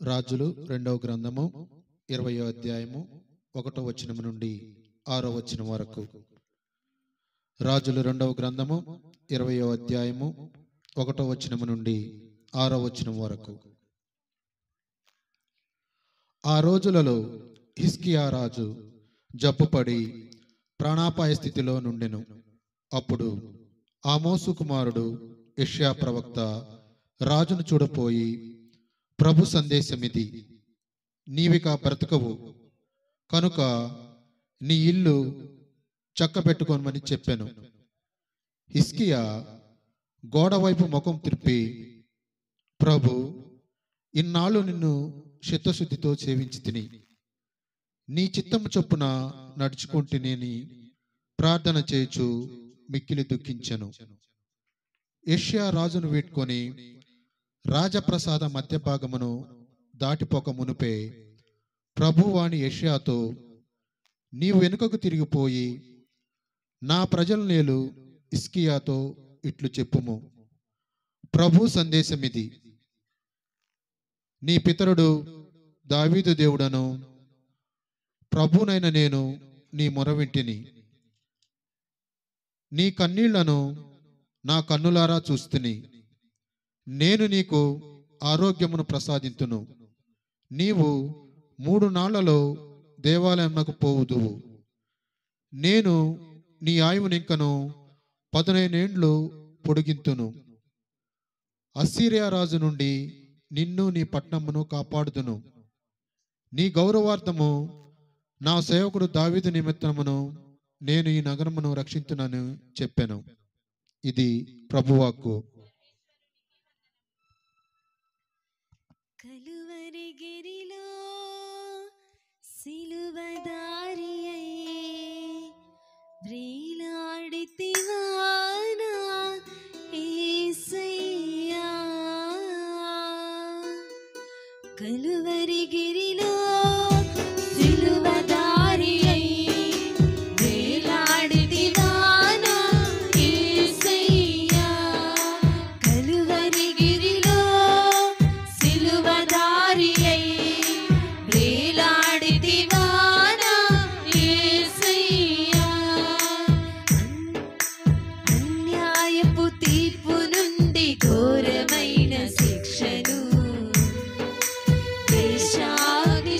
రాజులు 2వ గ్రంథము 20వ అధ్యాయము 1వ వచనం నుండి 6వ వచనం వరకు. రాజులు 2వ గ్రంథము 20వ అధ్యాయము 1వ వచనం నుండి 6వ వచనం వరకు. ఆ రోజులలో హిజ్కియా రాజు జబ్బుపడి ప్రాణాపాయ స్థితిలో నుండెను. అప్పుడు ఆమోసు కుమారుడు యెషయా ప్రవక్త రాజును చూడపోయి, ప్రభు సందేశమిది, నీవిక బ్రతకవు, కనుక నీ ఇల్లు చక్కబెట్టుకోమని చెప్పాను. హిజ్కియా గోడవైపు ముఖం తిప్పి, ప్రభు, ఇన్నాళ్ళు నిన్ను చిత్తశుద్ధితో సేవించి తిని నీ చిత్తము చొప్పున నడుచుకుంటేనేని ప్రార్థన చేయుచు మిక్కిలి దుఃఖించెను. యెషయా రాజును వీడ్కొని రాజప్రసాద మధ్య భాగమును దాటిపోక మునుపే ప్రభువాని యెషయాతో, నీవు వెనుకకు తిరిగిపోయి నా ప్రజల నేలు హిజ్కియాతో ఇట్లు చెప్పుము, ప్రభు సందేశమిది, నీ పితరుడు దావీదు దేవుడను ప్రభునైన నేను నీ మొర వింటిని. నీ కన్నీళ్లను నా కన్నులారా చూస్తుని. నేను నీకు ఆరోగ్యమును ప్రసాదింతును. నీవు 3 నాళ్లలో దేవాలయంకు పోవుదువు. నేను నీ ఆయువునింకను 19 ఏండ్లు పొడిగింతును. అస్సీరియా రాజు నుండి నిన్ను నీ పట్టణమును కాపాడుదును. నీ గౌరవార్థము నా సేవకుడు దావీదు నిమిత్తమును నేను ఈ నగరమును రక్షించునని చెప్పాను. ఇది ప్రభువాక్కు. కలువరిగిరిలో సిలువదారియై వ్రేలాడితివా నా యేసయ్యా. కలువరిగిరిలో సిలువదారియై వ్రేలాడితివా నా యేసయ్యా. కలువరిగిరిలో సిలువదారియై వ్రేలాడితివా నా యేసయ్యా. అన్యాయపు తీర్పు నుండి ఘోరమైన శిక్షను దేశాగ్ని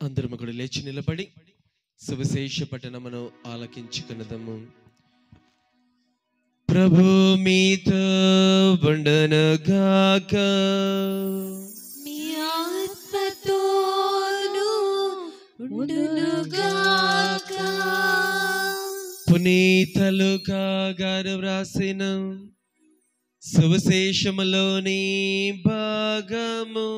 అందరము కూడా లేచి నిలబడి సువిశేష పఠనమును ఆలకించుకున్నదము. ప్రభు మీతో ఉండునుగాక. మీ ఆత్మతోను ఉండునుగాక. పునీత లూకా గారు వ్రాసిన సువిశేషములోని భాగము.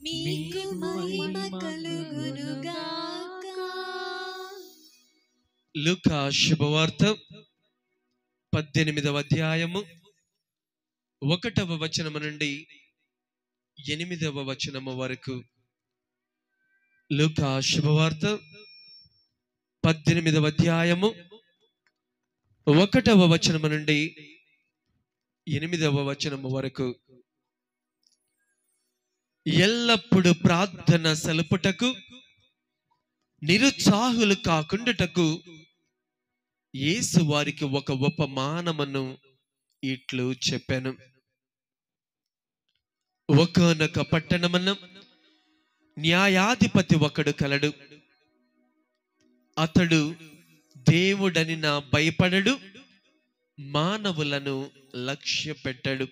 మీకు మహిమ కలుగునుగాక. లూకా శుభవార్త 18వ అధ్యాయము 1వ వచనము నుండి 8వ వచనము వరకు. లూకా శుభవార్త 18వ అధ్యాయము 1వ వచనము నుండి 8వ వచనము వరకు. ఎల్లప్పుడు ప్రార్థన సలుపుటకు నిరుత్సాహులు కాకుండాటకు యేసు వారికి ఒక ఉపమానమును ఇట్లు చెప్పాను. ఒకానొక పట్టణమున న్యాయాధిపతి ఒకడు కలడు. అతడు దేవుడని నా భయపడడు, మానవులను లక్ష్య పెట్టడు.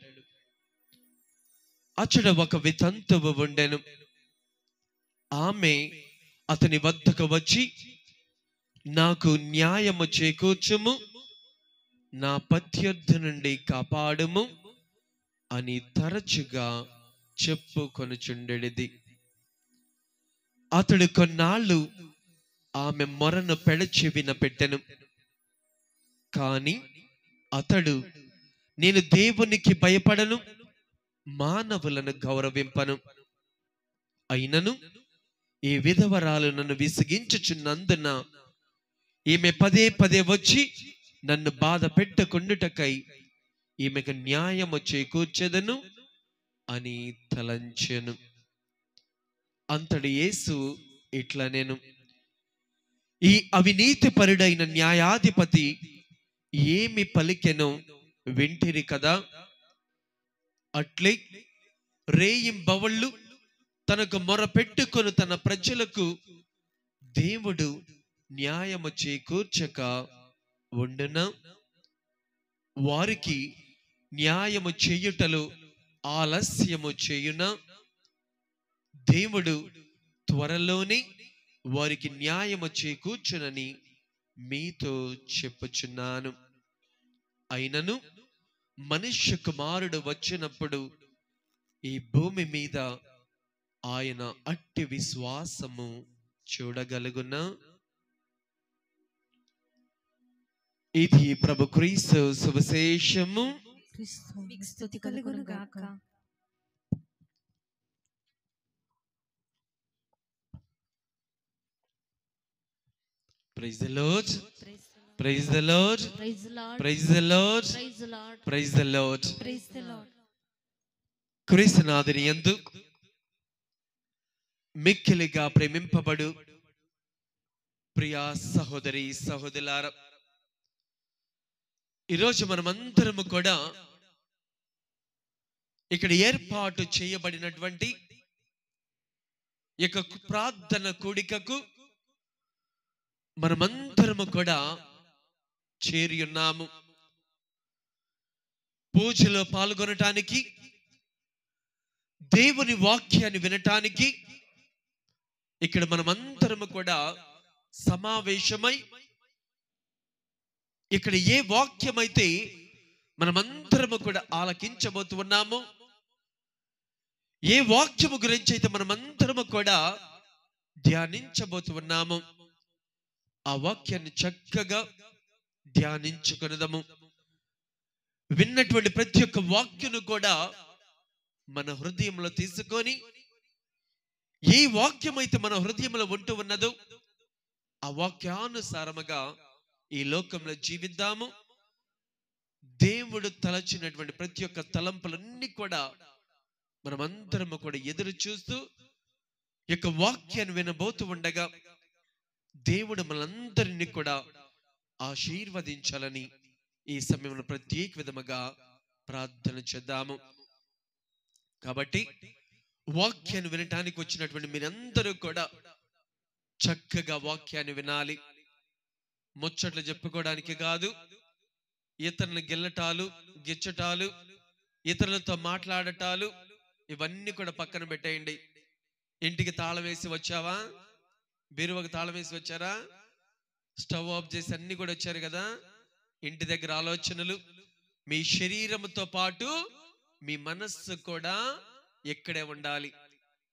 అతడు ఒక వితంతువు ఉండెను. ఆమె అతని వద్దకు వచ్చి, నాకు న్యాయము చేకూర్చుము, నా ప్రత్యర్థి నుండి కాపాడుము అని తరచుగా చెప్పుకొనుచుండెడిది. అతడు కొన్నాళ్ళు ఆమె మొరను పెడచెవిన పెట్టెను. కాని అతడు, నేను దేవునికి భయపడను, మానవులను గౌరవింపను. అయినను ఈ విధవరాలు నన్ను విసిగించుచున్నందున ఈమె పదే పదే వచ్చి నన్ను బాధ పెట్టుకుండుటకై ఈమెకు న్యాయము చేకూర్చెదను అని తలంచెను. అంతటి యేసు ఇట్లా నేను, ఈ అవినీతి పరుడైన న్యాయాధిపతి ఏమి పలికెనో వింటిరి కదా. అట్లే రేయింబవళ్ళు తనకు మొర పెట్టుకొని తన ప్రజలకు దేవుడు న్యాయము చేకూర్చక ఉండునా? వారికి న్యాయము చేయుటలో ఆలస్యము చేయునా? దేవుడు త్వరలోనే వారికి న్యాయము చేకూర్చునని మీతో చెప్పుచున్నాను. అయినను మనుష్య కుమారుడు వచ్చినప్పుడు ఈ భూమి మీద ఆయన అట్టి విశ్వాసము చూడగలుగునా? ఇది ప్రభు క్రీస్తు సువిశేషము. మీకు స్తుతి కలుగునుగాక. Praise the Lord, praise the Lord, praise the Lord, praise the Lord. క్రీస్తునాథుని యందు మిక్కిలిగా ప్రేమింపబడు ప్రియా సహోదరి సహోదరులారా, ఈరోజు మనమందరము కూడా ఇక్కడ ఏర్పాటు చేయబడినటువంటి యొక్క ప్రార్థన కూడికకు మనమందరము కూడా చేరి ఉన్నాము. పూజలో పాల్గొనటానికి, దేవుని వాక్యాన్ని వినటానికి ఇక్కడ మనమందరము కూడా సమావేశమై, ఇక్కడ ఏ వాక్యమైతే మనమందరము కూడా ఆలకించబోతున్నామో, ఏ వాక్యము గురించి అయితే మనమందరము కూడా ధ్యానించబోతున్నామో, ఆ వాక్యాన్ని చక్కగా ధ్యానించుకునదము. విన్నటువంటి ప్రతి ఒక్క వాక్యను కూడా మన హృదయంలో తీసుకొని, ఏ వాక్యమైతే మన హృదయంలో ఉంటూ ఉన్నదో ఆ వాక్యానుసారముగా ఈ లోకంలో జీవిద్దాము. దేవుడు తలచినటువంటి ప్రతి ఒక్క తలంపులన్నీ కూడా మనమందరము కూడా ఎదురు చూస్తూ ఈ యొక్క వాక్యాన్ని వినబోతూ ఉండగా దేవుడు మనందరినీ కూడా ఆశీర్వదించాలని ఈ సమయంలో ప్రత్యేక విధముగా ప్రార్థన చేద్దాము. కాబట్టి వాక్యాన్ని వినటానికి వచ్చినటువంటి మీరందరూ కూడా చక్కగా వాక్యాన్ని వినాలి. ముచ్చట్లు చెప్పుకోవడానికి కాదు, ఇతరులను గిల్లటాలు గిచ్చటాలు ఇతరులతో మాట్లాడటాలు ఇవన్నీ కూడా పక్కన పెట్టేయండి. ఇంటికి తాళం వేసి వచ్చావా? బీరువాకి తాళం వేసి వచ్చారా? స్టవ్ ఆఫ్ చేసి అన్ని కూడా వచ్చారు కదా. ఇంటి దగ్గర ఆలోచనలు, మీ శరీరంతో పాటు మీ మనస్సు కూడా ఎక్కడే ఉండాలి.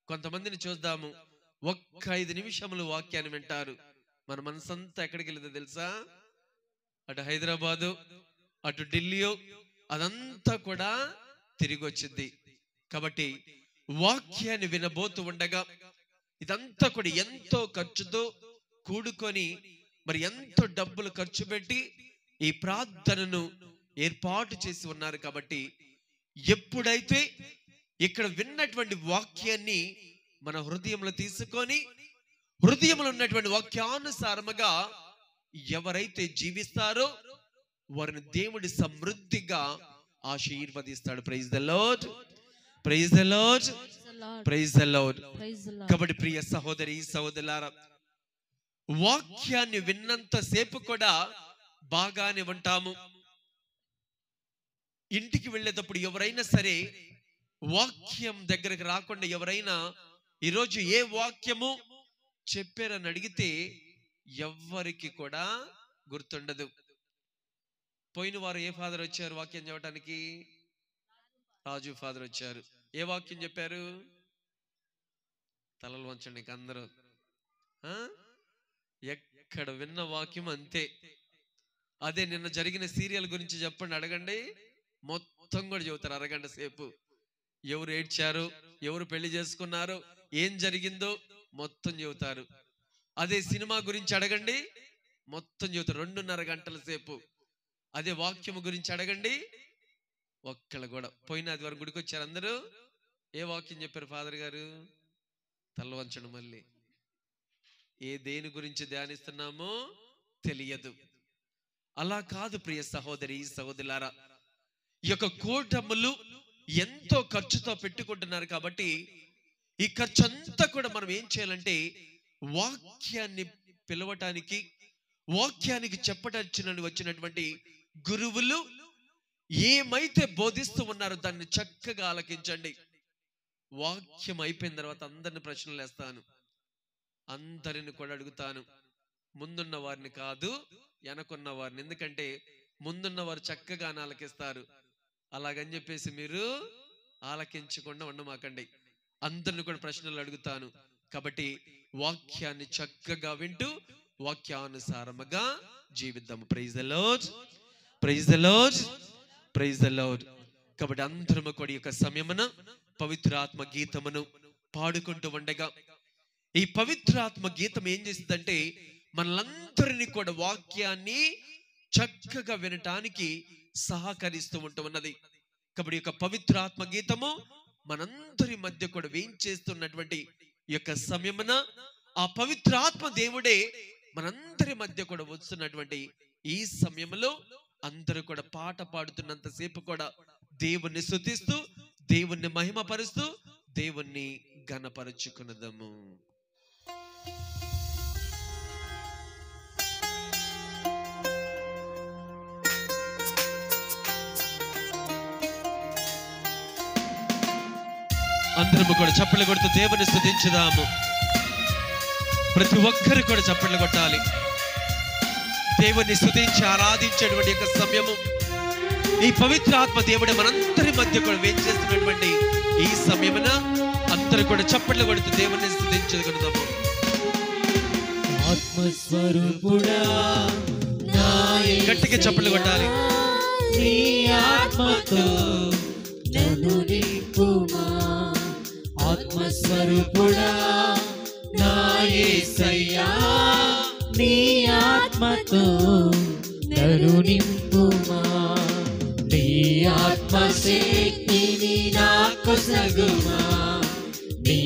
కొంతమందిని చూద్దాము, ఒక్క 5 నిమిషములు వాక్యాన్ని వింటారు, మన మనసు అంతా ఎక్కడికి వెళ్తుందో తెలుసా? అటు హైదరాబాదు, అటు ఢిల్లీయో, అదంతా కూడా తిరిగి వచ్చింది. కాబట్టి వాక్యాన్ని వినబోతూ ఉండగా ఇదంతా కూడా ఎంతో ఖర్చుతో కూడుకొని, మరి ఎంతో డబ్బులు ఖర్చు పెట్టి ఈ ప్రార్థనను ఏర్పాటు చేసి ఉన్నారు. కాబట్టి ఎప్పుడైతే ఇక్కడ విన్నటువంటి వాక్యాన్ని మన హృదయంలో తీసుకొని, హృదయంలో ఉన్నటువంటి వాక్యానుసారముగా ఎవరైతే జీవిస్తారో వారిని దేవుడి సమృద్ధిగా ఆశీర్వదిస్తాడు. Praise the Lord, praise the Lord, praise the Lord. కాబట్టి ప్రియ సహోదరి సహోదరులారా, వాక్యాన్ని విన్నంత సేపు కూడా బాగానే ఉంటాము. ఇంటికి వెళ్ళేటప్పుడు ఎవరైనా సరే వాక్యం దగ్గరకు రాకుండా ఎవరైనా ఈరోజు ఏ వాక్యము చెప్పారని అడిగితే ఎవ్వరికి కూడా గుర్తుండదు. పోయిన వారు ఏ ఫాదర్ వచ్చారు వాక్యం చెప్పడానికి? రాజు ఫాదర్ వచ్చారు. ఏ వాక్యం చెప్పారు? తలలు వంచండి అందరూ. ఎక్కడ విన్న వాక్యం అంతే. అదే నిన్న జరిగిన సీరియల్ గురించి చెప్పండి, అడగండి, మొత్తం కూడా చెబుతారు అరగంట సేపు. ఎవరు ఏడ్చారు, ఎవరు పెళ్లి చేసుకున్నారు, ఏం జరిగిందో మొత్తం చెబుతారు. అదే సినిమా గురించి అడగండి, మొత్తం చెబుతారు 2.5 గంటల సేపు. అదే వాక్యము గురించి అడగండి, ఒక్కళ్ళు కూడా. పోయిన ఆదివారం గుడికి వచ్చారు అందరూ. ఏ వాక్యం చెప్పారు ఫాదర్ గారు? తల వంచడం. మళ్ళీ దేని గురించి ధ్యానిస్తున్నామో తెలియదు. అలా కాదు ప్రియ సహోదరి సహోదరులారా, ఈ యొక్క కూటములు ఎంతో ఖర్చుతో పెట్టుకుంటున్నారు. కాబట్టి ఈ ఖర్చు అంతా కూడా మనం ఏం చేయాలంటే వాక్యాన్ని పిలవటానికి, వాక్యానికి చెప్పడానికి వచ్చినటువంటి గురువులు ఏమైతే బోధిస్తూ ఉన్నారో దాన్ని చక్కగా ఆలకించండి. వాక్యం అయిపోయిన తర్వాత అందరిని ప్రశ్నలు వేస్తాను, అందరిని కూడా అడుగుతాను. ముందున్న వారిని కాదు, వెనకున్న వారిని. ఎందుకంటే ముందున్న వారు చక్కగా ఆలకిస్తారు. అలాగని చెప్పేసి మీరు ఆలకించకుండా ఉండమాకండి. అందరిని కూడా ప్రశ్నలు అడుగుతాను. కాబట్టి వాక్యాన్ని చక్కగా వింటూ వాక్యానుసారముగా జీవిద్దాము. Praise the Lord, praise the Lord, praise the Lord. కాబట్టి అందరము కూడా ఈ యొక్క సమయమున పవిత్రాత్మ గీతమును పాడుకుంటూ ఉండగా, ఈ పవిత్రాత్మ గీతం ఏం చేస్తుందంటే మనలందరినీ కూడా వాక్యాన్ని చక్కగా వినటానికి సహకరిస్తూ ఉన్నది. కాబట్టి ఈ యొక్క పవిత్రాత్మ గీతము మనందరి మధ్య కూడా వేయించేస్తున్నటువంటి ఈ యొక్క సమయమున ఆ పవిత్రాత్మ దేవుడే మనందరి మధ్య కూడా వస్తున్నటువంటి ఈ సమయంలో అందరూ కూడా పాట పాడుతున్నంతసేపు కూడా దేవుణ్ణి స్తుతిస్తూ, దేవుణ్ణి మహిమపరుస్తూ, దేవుణ్ణి ఘనపరచుకున్నదము. అందరము కూడా చప్పట్లు కొడుతూ దేవుని స్తుతించుదాము. ప్రతి ఒక్కరు కూడా చప్పట్లు కొట్టాలి. దేవుని స్తుతించి ఆరాధించేటువంటి యొక్క సమయము, ఈ పవిత్ర ఆత్మ దేవుడు మనందరి మధ్య కూడా వేయించేస్తున్నటువంటి ఈ సమయమున అందరూ కూడా చప్పట్లు కొడుతూ దేవుని స్తుతించుకుందాము. ఆత్మస్వరూపుడా, గట్టిగా చప్పట్లు కొట్టాలి. నీ ఆత్మతో నన్ను నింపుమా. ఆత్మస్వరూపుడా నా యేసయ్యా, నీ ఆత్మతో నన్ను నింపుమా. నీ ఆత్మశక్తిని నాకు సగుమా. నీ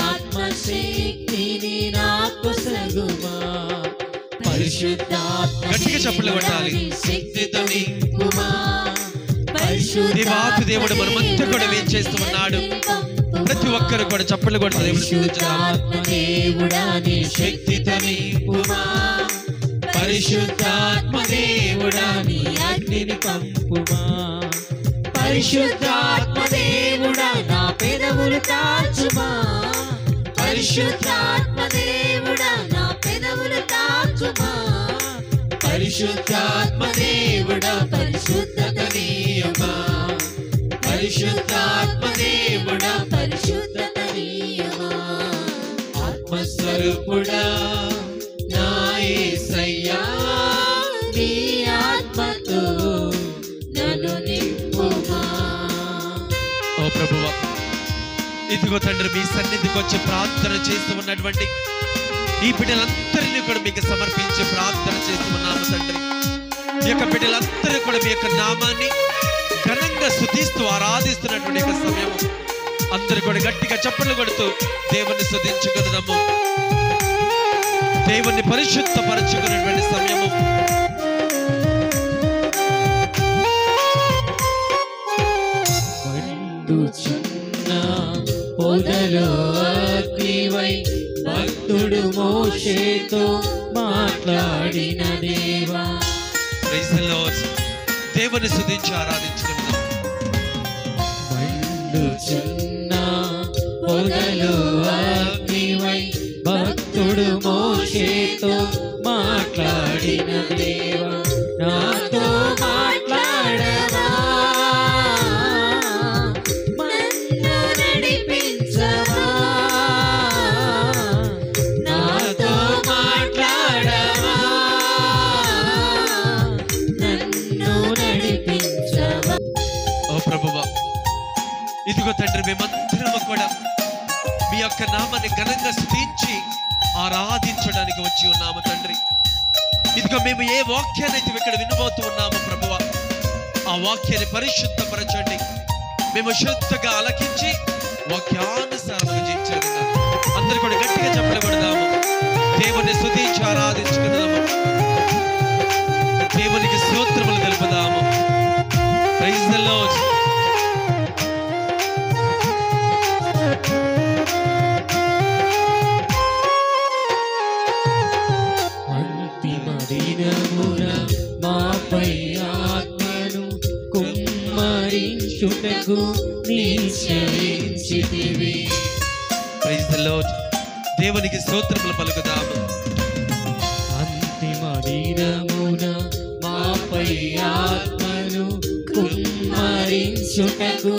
ఆత్మశక్తిని నాకు సగుమా. పరిశుద్ధాత్మ గట్టిగా చప్పట్లు కొట్టాలి. శక్తితో నింపుమా. దేవాతి దేవుడు మన మధ్య కూడా వేయించేస్తూ ఉన్నాడు. ప్రతి ప్రతి ఒక్కరు కూడా చప్పట్లు కొడుతూ దేవుని స్తుతించుదాం. పరిశుద్ధాత్మ దేవుడా నీ శక్తితో నింపుమా, పరిశుద్ధాత్మ దేవుడా నీ అగ్నిని పంపుమా, పరిశుద్ధాత్మ దేవుడా నా పెదవులు తాచుమా, పరిశుద్ధాత్మ దేవుడా నా పెదవులు తాచుమా, పరిశుద్ధాత్మ దేవుడా పరిశుద్ధత నీయమా, పరిశుద్ధాత్మ దేవుడా పరిశుద్ధత నీయమా, ఆత్మస్వరూపుడా నా యేసయ్యా నీ ఆత్మతో నన్ను నింపుమా. ఓ ప్రభువా, ఇదిగో తండ్రి మీ సన్నిధికి వచ్చి ప్రార్థన చేస్తూ ఉన్నటువంటి ఈ బిడ్డలందరినీ కూడా మీకు సమర్పించి ప్రార్థన చేస్తూ ఉన్నాము తండ్రి. ఈ యొక్క బిడ్డలందరూ కూడా మీ యొక్క నామాన్ని ఘనంగా స్తుతిస్తూ ఆరాధిస్తున్నటువంటి యొక్క సమయం అందరూ కూడా గట్టిగా చప్పట్లు కొడుతూ దేవుని స్తుతించుకున్నాము, దేవుని పరిశుద్ధపరచుకున్నటువంటి సమయము. పొదలో అగ్నివై భక్తుడు మోషేతో మాట్లాడిన దేవా. Praise the Lord. దేవుని స్తుతించి ఆరాధించుకుందాం. మండుచున్న పొదలో అగ్నివై భక్తుడు మోషేతో మాట్లాడిన దేవా, నాతో మాట్లాడవా, నన్ను నడిపించవా, నాతో మాట్లాడవా, నన్ను నడిపించవా. ఓ ప్రభువా, ఇదిగో తండ్రి మేమందరము కూడా మీ యొక్క నామాన్ని ఘనంగా స్తుతించి ఆరాధించడానికి వచ్చి ఉన్నాము తండ్రి. ఇదిగో మేము ఏ వాక్యాన్ని అయితే ఇక్కడ వినబోతూ ఉన్నాము ప్రభువా, ఆ వాక్యాన్ని పరిశుద్ధపరచండి. మేము శుద్ధంగా ఆలకించి వాక్యానుసారంగా జీవించాలి. అందరు కూడా గట్టిగా చప్పట్లు కొడదాము, దేవుని స్తుతించి ఆరాధించుకుందాము, దేవునికి స్తోత్రములు తెలుపుదాము. Praise the lord. అంతిమ దినమున మాపై ఆత్మను కుమ్మరించుటకు నిశ్చయించితివి. Praise the Lord. దేవునికి స్తోత్రములు పలుకుదాము. అంతిమ దినమున మాపై ఆత్మను కుమ్మరించుటకు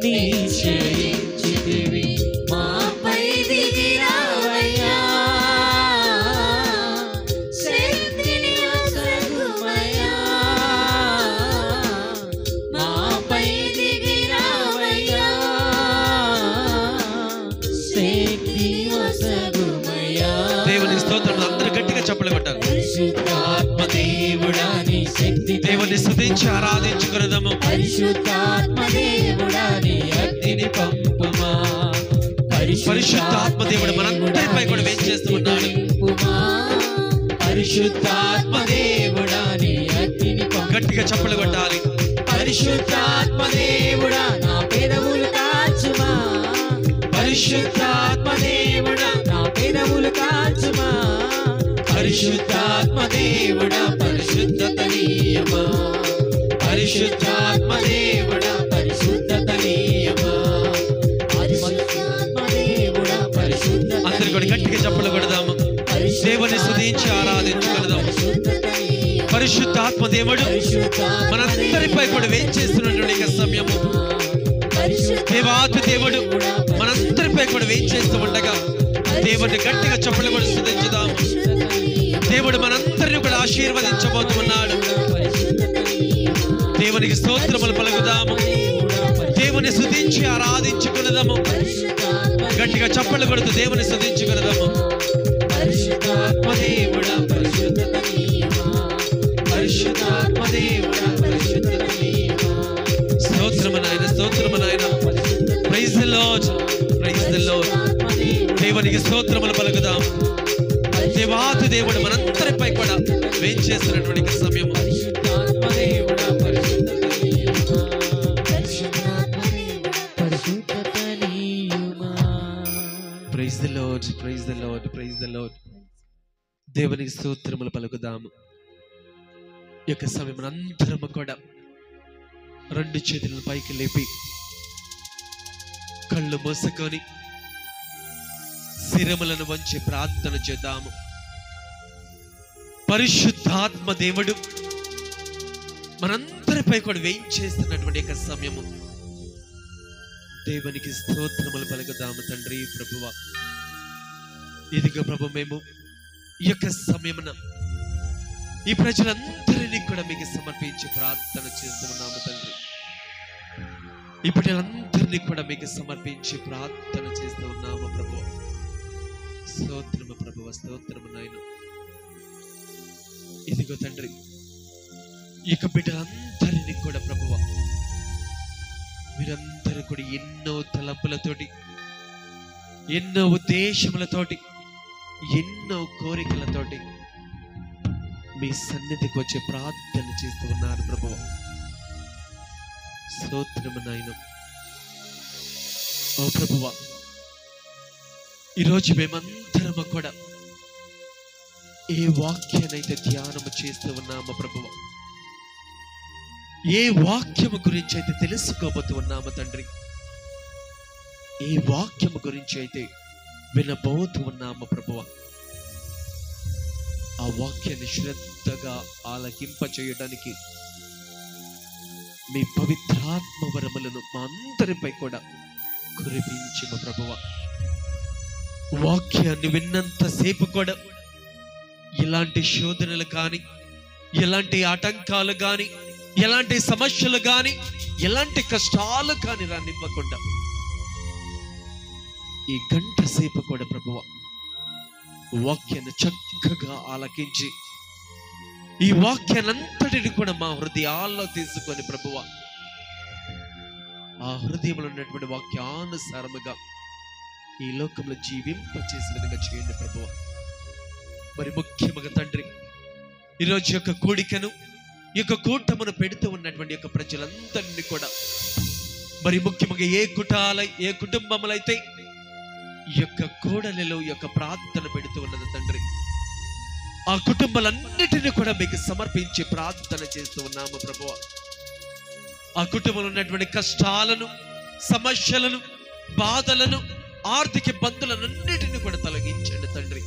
నిశ్చయించితివి. మాపై దిగిరావయ్యా, శక్తిని ఒసగుమయ్యా, మాపై దిగిరావయ్యా, శక్తి ఒసగుమయ్యా. దేవుని స్తోత్రములు అందరూ గట్టిగా చప్పట్లు కొట్టాలి. పరిశుద్ధాత్మ దేవుడా నీ శక్తి దేవుని స్తుతించి ఆరాధించుకున్నాము. పరిశుద్ధాత్మ దేవుడా నీ అగ్నిని పంపుమా, పరిశుద్ధాత్మ దేవుడు మనందరిపై కూడా వేంచేస్తూ ఉన్నాడు. పరిశుద్ధాత్మ దేవుడా నీ అగ్నిని గట్టిగా చప్పట్లు కొట్టాలి. పరిశుద్ధాత్మ దేవుడా నా పెదవులు కాచుమా, పరిశుద్ధాత్మ దేవుడా నా పెదవులు కాచుమా, పరిశుద్ధాత్మ దేవుడా పరిశుద్ధత నీయమా, పరిశుద్ధాత్మ దేవుడా పరిశుద్ధత నీయమా, పరిశుద్ధాత్మ దేవుడా పరిశుద్ధత. అందరు కూడా గట్టిగా చప్పట్లు కొడదాము, దేవుని స్తుతించి ఆరాధించుకుందాం. పరిశుద్ధాత్మ దేవుడు మనందరిపై కూడా వేంచేస్తున్నటువంటి యొక్క సమయము. దేవాతి దేవుడు మనందరిపై కూడా వేంచేస్తూ ఉండగా దేవుడిని గట్టిగా చప్పట్లు కూడా స్తుతించుదాం. దేవుడు మనందరిని కూడా ఆశీర్వదించబోతున్నాడు. దేవునికి స్తోత్రములు పలుకుదాము, దేవుని స్తుతించి ఆరాధించుకున్నదాము. గట్టిగా చప్పట్లు కొడుతూ దేవుని స్తుతించుకున్నదాము. పరిశుద్ధాత్మ దేవుడా పరిశుద్ధత నీయమా, పరిశుద్ధాత్మ దేవుడా పరిశుద్ధత నీయమా. స్తోత్రము నాయన, స్తోత్రము నాయన. Praise the Lord, praise the Lord. దేవునికి స్తోత్రములు పలుకుదాం. దేవాతి దేవుడు మనందరిపై కూడా వేంచేస్తున్నటువంటి సమయము. పరిశుద్ధాత్మ దేవుడా పరిశుద్ధత నీయమా, పరిశుద్ధాత్మ దేవుడా పరిశుద్ధత నీయమా. The Lord, praise the Lord, praise the Lord. దేవునికి స్తోత్రములు పలుకుదాము. ఈ యొక్క సమయం అందరము కూడా రెండు చేతులను పైకి లేపి కళ్ళు మూసుకొని శిరములను వంచి ప్రార్థన చేద్దాము. పరిశుద్ధాత్మ దేవుడు మనందరిపై కూడా వేయించేస్తున్నటువంటి యొక్క సమయము. దేవునికి స్తోత్రములు పలుకుదాము. తండ్రి ప్రభువా, ఇదిగో ప్రభు, మేము ఈ యొక్క సమయమున ఈ ప్రజలందరినీ కూడా మీకు సమర్పించి ప్రార్థన చేస్తున్నాము తండ్రి. ఈ బిడ్డలందరినీ కూడా మీకు సమర్పించి ప్రార్థన చేస్తూ ఉన్నాము ప్రభు. స్తోత్రము ప్రభువ, స్తోత్రము నాయన. ఇదిగో తండ్రి, ఈ యొక్క బిడ్డలందరినీ కూడా ప్రభువ, మీరందరూ కూడా ఎన్నో తలంపులతోటి, ఎన్నో ఉద్దేశములతోటి, ఎన్నో కోరికలతోటి మీ సన్నిధికి వచ్చి ప్రార్థన చేస్తూ ఉన్నారు ప్రభువ. స్తోత్రము నాయన. ఓ ప్రభువ, ఈరోజు మేమందరము కూడా ఏ వాక్యానైతే ధ్యానము చేస్తూ ఉన్నామో ప్రభువ, ఏ వాక్యము గురించి అయితే తెలుసుకోబోతూ ఉన్నామో తండ్రి, ఏ వాక్యము గురించి అయితే వినబోతూ ఉన్నామో ప్రభువ, ఆ వాక్యాన్ని శ్రద్ధగా ఆలకింప చేయడానికి మీ పవిత్రాత్మ వరములను మా అందరిపై కూడా కురిపించము ప్రభువ. వాక్యాన్ని విన్నంతసేపు కూడా ఎలాంటి శోధనలు కానీ, ఎలాంటి ఆటంకాలు కానీ, ఎలాంటి సమస్యలు కానీ, ఎలాంటి కష్టాలు కానీ రానివ్వకుండా ఈ గంట సేపు కూడా ప్రభువ వాక్యాన్ని చక్కగా ఆలకించి ఈ వాక్యానంతటిని కూడా మా హృదయాల్లో తీసుకొని ప్రభువ ఆ హృదయంలో ఉన్నటువంటి వాక్యానుసారముగా ఈ లోకంలో జీవింప చేసే విధంగా చేయండి ప్రభువ. మరి ముఖ్యముగా తండ్రి, ఈరోజు యొక్క కూడికను, ఈ యొక్క కూటమును పెడుతూ ఉన్నటువంటి యొక్క ప్రజలందరినీ కూడా, మరి ముఖ్యముగా ఏ కుటుంబములైతే ఈ యొక్క కూడలిలో ఈ యొక్క ప్రార్థన పెడుతూ ఉన్నది తండ్రి, ఆ కుటుంబాలన్నిటినీ కూడా మీకు సమర్పించి ప్రార్థన చేస్తూ ఉన్నాము ప్రభువ. ఆ కుటుంబంలో ఉన్నటువంటి కష్టాలను, సమస్యలను, బాధలను, ఆర్థిక ఇబ్బందులన్నిటిని కూడా తొలగించండి తండ్రి.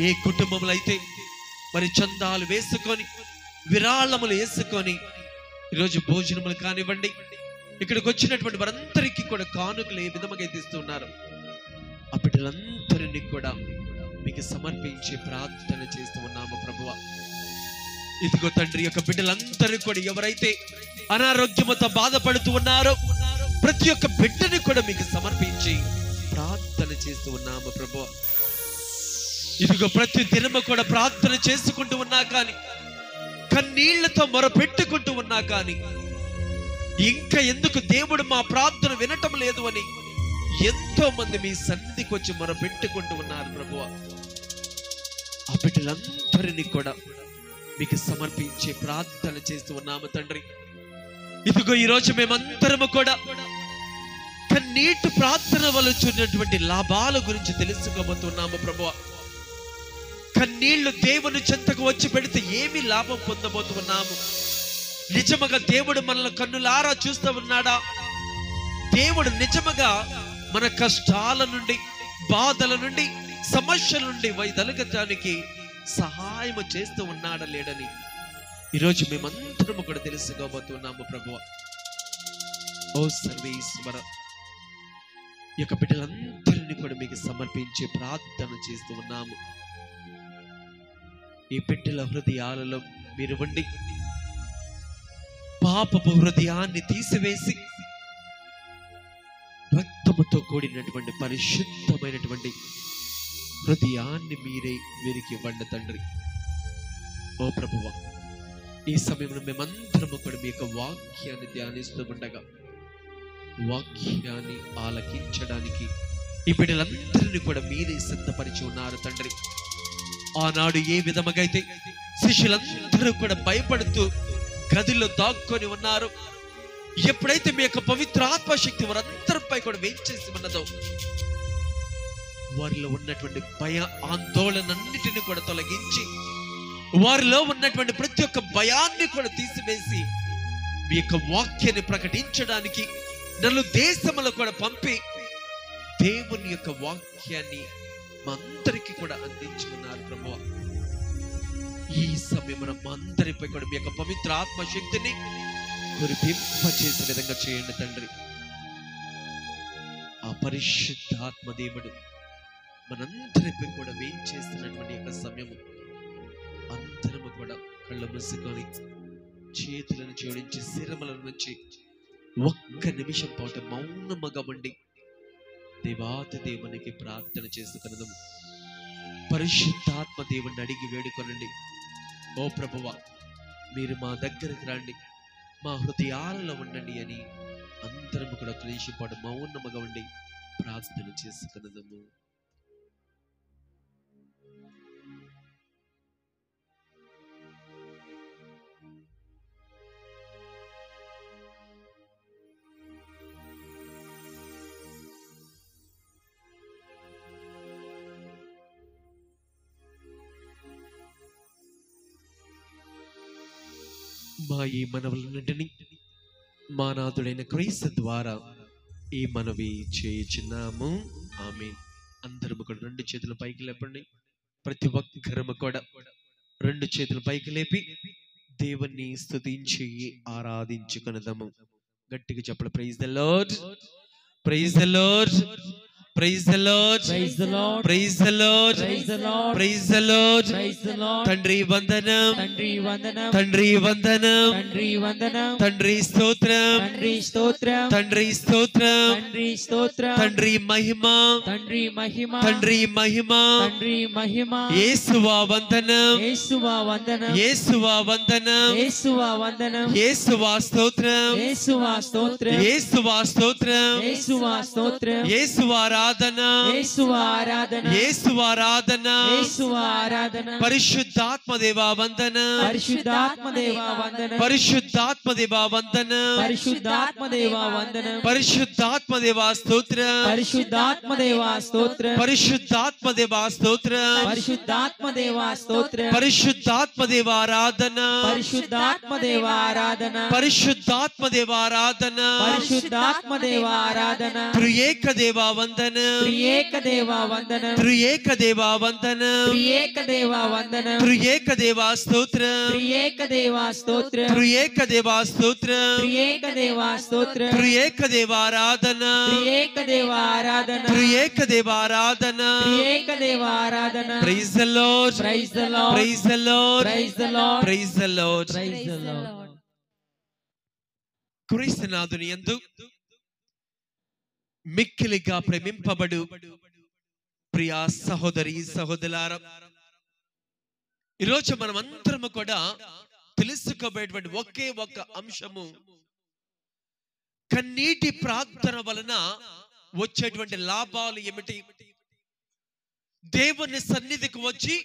ఏ కుటుంబంలో అయితే మరి చందాలు వేసుకొని, విరాళములు వేసుకొని ఈరోజు భోజనములు కానివ్వండి, ఇక్కడికి వచ్చినటువంటి వారందరికీ కూడా కానుకలు ఏ విధముగా తీస్తున్నారు, ఆ బిడ్డలందరినీ కూడా మీకు సమర్పించి ప్రార్థన చేస్తూ ఉన్నాము ప్రభువ. ఇదిగో తండ్రి, యొక్క బిడ్డలందరూ కూడా ఎవరైతే అనారోగ్యముతో బాధపడుతూ ఉన్నారో ప్రతి ఒక్క బిడ్డని కూడా మీకు సమర్పించి ప్రార్థన చేస్తూ ఉన్నాము ప్రభువ. ఇదిగో ప్రతి దినము కూడా ప్రార్థన చేసుకుంటూ ఉన్నా కానీ, కన్నీళ్లతో మొరపెట్టుకుంటూ ఉన్నా కానీ, ఇంకా ఎందుకు దేవుడు మా ప్రార్థన వినటం లేదు అని ఎంతో మంది మీ సన్నిధికి వచ్చి మొరపెట్టుకుంటూ ఉన్నారు ప్రభువ. ఆ బిడ్డలందరినీ కూడా మీకు సమర్పించి ప్రార్థన చేస్తూ ఉన్నాము తండ్రి. ఇదిగో ఈరోజు మేమందరము కూడా కన్నీటి ప్రార్థన వల్ల చూసినటువంటి లాభాల గురించి తెలుసుకోబోతున్నాము ప్రభువ. కన్నీళ్లు దేవుని చెంతకు వచ్చి పెడితే ఏమి లాభం పొందబోతున్నాము? నిజముగా దేవుడు మనల్ని కన్నులారా చూస్తూ ఉన్నాడా? దేవుడు నిజముగా మన కష్టాల నుండి, బాధల నుండి, సమస్యల నుండి వైదొలగటానికి సహాయం చేస్తూ ఉన్నాడా లేడని ఈరోజు మేమందరము కూడా తెలుసుకోబోతున్నాము ప్రభువ. ఓ సర్వేశ్వర, ఈ యొక్క బిడ్డలందరినీ కూడా మీకు సమర్పించి ప్రార్థన చేస్తూ ఉన్నాము. ఈ బిడ్డల హృదయాలలో మీరు ఉండి పాపపు హృదయాన్ని తీసివేసి రక్తముతో కూడినటువంటి పరిశుద్ధమైనటువంటి హృదయాన్ని మీరే వీరికి ఇవ్వండి తండ్రి. ఓ ప్రభువ, ఈ సమయంలో మేమందరము కూడా మీ యొక్క వాక్యాన్ని ధ్యానిస్తూ ఉండగా వాక్యాన్ని ఆలకించడానికి ఈ బిడ్డలందరినీ కూడా మీరే సిద్ధపరిచి ఉన్నారు తండ్రి. ఆనాడు ఏ విధముగా అయితే శిష్యులందరూ కూడా భయపడుతూ గదిలో దాక్కొని ఉన్నారు, ఎప్పుడైతే మీ యొక్క పవిత్ర ఆత్మశక్తి వారందరిపై కూడా వేయించేసి ఉన్నదో, వారిలో ఉన్నటువంటి భయ ఆందోళనన్నిటిని కూడా తొలగించి, వారిలో ఉన్నటువంటి ప్రతి ఒక్క భయాన్ని కూడా తీసివేసి, మీ యొక్క వాక్యాన్ని ప్రకటించడానికి నన్ను దేశములో కూడా పంపి దేవుని యొక్క వాక్యాన్ని మా అందరికీ కూడా అందించి ఉన్నారు ప్రభువా. ఈ సమయం మా అందరిపై కూడా మీ యొక్క పవిత్ర ఆత్మశక్తిని కురిపింపచేసే విధంగా చేయండి తండ్రి. ఆ పరిశుద్ధ ఆత్మదేవుడు మనందరిపై కూడా వేయించేస్తున్నటువంటి యొక్క సమయము అందరము కూడా కళ్ళు మూసుకొని చేతులను జోడించి శిరముల నుంచి ఒక్క నిమిషం పాటు మౌనముగా ఉండి దేవాతి దేవునికి ప్రార్థన చేసుకున్నదము. పరిశుద్ధాత్మ దేవుణ్ణి అడిగి వేడుకొనండి. ఓ ప్రభువా, మీరు మా దగ్గరికి రండి, మా హృదయాలలో ఉండండి అని అందరము కూడా ఒక నిమిషం పాటు మౌనముగా ఉండి ప్రార్థన చేసుకున్నదము. మా ఈ మనవులన్నింటినీ మా నాథుడైన క్రీస్తు ద్వారా ఈ మనవి చేయుచున్నాము. ఆమేన్. అందరము కూడా రెండు చేతుల పైకి లేపండి. ప్రతి ఒక్కరము కూడా రెండు చేతుల పైకి లేపి దేవుణ్ణి స్తుతించి ఆరాధించుకొనదము. గట్టిగా చెప్పండి. Praise the Lord, praise the Lord, praise the Lord, Praise the Lord. Praise the Lord, Praise the Lord. Praise the Lord. Praise the Lord. తండ్రి వందనం, తండ్రి వందనం, తండ్రి వందనం, తండ్రి వందనం, తండ్రి స్తోత్రం, తండ్రి స్తోత్రం, తండ్రి స్తోత్రం, తండ్రి స్తోత్రం, తండ్రి మహిమ, తండ్రి మహిమ, తండ్రి మహిమ, తండ్రి మహిమ, యేసువా వందనం, యేసువా వందనం, యేసువా వందనం, యేసువా వందనం, యేసువా స్తోత్రం, యేసువా స్తోత్రం, యేసువా స్తోత్రం, యేసువా స్తోత్రం, యేసువా ఆరాధన, యేసువా ఆరాధన, యేసువా ఆరాధన, యేసువా ఆరాధన, పరిశుద్ధాత్మ దేవా వందనం, పరిశుద్ధాత్మ దేవా వందనం, పరిశుద్ధాత్మ దేవా వందనం, పరిశుద్ధాత్మ దేవా వందనం, పరిశుద్ధాత్మ దేవా స్తోత్రం, పరిశుద్ధాత్మ దేవా స్తోత్రం, పరిశుద్ధాత్మ దేవా స్తోత్రం, పరిశుద్ధాత్మ దేవా స్తోత్రం, పరిశుద్ధాత్మ దేవా ఆరాధన, పరిశుద్ధాత్మ దేవా ఆరాధన, పరిశుద్ధాత్మ దేవా ఆరాధన, పరిశుద్ధాత్మ దేవా ఆరాధన, త్రియేక దేవా వందనం, త్రియేక దేవా వందనం, త్రియేక దేవా వందనం, త్రియేక దేవా వందనం, త్రియేక దేవా స్తోత్రం, త్రియేక దేవా స్తోత్రం, త్రియేక దేవా స్తోత్రం, త్రియేక దేవా స్తోత్రం, త్రియేక దేవా ఆరాధన, త్రియేక దేవా ఆరాధన, త్రియేక దేవా ఆరాధన. త్రియేక దేవా ఆరాధన. Praise the Lord, Praise the Lord. Praise the Lord, Praise the Lord. Praise the Lord. Praise the Lord. క్రీస్తునాథుని యందు మిక్కిలిగా ప్రేమింపబడు ప్రియా సహోదరి సహోదరులారా, ఈరోజు మనం అందరము కూడా తెలుసుకోబోయేటువంటి ఒకే ఒక అంశము, కన్నీటి ప్రార్థన వలన వచ్చేటువంటి లాభాలు ఏమిటి? దేవుని సన్నిధికి వచ్చి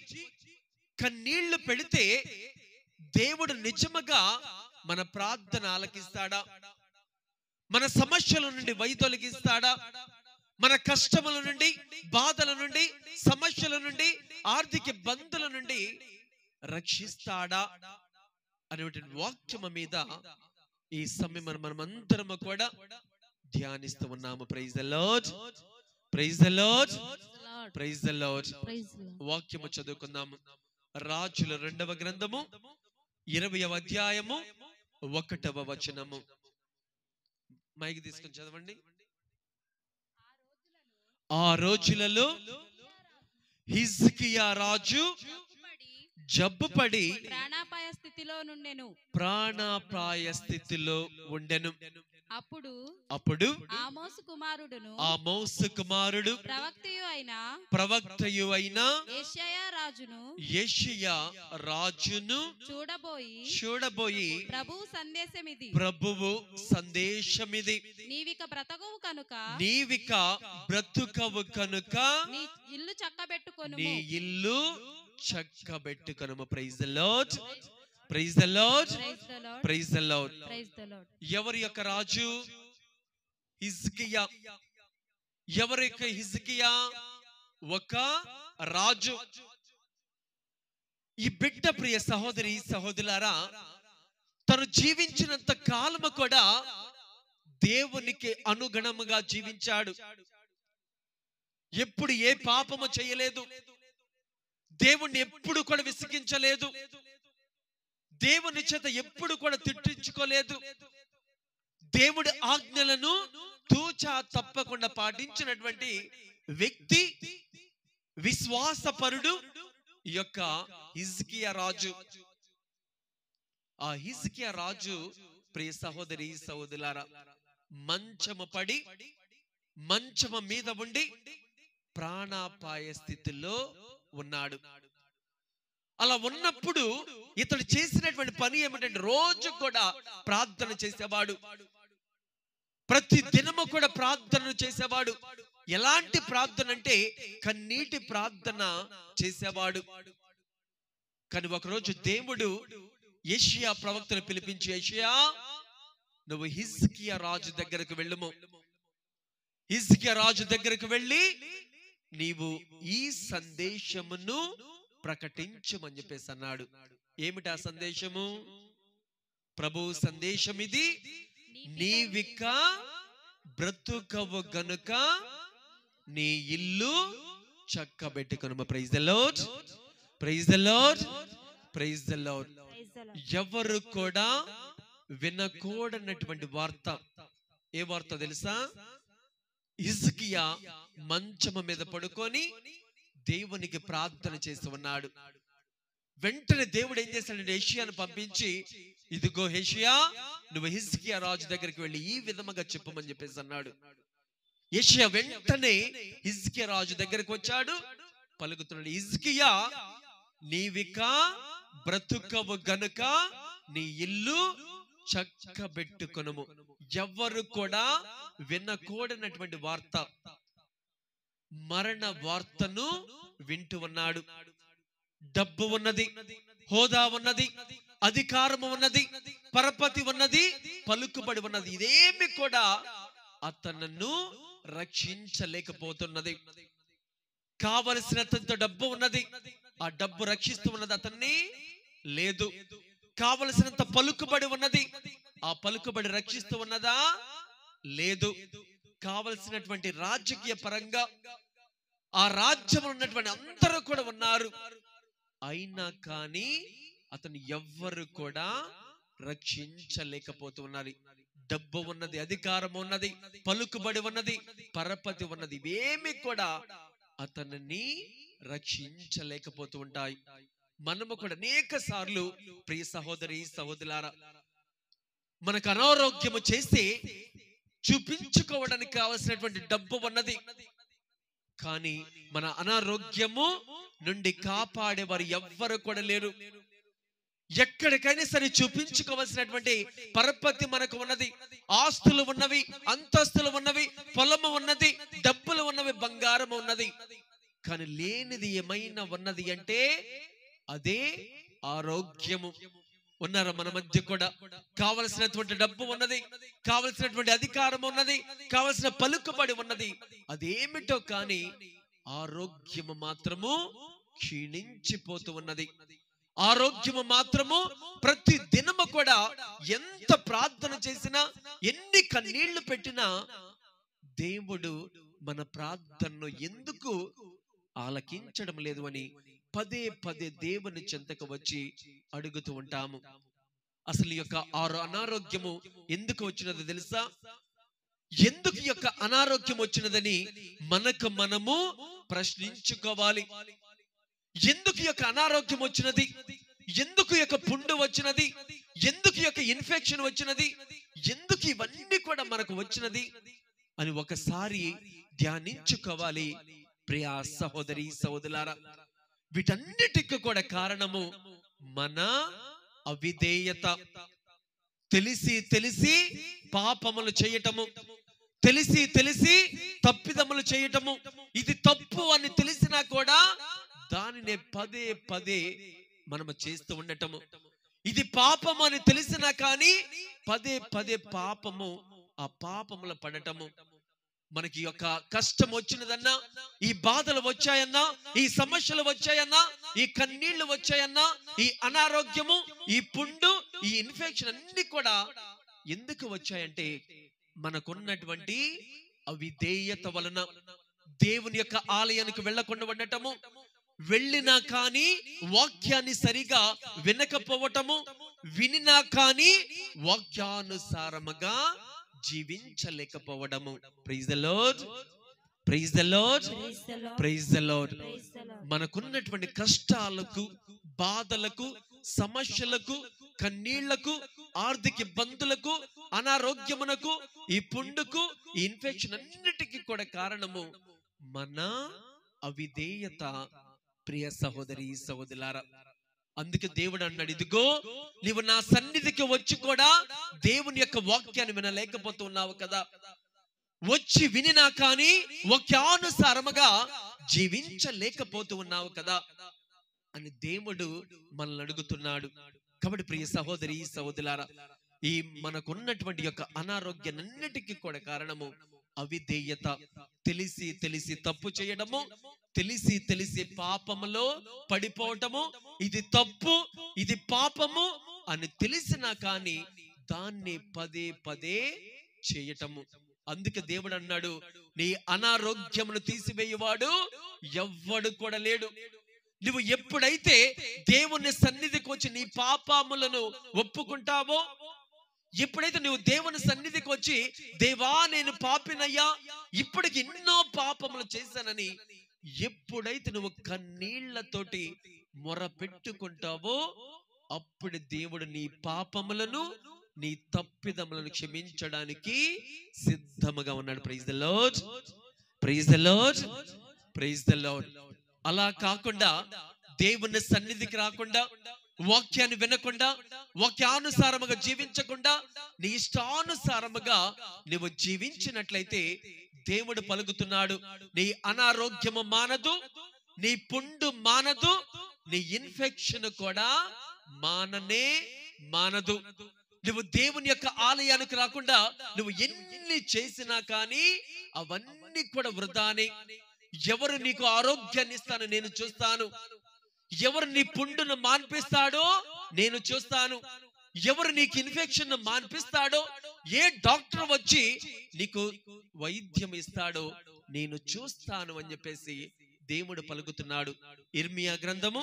కన్నీళ్లు పెడితే దేవుడు నిజముగా మన ప్రార్థన ఆలకిస్తాడా? మన సమస్యల నుండి వైదొలగిస్తాడా? మన కష్టముల నుండి, బాధల నుండి, సమస్యల నుండి, ఆర్థిక బంధుల నుండి రక్షిస్తాడా అనేటువంటి వాక్యము మీద ఈ సమయం మనమందరము కూడా ధ్యానిస్తూ ఉన్నాము. Praise the Lord, praise the Lord, praise the Lord. వాక్యము చదువుకుందాము. రాజుల 2వ గ్రంథము 20వ అధ్యాయము 1వ వచనము. మైక్ తీసుకొని చదవండి. ఆ రోజులలో హిజ్కియా రాజు జబ్బుపడి ప్రాణాపాయ స్థితిలో నుండెను. ప్రాణాపాయ స్థితిలో ఉండెను. అప్పుడు ఆమోసు కుమారుడు ప్రవక్తయు అయిన యెషయా రాజును చూడబోయి ప్రభువు సందేశమిది, నీవిక బ్రతుకవు కనుక నీ ఇల్లు చక్కబెట్టుకొనుము. Praise the Lord, praise the Lord, praise the Lord, praise the Lord. Praise the Lord. ఎవరి యొక్క రాజు? హిజ్కియా. ఎవరి యొక్క హిజ్కియా? ఒక రాజు. ఈ బిడ్డ ప్రియ సహోదరి సహోదరులారా, తను జీవించినంత కాలము కూడా దేవునికి అనుగుణముగా జీవించాడు. ఎప్పుడు ఏ పాపము చేయలేదు. దేవుణ్ణి ఎప్పుడు కూడా విసిగించలేదు. దేవుని చేత ఎప్పుడు కూడా తిట్టించుకోలేదు. దేవుడి ఆజ్ఞలను తూచా తప్పకుండా పాటించినటువంటి వ్యక్తి, విశ్వాసపరుడు ఈ యొక్క హిజ్కియా రాజు. ఆ హిజ్కియా రాజు ప్రియ సహోదరి సహోదరులారా, మంచము పడి మంచము మీద ఉండి ప్రాణాపాయ స్థితిలో ఉన్నాడు. అలా ఉన్నప్పుడు ఇతడు చేసినటువంటి పని ఏమిటంటే రోజు కూడా ప్రార్థన చేసేవాడు. ప్రతి దినము కూడా ప్రార్థన చేసేవాడు. ఎలాంటి ప్రార్థన అంటే కన్నీటి ప్రార్థన చేసేవాడు. కానీ ఒకరోజు దేవుడు యెషయా ప్రవక్తను పిలిపించి, యెషయా, నువ్వు హిజ్కియా రాజు దగ్గరకు వెళ్ళుము. హిజ్కియా రాజు దగ్గరకు వెళ్ళి నీవు ఈ సందేశమును ప్రకటించమని చెప్పేసి అన్నాడు. ఏమిటి ఆ సందేశము? ప్రభు సందేశం ఇది, నీవిక బ్రతుకవు గనుక నీ ఇల్లు చక్కబెట్టుకొనుము. Praise the Lord, praise the Lord, praise the Lord. ఎవరు కూడా వినకూడనటువంటి వార్త. ఏ వార్త తెలుసా? హిజ్కియా మంచము మీద పడుకొని దేవునికి ప్రార్థన చేసి ఉన్నాడు. వెంటనే దేవుడు ఏం చేశాడంటే యెషయాను పంపించి, ఇదిగో యెషయా, నువ్వు హిజ్కియా రాజు దగ్గరికి వెళ్ళి ఈ విధముగా చెప్పమని చెప్పేసి అన్నాడు. యెషయా వెంటనే హిజ్కియా రాజు దగ్గరికి వచ్చాడు. పలుకుతున్నాడు, హిజ్కియా, నీవిక బ్రతుకవు గనుక నీ ఇల్లు చక్కబెట్టుకొనుము. ఎవరు కూడా వినకూడనటువంటి వార్త, మరణ వార్తను వింటూ ఉన్నాడు. డబ్బు ఉన్నది, హోదా ఉన్నది, అధికారము ఉన్నది, పరపతి ఉన్నది, పలుకుబడి ఉన్నది. ఇదేమి కూడా అతను రక్షించలేకపోతున్నది. కావలసినంత డబ్బు ఉన్నది, ఆ డబ్బు రక్షిస్తూ ఉన్నది అతన్ని లేదు. కావలసినంత పలుకుబడి ఉన్నది, ఆ పలుకుబడి రక్షిస్తూ ఉన్నదా? లేదు. కావలసినటువంటి రాజకీయ పరంగా ఆ రాజ్యంలో ఉన్నటువంటి అందరూ కూడా ఉన్నారు. అయినా కానీ అతను ఎవ్వరు కూడా రక్షించలేకపోతూ ఉన్నారు. డబ్బు ఉన్నది, అధికారం ఉన్నది, పలుకుబడి ఉన్నది, పరపతి ఉన్నది, ఇవేమి కూడా అతనిని రక్షించలేకపోతూ ఉంటాయి. మనము కూడా అనేక సార్లు ప్రియ సహోదరి సహోదరులారా, మనకు అనారోగ్యము చేసి చూపించుకోవడానికి కావలసినటువంటి డబ్బు ఉన్నది, కానీ మన అనారోగ్యము నుండి కాపాడేవారు ఎవ్వరు కూడా లేరు. ఎక్కడికైనా సరే చూపించుకోవాల్సినటువంటి పరపతి మనకు ఉన్నది, ఆస్తులు ఉన్నవి, అంతస్తులు ఉన్నవి, పొలము ఉన్నది, డబ్బులు ఉన్నవి, బంగారం ఉన్నది. కానీ లేనిది ఏమైనా ఉన్నది అంటే అదే ఆరోగ్యము. ఉన్నారా మన మధ్య కూడా? కావలసినటువంటి డబ్బు ఉన్నది, కావలసినటువంటి అధికారం ఉన్నది, కావలసిన పలుకుబడి ఉన్నది, అదేమిటో కానీ ఆరోగ్యము మాత్రము క్షీణించిపోతూ ఉన్నది. ఆరోగ్యము మాత్రము ప్రతి దినము కూడా ఎంత ప్రార్థన చేసినా, ఎన్ని కన్నీళ్లు పెట్టినా దేవుడు మన ప్రార్థనను ఎందుకు ఆలకించడం లేదు అని పదే పదే దేవుని చెంతకు వచ్చి అడుగుతూ ఉంటాము. అసలు ఈ యొక్క అనారోగ్యము ఎందుకు వచ్చినదో తెలుసా? ఎందుకు ఈ యొక్క అనారోగ్యం వచ్చినదని మనకు మనము ప్రశ్నించుకోవాలి. ఎందుకు ఈ యొక్క అనారోగ్యం వచ్చినది, ఎందుకు ఈ యొక్క పుండు వచ్చినది, ఎందుకు ఈ యొక్క ఇన్ఫెక్షన్ వచ్చినది, ఎందుకు ఇవన్నీ కూడా మనకు వచ్చినది అని ఒకసారి ధ్యానించుకోవాలి. ప్రియ సహోదరి సహోదరులారా, వీటన్నిటికి కూడా కారణము మన అవిధేయత. తెలిసి తెలిసి పాపములు చేయటము, తెలిసి తెలిసి తప్పిదములు చేయటము, ఇది తప్పు అని తెలిసినా కూడా దానినే పదే పదే మనము చేస్తూ ఉండటము. ఇది పాపము అని తెలిసినా కానీ పదే పదే పాపము, ఆ పాపములో పడటము. మనకి యొక్క కష్టం వచ్చినదన్నా, ఈ బాధలు వచ్చాయన్నా, ఈ సమస్యలు వచ్చాయన్నా, ఈ కన్నీళ్లు వచ్చాయన్నా, ఈ అనారోగ్యము, ఈ పుండు, ఈ ఇన్ఫెక్షన్ అన్ని కూడా ఎందుకు వచ్చాయంటే మనకున్నటువంటి అవిధేయత వలన. దేవుని యొక్క ఆలయానికి వెళ్ళకుండా ఉండటము, వెళ్ళినా కానీ వాక్యాన్ని సరిగా వినకపోవటము, వినినా కానీ వాక్యానుసారముగా జీవించలేకపోవడము. Praise the Lord, praise the Lord, praise the Lord. మనకున్నటువంటి కష్టాలకు, బాధలకు, సమస్యలకు, కన్నీళ్లకు, ఆర్థిక ఇబ్బందులకు, అనారోగ్యమునకు, ఈ పుండుకు, ఈ ఇన్ఫెక్షన్ అన్నిటికీ కూడా కారణము మన అవిధేయత. ప్రియ సహోదరి సహోదరులారా, అందుకే దేవుడు అన్నాడు, ఇదిగో నీవు నా సన్నిధికి వచ్చి కూడా దేవుని యొక్క వాక్యాన్ని వినలేకపోతున్నావు కదా, వచ్చి వినినా కానీ వాక్యానుసారముగా జీవించలేకపోతూ ఉన్నావు కదా అని దేవుడు మనల్ని అడుగుతున్నాడు. కాబట్టి ప్రియ సహోదరి సహోదరులారా, ఈ మనకున్నటువంటి యొక్క అనారోగ్యాన్నిటికీ కూడా కారణము అవిధేయత. తెలిసి తెలిసి తప్పు చేయడము, తెలిసి తెలిసి పాపములో పడిపోవటము. ఇది తప్పు, ఇది పాపము అని తెలిసినా కానీ దాన్ని పదే పదే చేయటము. అందుకే దేవుడు అన్నాడు, నీ అనారోగ్యమును తీసివేయువాడు ఎవ్వడు కూడా లేడు. నువ్వు ఎప్పుడైతే దేవుని సన్నిధికి వచ్చి నీ పాపములను ఒప్పుకుంటావో, ఎప్పుడైతే నువ్వు దేవుని సన్నిధికి వచ్చి దేవా నేను పాపినయ్యా, ఇప్పటికి ఎన్నో పాపములు చేశానని ఎప్పుడైతే నువ్వు కన్నీళ్లతోటి మొర పెట్టుకుంటావో, అప్పుడు దేవుడు నీ పాపములను, నీ తప్పిదములను క్షమించడానికి సిద్ధముగా ఉన్నాడు. Praise the Lord, praise the Lord, praise the Lord. అలా కాకుండా దేవుని సన్నిధికి రాకుండా, వాక్యాన్ని వినకుండా, వాక్యానుసారముగా జీవించకుండా, నీ ఇష్టానుసారముగా నువ్వు జీవించినట్లయితే దేవుడు పలుకుతున్నాడు, నీ అనారోగ్యము మానదు, నీ పుండు మానదు, నీ ఇన్ఫెక్షన్ కూడా మాననే మానదు. నువ్వు దేవుని యొక్క ఆలయానికి రాకుండా నువ్వు ఎన్ని చేసినా కానీ అవన్నీ కూడా వృధానే. ఎవరు నీకు ఆరోగ్యాన్ని ఇస్తానో నేను చూస్తాను, ఎవరు నీ పుండును మాన్పిస్తాడో నేను చూస్తాను, ఎవరు నీకు ఇన్ఫెక్షన్ మాన్పిస్తాడో, ఏ డాక్టర్ వచ్చి నీకు వైద్యం ఇస్తాడో నేను చూస్తాను అని చెప్పేసి దేవుడు పలుకుతున్నాడు. ఇర్మియా గ్రంథము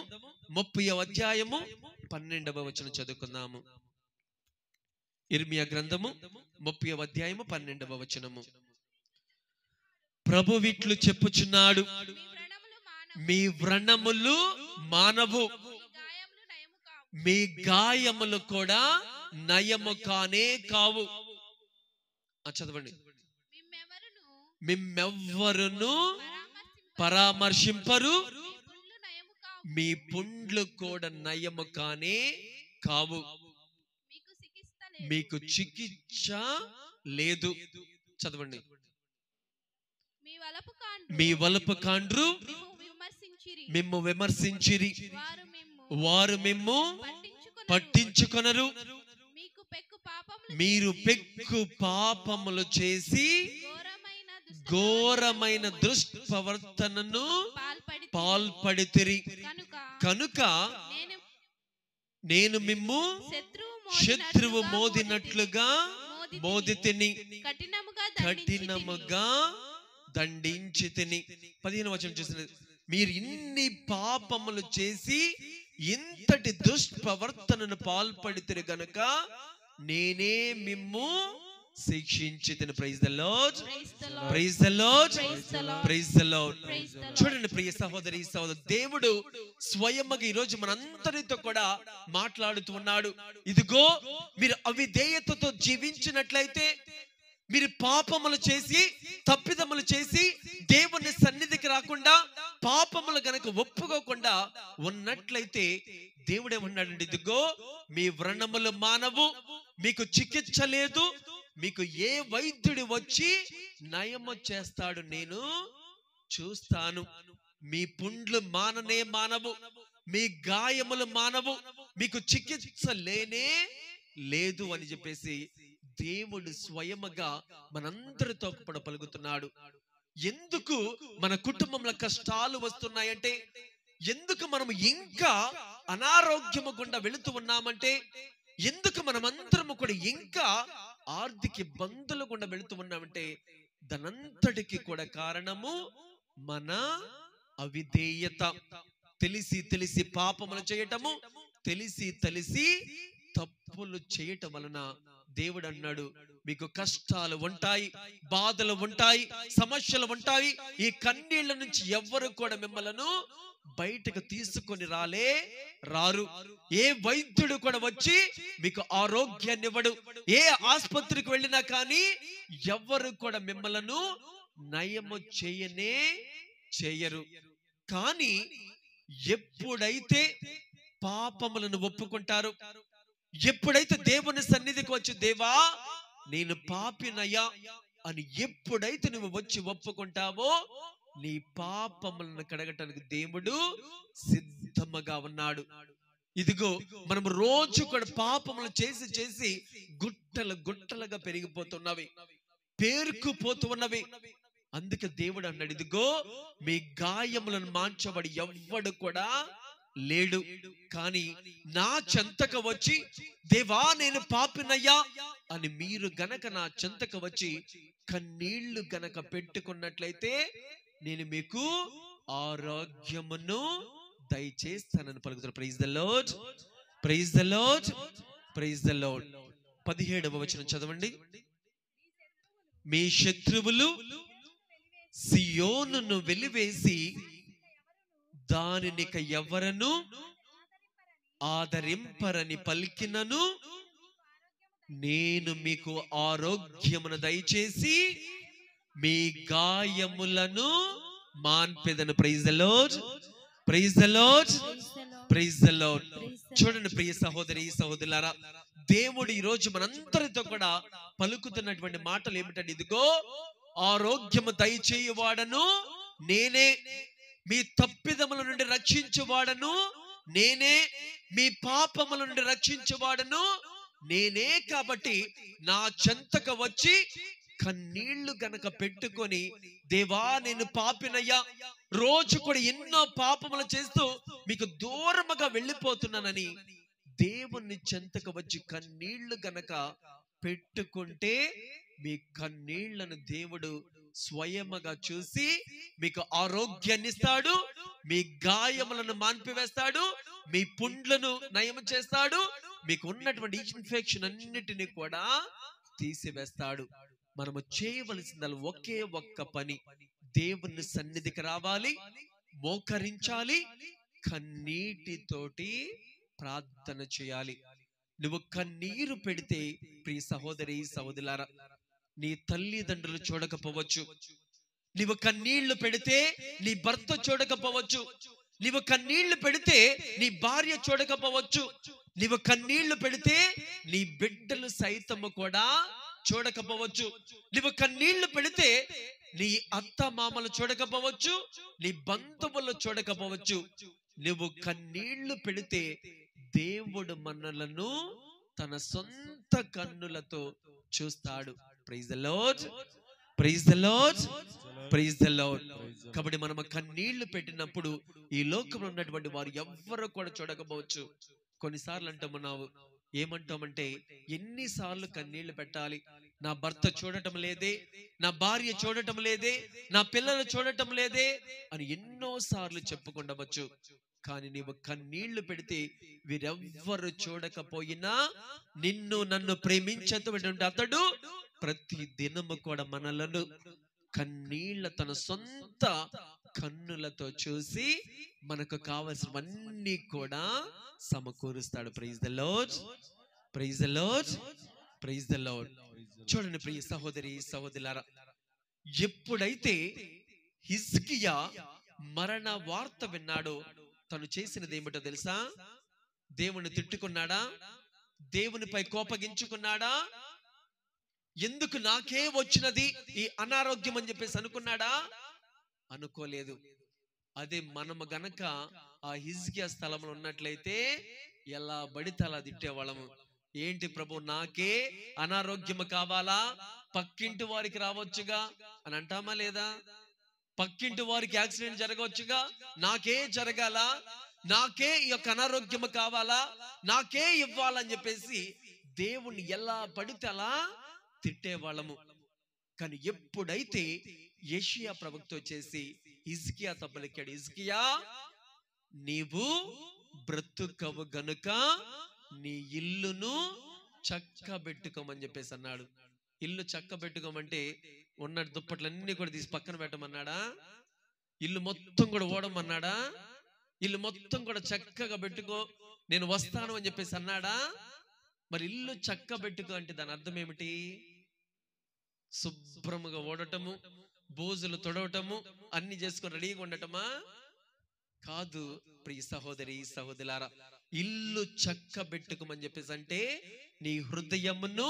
30వ అధ్యాయము 12వ వచనం చదువుకుందాము. ఇర్మియా గ్రంథము 30వ అధ్యాయము 12వ వచనము. ప్రభు ఇట్లు చెప్పుచున్నాడు, మీ వ్రణములు మానవు, మీ గాయములు కూడా నయము కానే కావు. చదవండి. మిమ్మెవ్వరును పరామర్శింపరు, మీ పుండ్లు కూడా నయము కానే కావు, మీకు చికిత్స లేదు. చదవండి. మీ వలపు కాండ్రు మిమ్ము విమర్శించిరి, వారు మిమ్ము పట్టించుకొనరు. మీరు పెక్కు పాపములు చేసి ఘోరమైన దుష్ప్రవర్తనను పాల్పడితిరి కనుక నేను మిమ్ము శత్రువు మోదినట్లుగా మోదితిని, కఠినముగా దండించితిని. 15వ వచనం చూసినది. మీరు ఇన్ని పాపములు చేసి ఇంతటి దుష్ప్రవర్తనను పాల్పడితిరి గనుక నేనే మిమ్ము శిక్షించితిని. Praise the Lord, praise the Lord, praise the Lord. చూడండి ప్రియ సహోదరి సహోదరు, దేవుడు స్వయముగా ఈ రోజు మనందరితో కూడా మాట్లాడుతూ ఉన్నాడు. ఇదిగో మీరు అవిధేయతతో జీవించినట్లయితే, మీరు పాపములు చేసి తప్పిదములు చేసి దేవుని సన్నిధికి రాకుండా పాపములు గనక ఒప్పుకోకుండా ఉన్నట్లయితే దేవుడేమన్నాడండి, ఇదిగో మీ వ్రణములు మానవు, మీకు చికిత్స లేదు, మీకు ఏ వైద్యుడు వచ్చి నయము చేస్తాడు నేను చూస్తాను. మీ పుండ్లు మాననే మానవు, మీ గాయములు మానవు, మీకు చికిత్స లేనే లేదు అని చెప్పేసి దేవుడు స్వయముగా మనందరితో కూడా పలుకుతున్నాడు. ఎందుకు మన కుటుంబంలో కష్టాలు వస్తున్నాయంటే, ఎందుకు మనం ఇంకా అనారోగ్యము గుండా వెళుతూ ఉన్నామంటే, ఎందుకు మనమందరము కూడా ఇంకా ఆర్థిక ఇబ్బందులు గుండా వెళుతూ ఉన్నామంటే, దానంతటికి కూడా కారణము మన అవిధేయత. తెలిసి తెలిసి పాపములు చేయటము, తెలిసి తెలిసి తప్పులు చేయటం వలన దేవుడు అన్నాడు, మీకు కష్టాలు ఉంటాయి, బాధలు ఉంటాయి, సమస్యలు ఉంటాయి. ఈ కన్నీళ్ల నుంచి ఎవ్వరు కూడా మిమ్మల్ని బయటకు తీసుకొని రారు. ఏ వైద్యుడు కూడా వచ్చి మీకు ఆరోగ్యాన్ని ఇవ్వడు. ఏ ఆసుపత్రికి వెళ్ళినా కానీ ఎవ్వరు కూడా మిమ్మల్ని నయము చేయరు. కానీ ఎప్పుడైతే పాపములను ఒప్పుకుంటారు, ఎప్పుడైతే దేవుని సన్నిధికి వచ్చి దేవా నేను పాపినయ్యా అని ఎప్పుడైతే నువ్వు వచ్చి ఒప్పుకుంటావో, నీ పాపములను కడగటానికి దేవుడు సిద్ధముగా ఉన్నాడు. ఇదిగో మనం రోజు కూడా పాపములు చేసి చేసి గుట్టలుగా పెరిగిపోతున్నవి, పేరుకుపోతూ ఉన్నవి. అందుకే దేవుడు అన్నాడు, ఇదిగో మీ గాయములను మాంచబడి ఎవ్వడు కూడా లేడు. కానీ నా చెంతకు వచ్చి దేవా నేను పాపినయ్యా అని మీరు గనక నా చెంతకు వచ్చి కన్నీళ్లు గనక పెట్టుకున్నట్లయితే నేను మీకు ఆరోగ్యమును దయచేస్తానని పలుకుతారు. Praise the Lord, praise the Lord, praise the Lord. 17వ వచనం చదవండి. మీ శత్రువులు సియోనును వెలివేసి దానినిక ఎవరను ఆదరింపరని పలికినను నేను మీకు ఆరోగ్యమును దయచేసి మీ గాయములను మాన్పెదను. Praise the Lord, praise the Lord, praise the Lord. చూడండి ప్రియ సహోదరి సహోదరులారా, దేవుడు ఈ రోజు మనందరితో కూడా పలుకుతున్నటువంటి మాటలు ఏమిటంటే, ఇదిగో ఆరోగ్యము దయచేయువాడను నేనే, మీ తప్పిదముల నుండి రక్షించువాడను నేనే, మీ పాపముల నుండి రక్షించువాడను నేనే. కాబట్టి నా చెంతకు వచ్చి కన్నీళ్లు గనక పెట్టుకొని దేవా నేను పాపినయ్యా, రోజు కూడా ఎన్నో పాపములు చేస్తూ మీకు దూరముగా వెళ్ళిపోతున్నానని దేవుని చెంతకు వచ్చి కన్నీళ్లు గనక పెట్టుకుంటే, మీ కన్నీళ్లను దేవుడు స్వయముగా చూసి మీకు ఆరోగ్యాన్ని ఇస్తాడు, మీ గాయములను మాన్పివేస్తాడు, మీ పుండ్లను నయం చేస్తాడు, మీకు ఉన్నటువంటి ఇన్ఫెక్షన్ అన్నిటిని కూడా తీసివేస్తాడు. మనము చేయవలసిన ఒకే ఒక్క పని, దేవుని సన్నిధికి రావాలి, మోకరించాలి, కన్నీటితోటి ప్రార్థన చేయాలి. నువ్వు కన్నీరు పెడితే ప్రియ సహోదరి సహోదరులారా, నీ తల్లిదండ్రులు చూడకపోవచ్చు, నీవు కన్నీళ్లు పెడితే నీ భర్త చూడకపోవచ్చు, నీవు కన్నీళ్లు పెడితే నీ భార్య చూడకపోవచ్చు, నీవు కన్నీళ్లు పెడితే నీ బిడ్డలు సైతము కూడా చూడకపోవచ్చు, నీవు కన్నీళ్లు పెడితే నీ అత్త మామలు చూడకపోవచ్చు, నీ బంధువులు చూడకపోవచ్చు. నువ్వు కన్నీళ్లు పెడితే దేవుడు మనలను తన సొంత కన్నులతో చూస్తాడు. Praise the Lord, praise the Lord, praise the Lord. కాబట్టి మనం కన్నీళ్లు పెట్టినప్పుడు ఈ లోకంలో ఉన్నటువంటి వారు ఎవ్వరు కూడా చూడకపోవచ్చు. కొన్నిసార్లు అంటామన్నావు, ఏమంటామంటే ఎన్నిసార్లు కన్నీళ్లు పెట్టాలి, నా భర్త చూడటం లేదే, నా భార్య చూడటం లేదే, నా పిల్లలు చూడటం లేదే అని ఎన్నోసార్లు చెప్పుకుండవచ్చు. కానీ నీవు కన్నీళ్లు పెడితే వీరెవ్వరు చూడకపోయినా నిన్ను నన్ను ప్రేమించేటువంటి అతడు ప్రతి దినము కూడా మనలను కన్నీళ్ల తన సొంత కన్నులతో చూసి మనకు కావలసినవన్నీ కూడా సమకూరుస్తాడు. Praise the Lord, praise the Lord, praise the Lord. చూడండి ప్రియ సహోదరి సహోదరులారా, ఎప్పుడైతే హిజ్కియా మరణ వార్త విన్నాడో తను చేసినది ఏమిటో తెలుసా? దేవుని తిట్టుకున్నాడా? దేవునిపై కోపగించుకున్నాడా? ఎందుకు నాకే వచ్చినది ఈ అనారోగ్యం అని చెప్పేసి అనుకున్నాడా? అనుకోలేదు. అదే మనము గనక ఆ హిజ్కియా స్థలంలో ఉన్నట్లయితే ఎలా పడితే అలా తిట్టేవాళ్ళము. ఏంటి ప్రభు, నాకే అనారోగ్యము కావాలా, పక్కింటి వారికి రావచ్చుగా అని అంటామా లేదా? పక్కింటి వారికి యాక్సిడెంట్ జరగవచ్చుగా, నాకే జరగాల, నాకే ఈ యొక్క అనారోగ్యము కావాలా, నాకే ఇవ్వాలని చెప్పేసి దేవుణ్ణి ఎలా పడితే అలా తిట్టేవాళ్ళము. కానీ ఎప్పుడైతే యెషయా ప్రవక్త వచ్చేసి హిజ్కియా తప్పలిక్కాడు, హిజ్కియా నీవు బ్రతుకవు గనుక నీ ఇల్లును చక్కబెట్టుకోమని చెప్పేసి అన్నాడు. ఇల్లు చక్కబెట్టుకోమంటే ఉన్న దుప్పట్లన్నీ కూడా తీసి పక్కన పెట్టమన్నాడా? ఇల్లు మొత్తం కూడా ఓడమన్నాడా? ఇల్లు మొత్తం కూడా చక్కగా పెట్టుకో, నేను వస్తాను అని చెప్పేసి అన్నాడా? మరి ఇల్లు చక్కబెట్టుకో అంటే దాని అర్థం ఏమిటి? శుభ్రముగా ఓడటము, బోజులు తొడవటము, అన్ని చేసుకొని రెడీగా ఉండటమా? కాదు ప్రియ సహోదరి సహోదరులారా, ఇల్లు చక్కబెట్టుకోమని చెప్పేసి అంటే నీ హృదయమును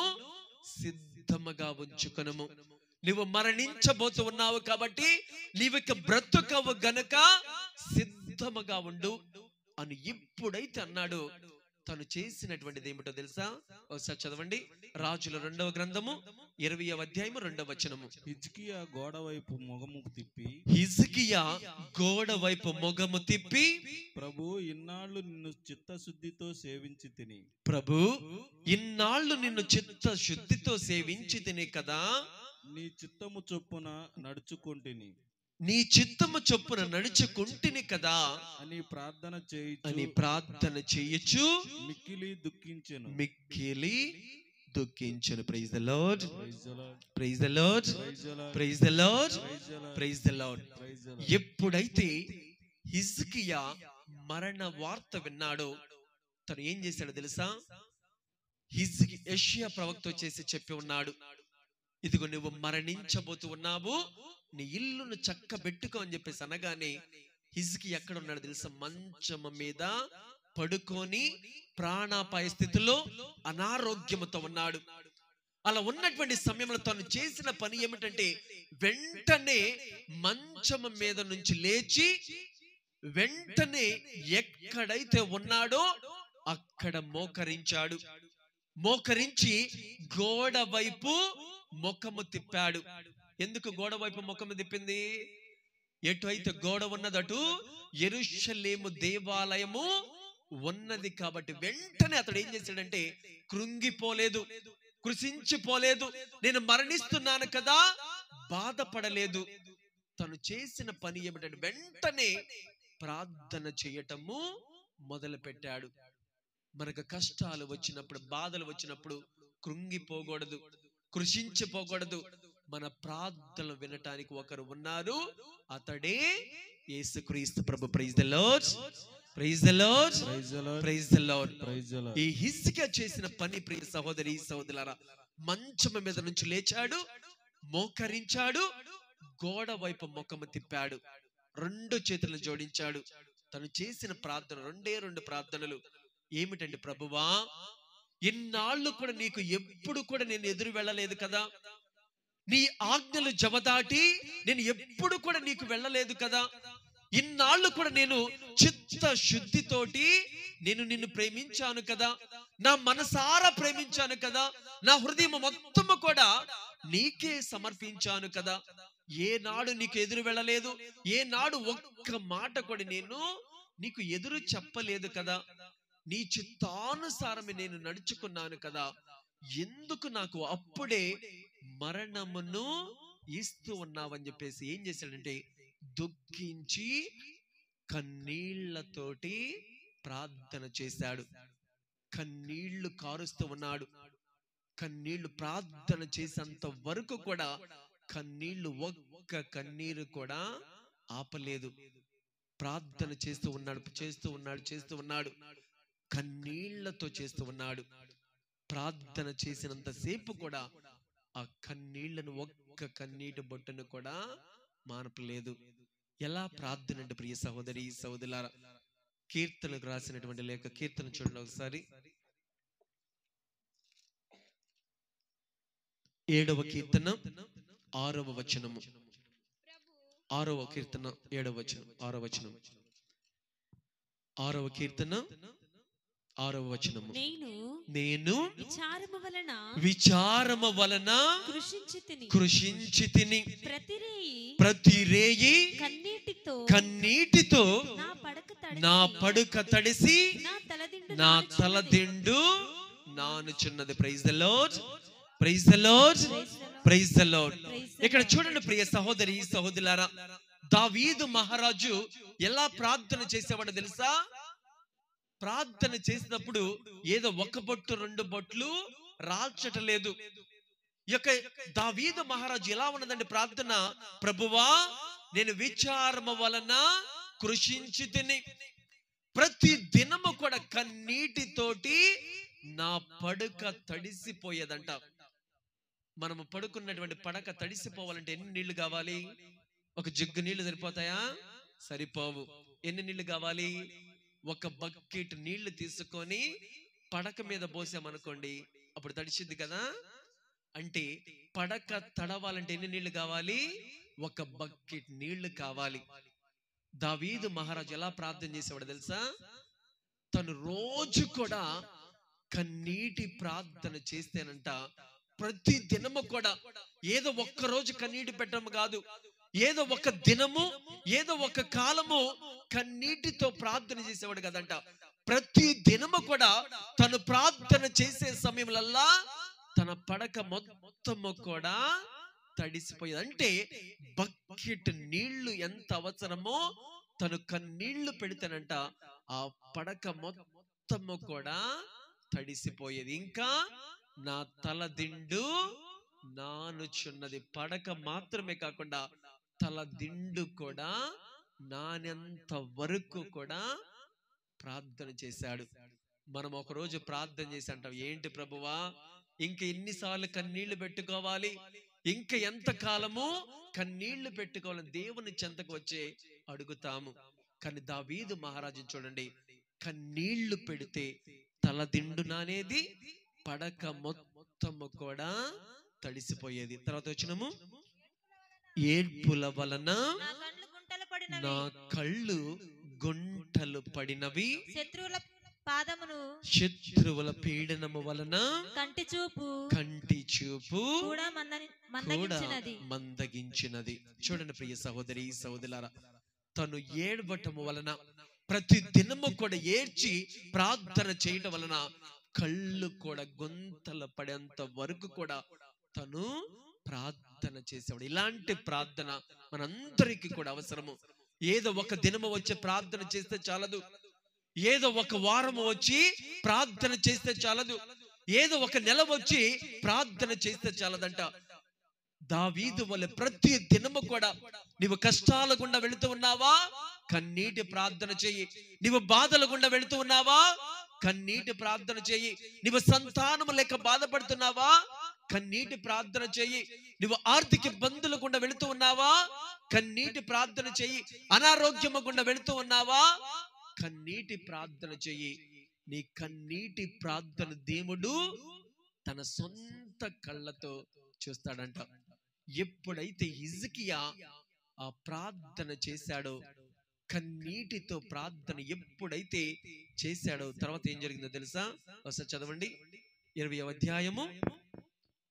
సిద్ధముగా ఉంచుకొనుము. నువ్వు మరణించబోతూ ఉన్నావు కాబట్టి నీవిక బ్రతుకవు గనుక సిద్ధముగా ఉండు అని ఎప్పుడైతే అన్నాడు, తను చేసినటువంటిది ఏమిటో తెలుసా? ఒకసారి చదవండి. రాజుల 2వ గ్రంథము 20వ అధ్యాయము 2వ వచనము. హిజ్కియా గోడ వైపు మొగము తిప్పి, హిజ్కియా గోడ వైపు మొగము తిప్పి, ప్రభు ఇన్నాళ్ళు నిన్ను చిత్తశుద్ధితో సేవించి తిని, ప్రభు ఇన్నాళ్ళు నిన్ను చిత్తశుద్ధితో సేవించి తిని కదా, నీ చిత్తము చొప్పున నడుచుకుంటుని, నీ చిత్తము చొప్పున నడుచుకుంటుని కదా అని ప్రార్థన చేయొచ్చు మిక్కిలి దుఃఖించెను. Praise the Lord, praise the Lord, praise the Lord, praise the Lord. ఎప్పుడైతే హిజ్కియా మరణ వార్త విన్నాడో తను ఏం చేశాడో తెలుసా? యెషయా ప్రవక్త వచ్చేసి చెప్పి ఉన్నాడు, ఇదిగో నువ్వు మరణించబోతూ ఉన్నావు, నీ ఇల్లును చక్కబెట్టుకో అని చెప్పేసి అనగానే హిజ్కియా ఎక్కడ ఉన్నాడు తెలుసా? మంచం మీద పడుకొని ప్రాణాపాయ స్థితిలో అనారోగ్యముతో ఉన్నాడు. అలా ఉన్నటువంటి సమయంలో తను చేసిన పని ఏమిటంటే వెంటనే మంచం మీద నుంచి లేచి వెంటనే ఎక్కడైతే ఉన్నాడో అక్కడ మోకరించాడు. మోకరించి గోడ వైపు ముఖము తిప్పాడు. ఎందుకు గోడ వైపు ముఖము తిప్పింది? ఎటు అయితే గోడ ఉన్నదటు యెరూషలేము దేవాలయము ఉన్నది కాబట్టి వెంటనే అతడు ఏం చేశాడంటే కృంగిపోలేదు, కృషించిపోలేదు, నేను మరణిస్తున్నాను కదా బాధపడలేదు. తను చేసిన పని ఏమిటంటే వెంటనే ప్రార్థన చేయటము మొదలు పెట్టాడు. మనకు కష్టాలు వచ్చినప్పుడు, బాధలు వచ్చినప్పుడు కృంగిపోకూడదు, కృషించిపోకూడదు. మన ప్రార్థనలు వినటానికి ఒకరు ఉన్నారు, అతడే యేసుక్రీస్తు ప్రభు. Praise the Lord, praise the Lord, praise the Lord. ఈ హిజ్కియా చేసిన పని ప్రియ సహోదరి సహోదరులారా, మంచం మీద నుంచి లేచాడు, మోకరించాడు, గోడ వైపు ముఖము తిప్పాడు, 2 చేతులను జోడించాడు. తను చేసిన ప్రార్థన 2 ప్రార్థనలు ఏమిటండి? ప్రభువా, ఇన్నాళ్ళు కూడా నీకు ఎప్పుడు కూడా నేను ఎదురు వెళ్ళలేదు కదా, నీ ఆజ్ఞలు జవదాటి నేను ఎప్పుడు కూడా నీకు వెళ్ళలేదు కదా, ఇన్నాళ్ళు కూడా నేను చిత్త శుద్ధితోటి నేను నిన్ను ప్రేమించాను కదా, నా మనసారా ప్రేమించాను కదా, నా హృదయం మొత్తము కూడా నీకే సమర్పించాను కదా, ఏనాడు నీకు ఎదురు వెళ్ళలేదు, ఏనాడు ఒక్క మాట కూడా నేను నీకు ఎదురు చెప్పలేదు కదా, నీ చిత్తానుసారమే నేను నడుచుకున్నాను కదా, ఎందుకు నాకు అప్పుడే మరణమును ఇస్తూ ఉన్నావని చెప్పేసి ఏం చేశాడంటే దుఃఖించి కన్నీళ్లతోటి ప్రార్థన చేశాడు. కన్నీళ్లు కారుస్తూ ఉన్నాడు. కన్నీళ్లు ప్రార్థన చేసేంత వరకు కూడా కన్నీళ్లు ఒక్క కన్నీరు కూడా ఆపలేదు. ప్రార్థన చేస్తూ ఉన్నాడు, కన్నీళ్లతో చేస్తూ ఉన్నాడు. ప్రార్థన చేసినంత సేపు కూడా ఆ కన్నీళ్లను ఒక్క కన్నీటి బొట్టును కూడా మానపలేదు. ఎలా ప్రార్థన అంటే ప్రియ సహోదరి సహోదరులారా, కీర్తనకు రాసినటువంటి లేఖ, కీర్తన చూడండి ఒకసారి. 7వ కీర్తన 6వ వచనము. 6వ కీర్తన 7వ వచనం, 6వ వచనం, 6వ కీర్తన 6వ వచనము. నేను విచారము వలన కృషించి తిని ప్రతి రేయి కన్నీటితో నా పడుక తడిసి నా తలదిండు నానుచున్నది. Praise the Lord, praise the Lord, praise the Lord. ఇక్కడ చూడండి ప్రియ సహోదరి సహోదరులారా, దావీదు మహారాజు ఎలా ప్రార్థన చేసేవాడో తెలుసా? ప్రార్థన చేసినప్పుడు ఏదో ఒక బొట్టు 2 బొట్లు రాల్చటలేదు. ఈ యొక్క దావీదు మహారాజు ఎలా ఉన్నదండి ప్రార్థన? ప్రభువా, నేను విచారము వలన కృషించి తిని ప్రతి దినము కూడా కన్నీటితోటి నా పడుక తడిసిపోయేదంట. మనము పడుకున్నటువంటి పడక తడిసిపోవాలంటే ఎన్ని నీళ్లు కావాలి? ఒక జగ్గు నీళ్లు సరిపోతాయా? సరిపోవు. ఎన్ని నీళ్లు కావాలి? ఒక బకెట్ నీళ్లు తీసుకొని పడక మీద పోసామనుకోండి, అప్పుడు తడిసిద్ది కదా. అంటే పడక తడవాలంటే ఎన్ని నీళ్లు కావాలి? ఒక బకెట్ నీళ్లు కావాలి. దావీదు మహారాజు ఎలా ప్రార్థన చేసేవాడు తెలుసా? తను రోజు కూడా కన్నీటి ప్రార్థన చేస్తేనంట, ప్రతి దినము కూడా ఏదో ఒక్క రోజు కన్నీటి పెట్టడం కాదు, ఏదో ఒక దినము, ఏదో ఒక కాలము కన్నీటితో ప్రార్థన చేసేవాడు కదంట. ప్రతి దినము కూడా తను ప్రార్థన చేసే సమయంలో తన పడక మొత్తము కూడా తడిసిపోయేది. అంటే బకెట్ నీళ్లు ఎంత అవసరమో తను కన్నీళ్లు పెడితేనంట ఆ పడక మొత్తము కూడా తడిసిపోయేది. ఇంకా నా తల దిండు నానుచున్నది. పడక మాత్రమే కాకుండా తల దిండు కూడా నానెంత వరకు కూడా ప్రార్థన చేశాడు. మనం ఒక రోజు ప్రార్థన చేసి అంటాం, ఏంటి ప్రభువా, ఇంక ఎన్నిసార్లు కన్నీళ్లు పెట్టుకోవాలి, ఇంకా ఎంత కాలము కన్నీళ్లు పెట్టుకోవాలని దేవుని చెంతకు వచ్చి అడుగుతాము. కానీ దావీదు మహారాజు చూడండి, కన్నీళ్లు పెడితే తల దిండు నానేది, పడక మొత్తము కూడా తడిసిపోయేది. తర్వాత వచ్చినము, ఏడ్పుల వలన నా కళ్ళు గుంటలు పడినవి, శత్రువుల పీడనము వలన కంటి చూపు కూడా మందగించినది. చూడండి ప్రియ సహోదరి సహోదరులారా, తను ఏడవటము వలన, ప్రతి దినము కూడా ఏడ్చి ప్రార్థన చేయటం వలన కళ్ళు కూడా గుంతలు పడేంత వరకు కూడా తను ప్రార్థన చేసేవాడు. ఇలాంటి ప్రార్థన మనందరికీ కూడా అవసరము. ఏదో ఒక దినము వచ్చి ప్రార్థన చేస్తే చాలదు, ఏదో ఒక వారము వచ్చి ప్రార్థన చేస్తే చాలదు, ఏదో ఒక నెల వచ్చి ప్రార్థన చేస్తే చాలదంట. దావీదు వలె ప్రతి దినము కూడా, నీవు కష్టాల గుండా వెళుతూ ఉన్నావా, కన్నీటి ప్రార్థన చెయ్యి. నీవు బాధల గుండా వెళుతూ ఉన్నావా, కన్నీటి ప్రార్థన చెయ్యి. నీవు సంతానము లేక బాధపడుతున్నావా, కన్నీటి ప్రార్థన చెయ్యి. నువ్వు ఆర్థిక ఇబ్బందుల గుండా వెళుతూ ఉన్నావా, కన్నీటి ప్రార్థన చెయ్యి. అనారోగ్యము గుండా వెళుతూ ఉన్నావా, కన్నీటి ప్రార్థన చెయ్యి. నీ కన్నీటి ప్రార్థన దేవుడు తన సొంత కళ్ళతో చూస్తాడంట. ఎప్పుడైతే హిజ్కియా ఆ ప్రార్థన చేశాడో, కన్నీటితో ప్రార్థన ఎప్పుడైతే చేశాడో, తర్వాత ఏం జరిగిందో తెలుసా? ఒకసారి చదవండి, 20వ అధ్యాయము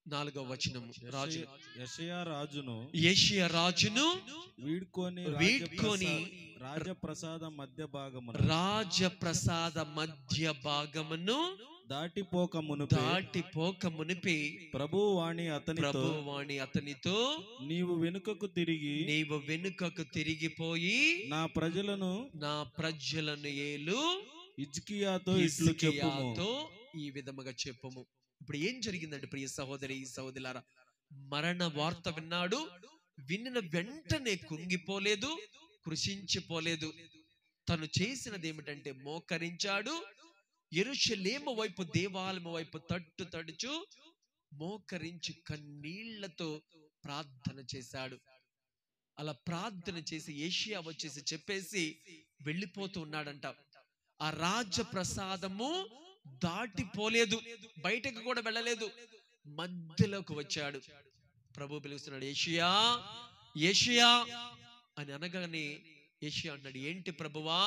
4వ వచనము. యెషయా రాజును వీడ్కొని రాజప్రసాద మధ్య భాగమును దాటిపోక మునిపి ప్రభువాణి అతనితో నీవు వెనుకకు తిరిగిపోయి నా ప్రజలను ఏలు హిజ్కియాతో ఈ విధముగా చెప్పుము. ఇప్పుడు ఏం జరిగిందంటే ప్రియ సహోదరి సహోదరులారా, మరణ వార్త విన్నాడు. విన్న వెంటనే కుంగిపోలేదు, కృషించిపోలేదు. తను చేసినది ఏమిటంటే మోకరించాడు. యెరూషలేము వైపు, దేవాలయము వైపు తడుచు మోకరించి కన్నీళ్లతో ప్రార్థన చేశాడు. అలా ప్రార్థన చేసి ఏషియా వచ్చేసి చెప్పేసి వెళ్ళిపోతూ ఉన్నాడంట. ఆ రాజప్రసాదము దాటిపోలేదు, బయటకు కూడా వెళ్ళలేదు, మధ్యలోకి వచ్చాడు. ప్రభు పిలుస్తున్నాడు, ఏషియా ఏషియా అని అనగానే యెషయా అన్నాడు, ఏంటి ప్రభువా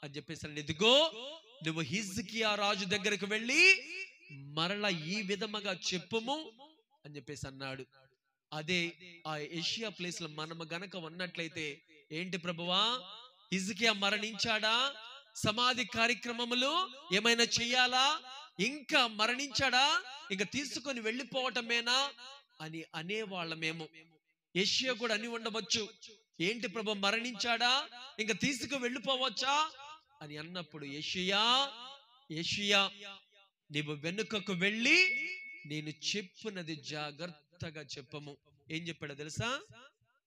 అని చెప్పేసి అన్నాడు. ఇదిగో నువ్వు హిజ్కియా రాజు దగ్గరకు వెళ్ళి మరలా ఈ విధముగా చెప్పుము అని చెప్పేసి అన్నాడు. అదే ఆ యెషయా ప్లేస్ లో మనము గనక ఉన్నట్లయితే, ఏంటి ప్రభువా హిజ్కియా మరణించాడా, సమాధి కార్యక్రమములు ఏమైనా చెయ్యాలా, ఇంకా మరణించాడా, ఇంకా తీసుకొని వెళ్ళిపోవటమేనా అని అనేవాళ్ళమేమో. యెషయా కూడా అని ఉండవచ్చు, ఏంటి ప్రభు మరణించాడా, ఇంకా తీసుకు వెళ్ళిపోవచ్చా అని అన్నప్పుడు యెషయా నీవు వెనుకకు వెళ్ళి నేను చెప్పున్నది జాగ్రత్తగా చెప్పము. ఏం చెప్పాడో తెలుసా?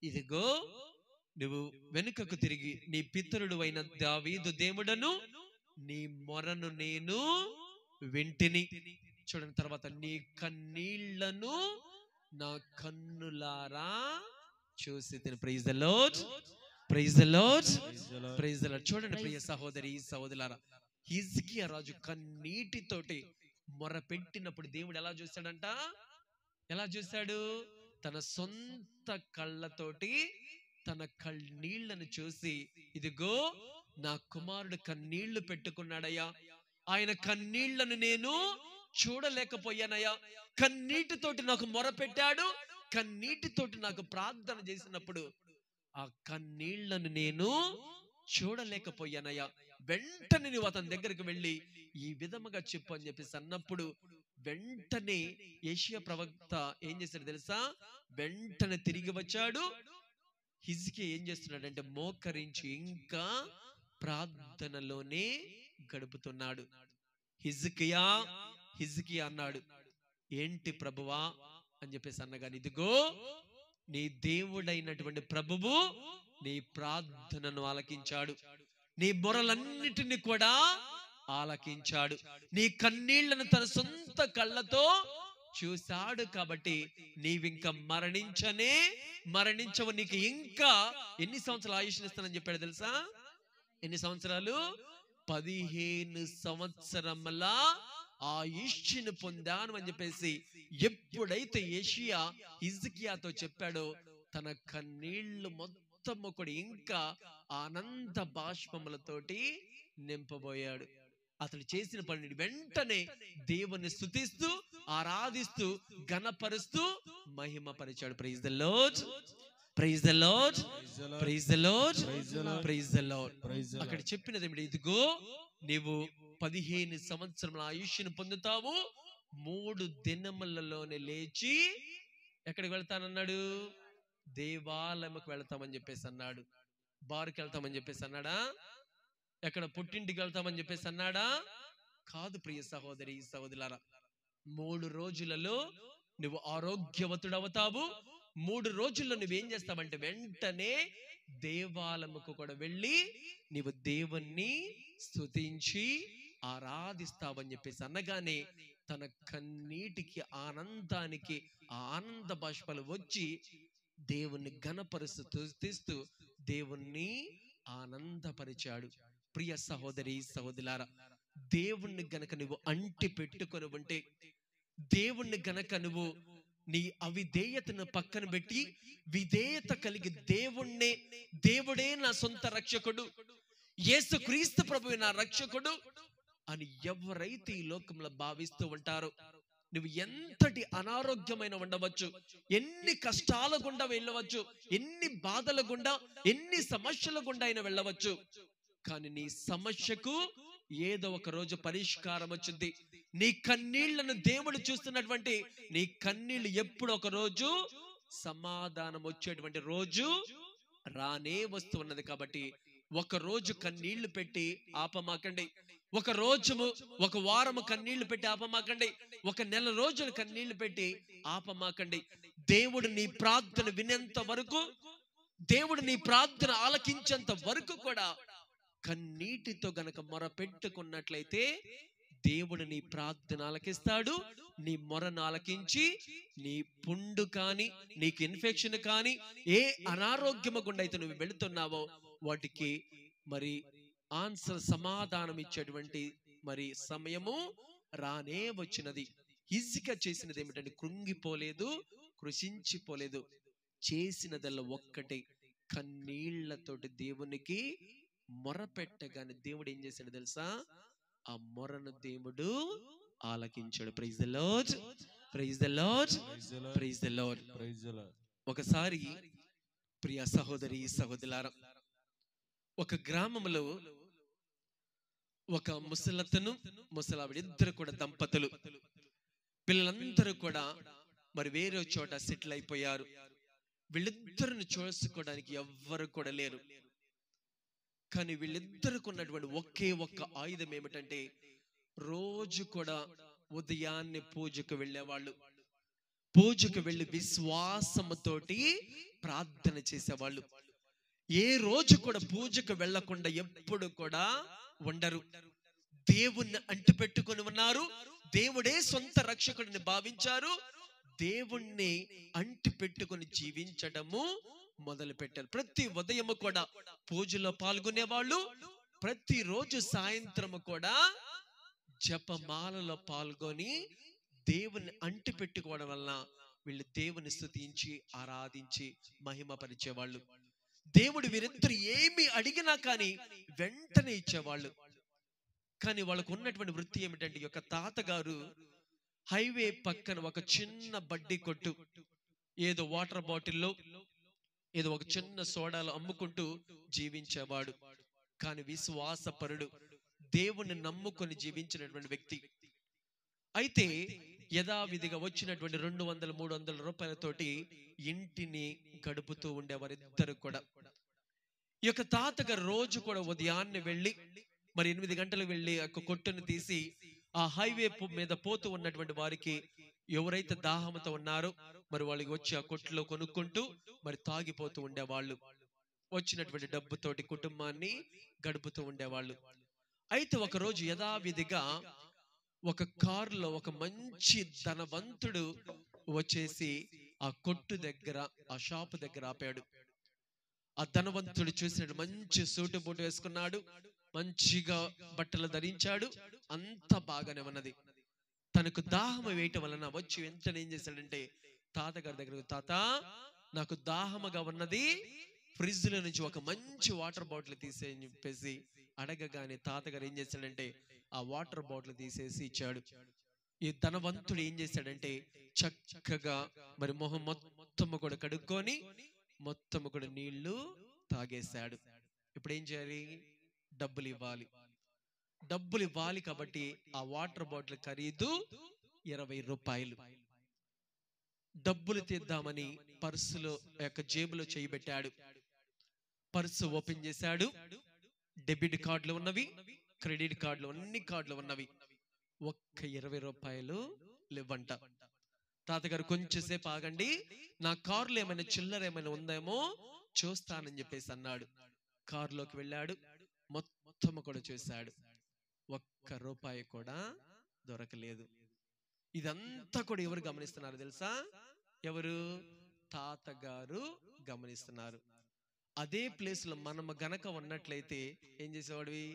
ఇదిగో నువ్వు వెనుకకు తిరిగి నీ పితరుడు అయిన దావీదు దేవుడను నీ మొరను నేను వింటిని. చూడండి తర్వాత, నీ కన్నీళ్లను నా కన్నులారా చూసి తిని. Praise the Lord, praise the Lord, praise the Lord. చూడండి ప్రియ సహోదరి సహోదరులారా, హిజ్కియా రాజు కన్నీటితోటి మొర పెట్టినప్పుడు దేవుడు ఎలా చూశాడంట? ఎలా చూశాడు? తన సొంత కళ్ళతోటి తన కన్నీళ్లను చూసి, ఇదిగో నా కుమారుడు కన్నీళ్లు పెట్టుకున్నాడయ్యా, ఆయన కన్నీళ్లను నేను చూడలేకపోయానయ్యా, కన్నీటితోటి నాకు మొర పెట్టాడు, కన్నీటితోటి నాకు ప్రార్థన చేసినప్పుడు ఆ కన్నీళ్లను నేను చూడలేకపోయానయ్యా, వెంటనే నువ్వు అతని దగ్గరికి వెళ్ళి ఈ విధముగా చెప్పు అని చెప్పేసి అన్నప్పుడు వెంటనే యెషయా ప్రవక్త ఏం చేశాడు తెలుసా? వెంటనే తిరిగి వచ్చాడు. హిజ్కియా ఏం చేస్తున్నాడంటే మోకరించి ఇంకా ప్రార్థనలోనే గడుపుతున్నాడు. హిజ్కియా అన్నాడు, ఏంటి ప్రభువా అని చెప్పేసి అన్నగాని, ఇదిగో నీ దేవుడైనటువంటి ప్రభువు నీ ప్రార్థనను ఆలకించాడు, నీ మొరలన్నిటిని కూడా ఆలకించాడు, నీ కన్నీళ్లను తన సొంత కళ్ళతో చూశాడు. కాబట్టి నీవింక మరణించవు, నీకు ఇంకా ఎన్ని సంవత్సరాలు ఆయుష్నిస్తానని చెప్పాడు తెలుసా? ఎన్ని సంవత్సరాలు? 15 సంవత్సరముల ఆయుష్ను పొందాను అని చెప్పేసి ఎప్పుడైతే యెషయా హిజ్కియాతో చెప్పాడో, తన కన్నీళ్లు మొత్తము కూడా ఇంకా ఆనంద బాష్పములతోటి నింపబోయాడు. అతడు చేసిన పని వెంటనే దేవుని స్తుతిస్తూ ఆరాధిస్తూ ఘనపరుస్తూ మహిమపరిచాడు. Praise the Lord, praise the Lord, praise the Lord, praise the Lord. అక్కడ చెప్పినది ఏమిటి? ఇదిగో నీవు 15 సంవత్సరముల ఆయుష్ను పొందుతావు, 3 దినములలోనే లేచి ఎక్కడికి వెళ్తానన్నాడు? దేవాలయముకు వెళ్తామని చెప్పేసి అన్నాడు. బారుకి వెళ్తామని చెప్పేసి అన్నాడా? ఎక్కడ పుట్టింటికి వెళ్తామని చెప్పేసి అన్నాడా? కాదు ప్రియ సహోదరి సహోదరులారా, 3 రోజులలో నువ్వు ఆరోగ్యవతుడవుతావు. 3 రోజుల్లో నువ్వేం చేస్తావంటే వెంటనే దేవాలయముకు కూడా వెళ్ళి నీవు దేవుణ్ణి స్తుతించి ఆరాధిస్తావని చెప్పేసి అనగానే తన కన్నీటికి ఆనందానికి ఆ ఆనంద బాష్పాలు వచ్చి దేవుణ్ణి ఘనపరుస్తూ స్తుతిస్తూ దేవుణ్ణి ఆనందపరిచాడు. ప్రియ సహోదరి సహోదరులారా, దేవుణ్ణి గనక నువ్వు అంటి పెట్టుకొని ఉంటే, దేవుణ్ణి గనక నువ్వు నీ అవిధేయతను పక్కన పెట్టి విధేయత కలిగి దేవుడే నా సొంత రక్షకుడు, యేసుక్రీస్తు ప్రభువే నా రక్షకుడు అని ఎవరైతే ఈ లోకంలో భావిస్తూ ఉంటారో, నువ్వు ఎంతటి అనారోగ్యమైన ఉండవచ్చు, ఎన్ని కష్టాల గుండా వెళ్ళవచ్చు, ఎన్ని బాధల గుండా, ఎన్ని సమస్యల గుండా అయినా వెళ్ళవచ్చు, కానీ నీ సమస్యకు ఏదో ఒక రోజు పరిష్కారం వచ్చింది. నీ కన్నీళ్లను దేవుడు చూస్తున్నటువంటి నీ కన్నీళ్లు ఎప్పుడు ఒక రోజు సమాధానం వచ్చేటువంటి రోజు రానే వస్తున్నది. కాబట్టి ఒక రోజు కన్నీళ్లు పెట్టి ఆపమాకండి, ఒక వారము కన్నీళ్లు పెట్టి ఆపమాకండి, ఒక నెల రోజులు కన్నీళ్లు పెట్టి ఆపమాకండి. దేవుడు నీ ప్రార్థన వినేంత వరకు, దేవుడు నీ ప్రార్థన ఆలకించేంత వరకు కూడా కన్నీటితో గనక మొర పెట్టుకున్నట్లయితే దేవుడు నీ ప్రార్థన ఆలకిస్తాడు. నీ మొరను ఆలకించి నీ పుండు కానీ, నీకు ఇన్ఫెక్షన్ కానీ, ఏ అనారోగ్యము గుండా అయితే నువ్వు వెళుతున్నావో వాటికి మరి ఆన్సర్, సమాధానం ఇచ్చేటువంటి మరి సమయము రానే వచ్చినది. హిజ్కియా చేసినది ఏమిటంటే కృంగిపోలేదు, కృషించిపోలేదు. చేసినదల్లా ఒక్కటే, కన్నీళ్లతోటి దేవునికి మొర పెట్టగానే దేవుడు ఏం చేశాడు తెలుసా? ఆ మొరను దేవుడు ఆలకించాడు. Praise the Lord, praise the Lord, praise the Lord. ఒకసారి ప్రియ సహోదరి సహోదరులారా, ఒక గ్రామంలో ఒక ముసలతను ముసలావిడ ఇద్దరు కూడా దంపతులు, పిల్లలందరూ కూడా మరి వేరే చోట సెటిల్ అయిపోయారు. వీళ్ళిద్దరిని చూసుకోవడానికి ఎవ్వరు కూడా లేరు. కానీ వీళ్ళిద్దరికి ఉన్నటువంటి ఒకే ఒక్క ఆయుధం ఏమిటంటే, రోజు కూడా ఉదయాన్నే పూజకు వెళ్ళేవాళ్ళు. పూజకు వెళ్ళి విశ్వాసముతోటి ప్రార్థన చేసేవాళ్ళు. ఏ రోజు కూడా పూజకు వెళ్ళకుండా ఎప్పుడు కూడా ఉండరు. దేవుణ్ణి అంటి పెట్టుకొని ఉన్నారు. దేవుడే సొంత రక్షకుడిని భావించారు. దేవుణ్ణి అంటి పెట్టుకొని జీవించడము మొదలు పెట్టారు. ప్రతి ఉదయము కూడా పూజలో పాల్గొనేవాళ్ళు. ప్రతిరోజు సాయంత్రము కూడా జపమాలలో పాల్గొని దేవుని అంటి పెట్టుకోవడం వలన వీళ్ళు దేవుని స్తుతించి ఆరాధించి మహిమపరిచేవాళ్ళు. దేవుడు వీరిద్దరు ఏమి అడిగినా కానీ వెంటనే ఇచ్చేవాళ్ళు. కానీ వాళ్ళకు ఉన్నటువంటి వృత్తి ఏమిటంటే, ఒక తాతగారు హైవే పక్కన ఒక చిన్న బడ్డీ కొట్టు, ఏదో వాటర్ బాటిల్లో ఏదో ఒక చిన్న సోడాలు అమ్ముకుంటూ జీవించేవాడు. కానీ విశ్వాసపరుడు, దేవుణ్ణి నమ్ముకొని జీవించినటువంటి వ్యక్తి. అయితే యథావిధిగా వచ్చినటువంటి 200-300 రూపాయలతోటి ఇంటిని గడుపుతూ ఉండేవారు ఇద్దరు కూడా. ఈ యొక్క తాతగారు రోజు కూడా ఉదయాన్నే వెళ్ళి మరి 8 గంటలకు వెళ్ళి ఆ కొట్టును తీసి ఆ హైవే మీద పోతూ ఉన్నటువంటి వారికి ఎవరైతే దాహంతో ఉన్నారో మరి వాళ్ళకి వచ్చి ఆ కొట్టులో కొనుక్కుంటూ మరి తాగిపోతూ ఉండేవాళ్ళు. వచ్చినటువంటి డబ్బుతోటి కుటుంబాన్ని గడుపుతూ ఉండేవాళ్ళు. అయితే ఒక రోజు యథావిధిగా ఒక కారులో ఒక మంచి ధనవంతుడు వచ్చేసి ఆ కొట్టు దగ్గర, ఆ షాపు దగ్గర ఆపాడు. ఆ ధనవంతుడు చూసినట్టు మంచి సూటు బూటు వేసుకున్నాడు, మంచిగా బట్టలు ధరించాడు, అంత బాగానే ఉన్నది. తనకు దాహం వేయటం వలన వచ్చి వెంటనే ఏం చేశాడంటే తాతగారి దగ్గర, తాత నాకు దాహముగా ఉన్నది, ఫ్రిడ్జ్ లో నుంచి ఒక మంచి వాటర్ బాటిల్ తీసేయని చెప్పేసి అడగగానే తాతగారు ఏం చేశాడంటే ఆ వాటర్ బాటిల్ తీసేసి ఇచ్చాడు. ఈ ధనవంతుడు ఏం చేశాడంటే చక్కగా మరి మొహం మొత్తము కూడా కడుక్కొని మొత్తము కూడా నీళ్లు తాగేశాడు. ఇప్పుడు ఏం చేయాలి? డబ్బులు ఇవ్వాలి. డబ్బులు ఇవ్వాలి కాబట్టి ఆ వాటర్ బాటిల్ ఖరీదు 20 రూపాయలు. డబ్బులు తీద్దామని పర్సులో యొక్క జేబులో చేయబెట్టాడు. పర్సు ఓపెన్ చేశాడు. డెబిట్ కార్డులు ఉన్నవి, క్రెడిట్ కార్డులు, అన్ని కార్డులు ఉన్నవి. ఒక్క 20 రూపాయలు లేవంట. తాతగారు కొంచెంసేపు ఆగండి, నా కారులో ఏమైనా చిల్లర ఏమైనా ఉందేమో చూస్తానని చెప్పేసి అన్నాడు. కారులోకి వెళ్ళాడు, మొత్తం కూడా చూశాడు. ఒక్క రూపాయి కూడా దొరకలేదు. ఇదంతా కూడా ఎవరు గమనిస్తున్నారు తెలుసా? ఎవరు? తాతగారు గమనిస్తున్నారు. అదే ప్లేస్ లో మనం గనక ఉన్నట్లయితే ఏం చేసేవాడివి?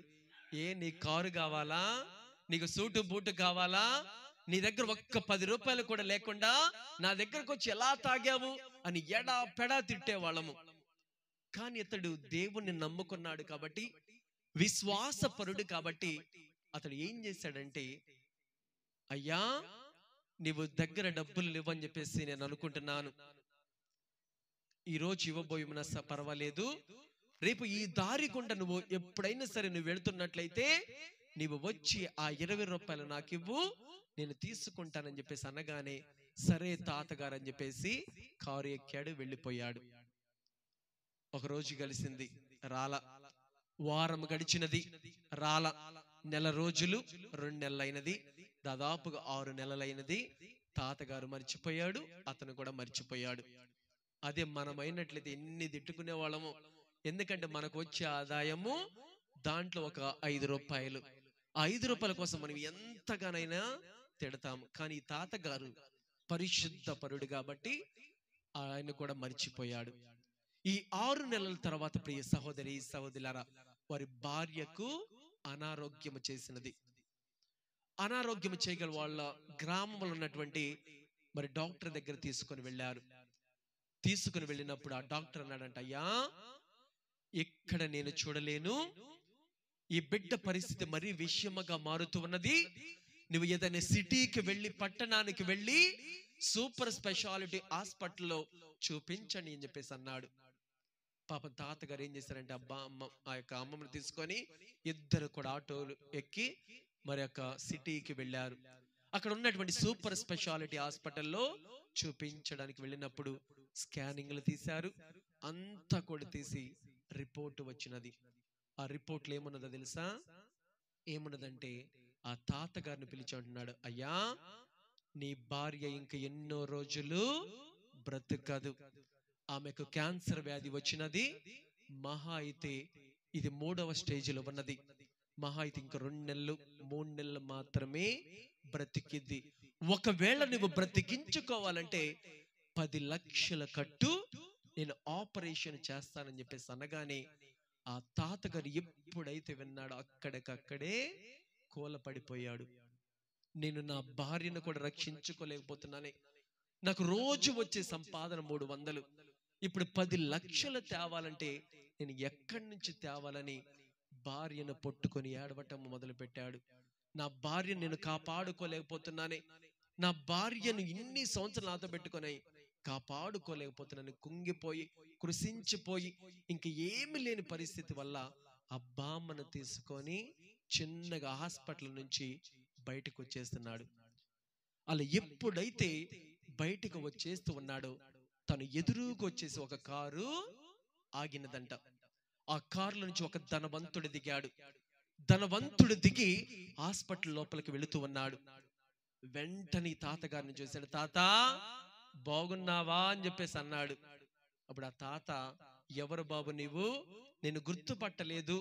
నీ కారు కావాలా, నీకు సూటు బూటు కావాలా, నీ దగ్గర ఒక్క 10 రూపాయలు కూడా లేకుండా నా దగ్గరకు వచ్చి ఎలా తాగావు అని ఎడా పెడా తిట్టేవాళ్ళము. కానీ అతడు దేవుణ్ణి నమ్ముకున్నాడు కాబట్టి, విశ్వాసపరుడు కాబట్టి అతడు ఏం చేశాడంటే, అయ్యా నీవు దగ్గర డబ్బులు లేవని చెప్పేసి నేను అనుకుంటున్నాను, ఈ రోజు ఇవ్వబోయినా పర్వాలేదు, రేపు ఈ దారి గుండా నువ్వు ఎప్పుడైనా సరే నువ్వు వెళుతున్నట్లయితే నీవు వచ్చి ఆ 20 రూపాయలు నాకు ఇవ్వు, నేను తీసుకుంటానని చెప్పేసి అనగానే సరే తాతగారు అని చెప్పేసి కారు ఎక్కాడు, వెళ్ళిపోయాడు. ఒక రోజు గడిచింది, రాల. వారం గడిచినది, రాల. నెల రోజులు, 2 నెలలైనది, దాదాపుగా 6 నెలలైనది. తాతగారు మర్చిపోయాడు, అతను కూడా మర్చిపోయాడు. అదే మనమైనట్లయితే ఎన్ని తిట్టుకునే వాళ్ళము. ఎందుకంటే మనకు వచ్చే ఆదాయము దాంట్లో ఒక 5 రూపాయలు. ఆ 5 రూపాయల కోసం మనం ఎంతగానైనా తిడతాము. కానీ ఈ తాతగారు పరిశుద్ధ పరుడు కాబట్టి ఆయన కూడా మర్చిపోయాడు. ఈ 6 నెలల తర్వాత ప్రియ సహోదరి సహోదరులారా, వారి భార్యకు అనారోగ్యం చేసినది. అనారోగ్యం చేయగల వాళ్ళ గ్రామంలో ఉన్నటువంటి మరి డాక్టర్ దగ్గర తీసుకొని వెళ్ళారు. తీసుకుని వెళ్ళినప్పుడు ఆ డాక్టర్ అన్నాడంట, అయ్యా ఇక్కడ నేను చూడలేను, ఈ బిడ్డ పరిస్థితి మరీ విషమగా మారుతూ ఉన్నది, నువ్వు ఏదైనా సిటీకి వెళ్ళి పట్టణానికి వెళ్ళి సూపర్ స్పెషాలిటీ హాస్పిటల్లో చూపించండి అని చెప్పేసి అన్నాడు. పాప తాతగారు ఏం చేశారంటే ఆ యొక్క అమ్మమ్మని తీసుకొని ఇద్దరు కూడా ఆటోలు ఎక్కి మరి యొక్క సిటీకి వెళ్ళారు. అక్కడ ఉన్నటువంటి సూపర్ స్పెషాలిటీ హాస్పిటల్లో చూపించడానికి వెళ్ళినప్పుడు స్కానింగ్లు తీశారు, అంతా కూడా తీసి రిపోర్ట్ వచ్చినది. ఆ రిపోర్ట్లో ఏమున్నదో తెలుసా? ఏమున్నదంటే ఆ తాతగారిని పిలిచి అంటున్నాడు, అయ్యా నీ భార్య ఇంక ఎన్నో రోజులు బ్రతకదు, ఆమెకు క్యాన్సర్ వ్యాధి వచ్చినది, మహా అయితే ఇది 3వ స్టేజిలో ఉన్నది, మహా అయితే ఇంక 2 నెలలు 3 నెలలు మాత్రమే బ్రతికిద్ది. ఒకవేళ నువ్వు బ్రతికించుకోవాలంటే 10 లక్షల కట్టు, నేను ఆపరేషన్ చేస్తానని చెప్పేసి అనగానే ఆ తాతగారు ఎప్పుడైతే విన్నాడో అక్కడికక్కడే కూలపడిపోయాడు. నేను నా భార్యను కూడా రక్షించుకోలేకపోతున్నానే, నాకు రోజు వచ్చే సంపాదన 300, ఇప్పుడు 10 లక్షలు తేవాలంటే నేను ఎక్కడి నుంచి తేవాలని భార్యను పట్టుకొని ఏడవటం మొదలు పెట్టాడు. నా భార్యను నేను కాపాడుకోలేకపోతున్నానే, నా భార్యను ఇన్ని సంవత్సరాలు నాతో పెట్టుకొని కాపాడుకోలేకపోతున్నాను, కుంగిపోయి కృషించిపోయి ఇంక ఏమి లేని పరిస్థితి వల్ల ఆ బామ్మను తీసుకొని చిన్నగా హాస్పిటల్ నుంచి బయటకు వచ్చేస్తున్నాడు. అలా ఎప్పుడైతే బయటకు వచ్చేస్తూ ఉన్నాడో తను ఎదురుకు వచ్చేసి ఒక కారు ఆగినదంట. ఆ కారులో నుంచి ఒక ధనవంతుడు దిగాడు. ధనవంతుడు దిగి హాస్పిటల్ లోపలికి వెళుతూ ఉన్నాడు. వెంటనే తాతగారిని చూశాడు. తాత బాగున్నావా అని చెప్పేసి అన్నాడు. అప్పుడు ఆ తాత, ఎవరు బాబు నీవు, నేను గుర్తుపట్టలేదు,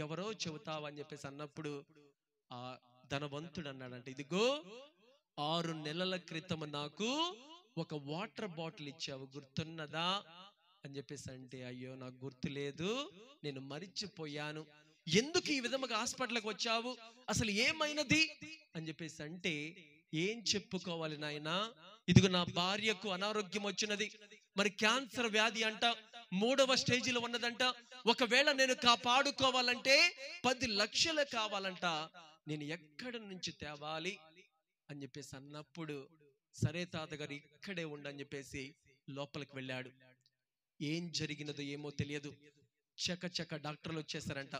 ఎవరో చెబుతావా అని చెప్పేసి అన్నప్పుడు ఆ ధనవంతుడు అన్నాడంటే, ఇదిగో 6 నెలల క్రితం నాకు ఒక వాటర్ బాటిల్ ఇచ్చావు, గుర్తున్నదా అని చెప్పేసి అంటే, అయ్యో నాకు గుర్తు లేదు, నేను మరిచిపోయాను, ఎందుకు ఈ విధంగా హాస్పిటల్కి వచ్చావు, అసలు ఏమైనది అని చెప్పేసి అంటే, ఏం చెప్పుకోవాలి నాయనా, ఇదిగో నా భార్యకు అనారోగ్యం వచ్చినది, మరి క్యాన్సర్ వ్యాధి అంట, 3వ స్టేజిలో ఉన్నదంట, ఒకవేళ నేను కాపాడుకోవాలంటే 10 లక్షలు కావాలంట, నేను ఎక్కడి నుంచి తేవాలి అని చెప్పేసి అన్నప్పుడు, సరే తాతగారు ఇక్కడే ఉండని చెప్పేసి లోపలికి వెళ్ళాడు. ఏం జరిగినదో ఏమో తెలియదు. చక డాక్టర్లు వచ్చేసారంట,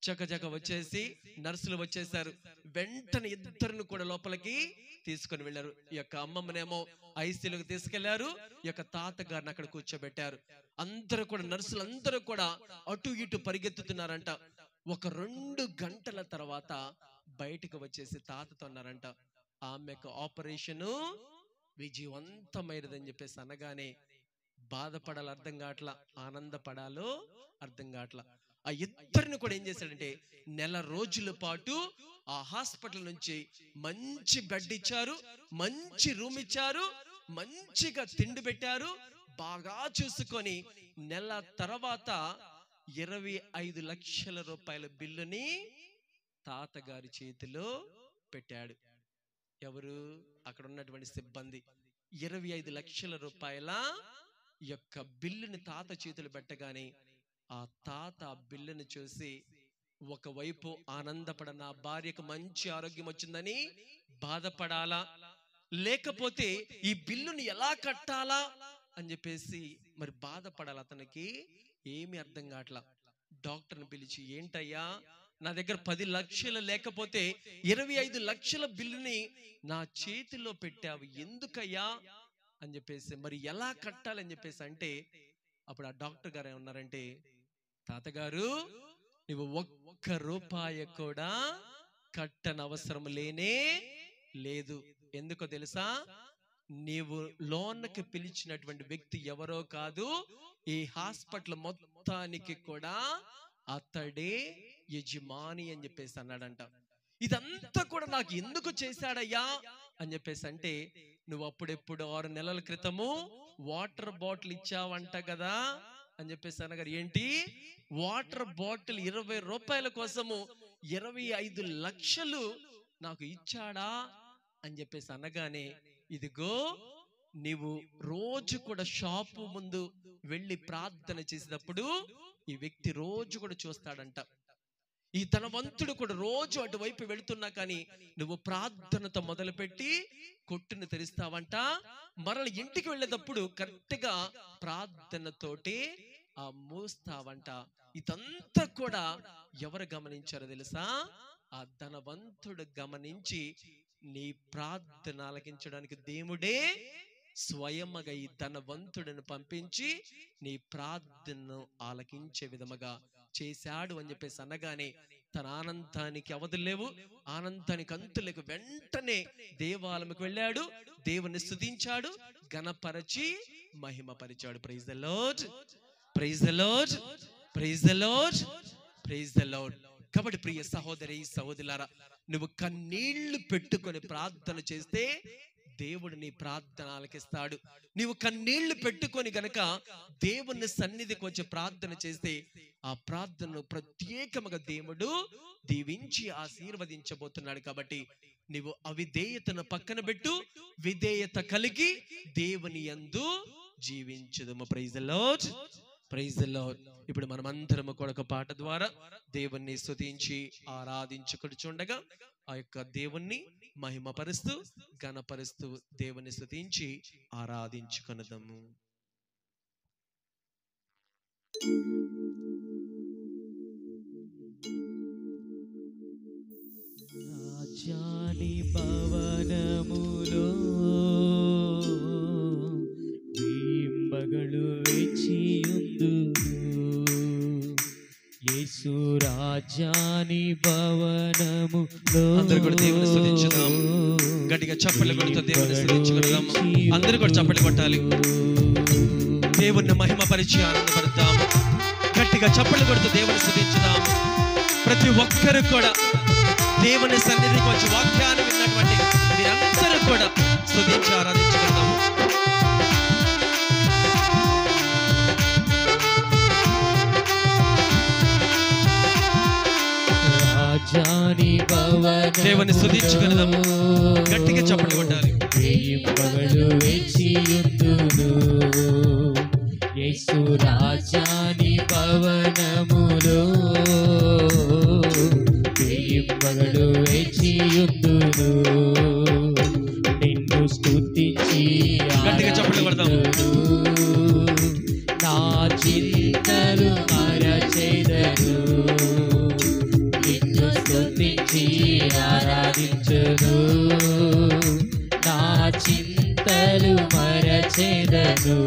చక వచ్చేసి నర్సులు వచ్చేసారు. వెంటనే ఇద్దరిని కూడా లోపలికి తీసుకొని వెళ్ళారు. ఈ యొక్క అమ్మమ్మనేమో ఐసీయూలోకి తీసుకెళ్లారు, ఈ యొక్క తాతగారిని అక్కడ కూర్చోబెట్టారు. అందరూ కూడా నర్సులు అందరూ కూడా అటు ఇటు పరిగెత్తుతున్నారంట. ఒక 2 గంటల తర్వాత బయటకు వచ్చేసి తాతతో అన్నారంట, ఆమెకు ఆపరేషను విజయవంతమైనదని చెప్పేసి అనగానే బాధపడాలో అర్థం కావట్లా, ఆనందపడాలో అర్థం కావట్లా. ఆ ఇద్దరిని కూడా ఏం చేశాడంటే 1 నెల రోజుల పాటు ఆ హాస్పిటల్ నుంచి మంచి బెడ్ ఇచ్చారు, మంచి రూమ్ ఇచ్చారు, మంచిగా తిండి పెట్టారు, బాగా చూసుకొని 1 నెల తర్వాత 25 లక్షల రూపాయల బిల్లుని తాతగారి చేతిలో పెట్టాడు. ఎవరు? అక్కడ ఉన్నటువంటి సిబ్బంది. 25 లక్షల రూపాయల యొక్క బిల్లుని తాత చేతులు పెట్టగానే ఆ తాత ఆ బిల్లుని చూసి ఒకవైపు ఆనందపడ, నా భార్యకు మంచి ఆరోగ్యం వచ్చిందని బాధపడాలా, లేకపోతే ఈ బిల్లుని ఎలా కట్టాలా అని చెప్పేసి మరి బాధపడాలి. అతనికి ఏమి అర్థం కావట్లా. డాక్టర్ని పిలిచి, ఏంటయ్యా నా దగ్గర 10 లక్షలు లేకపోతే 25 లక్షల బిల్లుని నా చేతిలో పెట్టావు, ఎందుకయ్యా అని చెప్పేసి, మరి ఎలా కట్టాలని చెప్పేసి అంటే, అప్పుడు ఆ డాక్టర్ గారు ఏమన్నారంటే, తాతగారు నువ్వు 1 రూపాయి కూడా కట్టనవసరం లేనే లేదు. ఎందుకో తెలుసా? నీవు లోన్కి పిలిచినటువంటి వ్యక్తి ఎవరో కాదు, ఈ హాస్పిటల్ మొత్తానికి కూడా అతడే యజమాని అని చెప్పేసి అన్నాడంట. ఇదంతా కూడా నాకు ఎందుకు చేశాడయ్యా అని చెప్పేసి అంటే, నువ్వు అప్పుడెప్పుడు 6 నెలల క్రితము వాటర్ బాటిల్ ఇచ్చావంట కదా అని చెప్పేసి అనగారు. ఏంటి? వాటర్ బాటిల్ 20 రూపాయల కోసము 25 లక్షలు నాకు ఇచ్చాడా అని చెప్పేసి అనగానే, ఇదిగో నీవు రోజు కూడా షాపు ముందు వెళ్ళి ప్రార్థన చేసినప్పుడు ఈ వ్యక్తి రోజు కూడా చూస్తాడంట. ఈ ధనవంతుడు కూడా రోజు అటువైపు వెళుతున్నా కానీ నువ్వు ప్రార్థనతో మొదలుపెట్టి కొట్టును తెరుస్తావంట. మరల ఇంటికి వెళ్ళేటప్పుడు కరెక్ట్ గా ప్రార్థనతోటి మూస్తావంట. ఇదంతా కూడా ఎవరు గమనించారో తెలుసా? ఆ ధనవంతుడు గమనించి నీ ప్రార్థన ఆలకించడానికి దేవుడే స్వయముగా ఈ ధనవంతుడిని పంపించి నీ ప్రార్థనను ఆలకించే విధముగా చేశాడు అని చెప్పేసి అనగానే తన ఆనందానికి అవధులు లేవు, ఆనందానికి అంతులకు వెంటనే దేవాలయంకి వెళ్ళాడు, దేవుని స్తుతించాడు, ఘనపరచి మహిమపరిచాడు. Praise the Lord, praise the Lord, praise the Lord, praise the Lord. కాబట్టి ప్రియ సహోదరి సహోదరులారా, నువ్వు కన్నీళ్లు పెట్టుకొని ప్రార్థన చేస్తే దేవుడు నీ ప్రార్థన ఆలకిస్తాడు. నీవు కన్నీళ్లు పెట్టుకొని గనక దేవుని సన్నిధికి వచ్చి ప్రార్థన చేస్తే ఆ ప్రార్థనను ప్రత్యేకముగా దేవుడు దీవించి ఆశీర్వదించబోతున్నాడు. కాబట్టి నీవు అవిధేయతను పక్కన పెట్టు, విధేయత కలిగి దేవుని యందు జీవించుదుము. Praise the Lord, praise the Lord. ఇప్పుడు మనమందరము కూడా ఒక పాట ద్వారా దేవుణ్ణి స్తుతించి ఆరాధించుకొనుచుండగా ఆ యొక్క దేవుణ్ణి మహిమపరుస్తూ ఘనపరుస్తూ దేవుని స్తుతించి ఆరాధించుకొనుదాము. రాజాని భవనములో వేంబగలు వేచియుందును, యేసు రాజాని భవనములో. అందరూ కూడా దేవుని స్తుతించుదాం. గట్టిగా చప్పట్లు కొడుతూ దేవుని స్తుతించుకుందాం. అందరూ కూడా చప్పట్లు కొట్టాలి. దేవుని మహిమపరిచి ఆనందపడతాం. గట్టిగా చప్పట్లు కొడుతూ దేవుని స్తుతించుదాం. ప్రతి ఒక్కరు కూడా దేవుని సన్నిధికి వచ్చి వాక్యాన్ని విన్నటువంటి మీరందరూ కూడా స్తుతించి ఆరాధించుకుందాము. దేవుని స్తుతించుకుందాము. గట్టిగా చప్పట్లు కొట్టాలి. వేంబగలు వేచియుందును, యేసు రాజాని భవనములో వేంబగలు వేచియుందును, నిన్ను స్తుతించి గట్టిగా చప్పట్లు కొడదాము. నా చింతలు మరచెదను, నిన్ను స్తుతించి ఆరాధించును, నా చింతలు మరచెదను.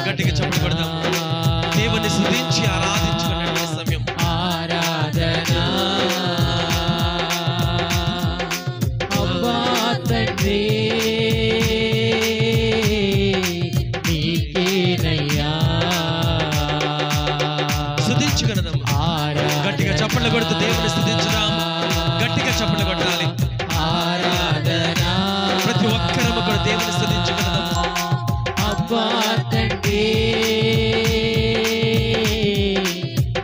గట్టిగా చప్పట్లు కొడదాము. దేవుని స్తుతించి ఆరాధించుకునే సమయం. ఆరాధన అబ్బా తండ్రి నీకేనయ్యా. స్తుతించుకునదాం. గట్టిగా చప్పట్లు కొడుతూ దేవుని స్తుతించుదాం. గట్టిగా చప్పట్లు కొట్టాలి. ఆరాధన ప్రతి ఒక్కరము కూడా దేవుని స్తుతించుకునదాం. అబ్బా తండ్రి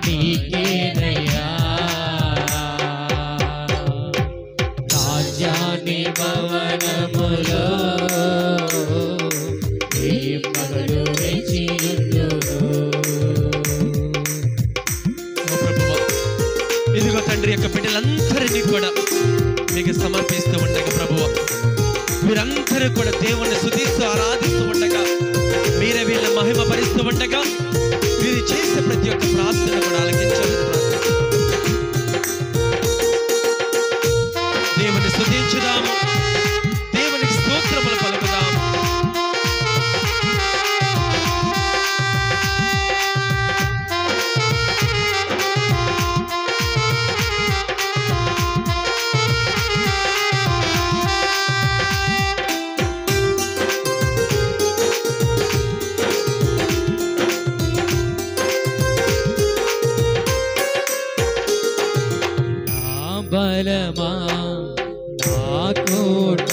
నీకేనయ్యా. రాజాని భవనములో వేంబగలు వేచియుందును. ఓ ప్రభువా, ఇదిగో తండ్రి యొక్క బిడ్డలందరినీ కూడా మీకు సమర్పిస్తూ ఉండగా ప్రభువా, మీరందరూ కూడా దేవుణ్ణి స్తుతిస్తూ ఆరాధిస్తూ ఉండగా, మీరే వీళ్ళ మహిమపరుస్తూ ఉండగా, వీరు చేసే ప్రతి ఒక్క ప్రార్థన కూడా ఆలకించాలి. దేవుని స్తుతించుదాము, దేవునికి స్తోత్రములు పలుకుదాము. బలమా నా కోట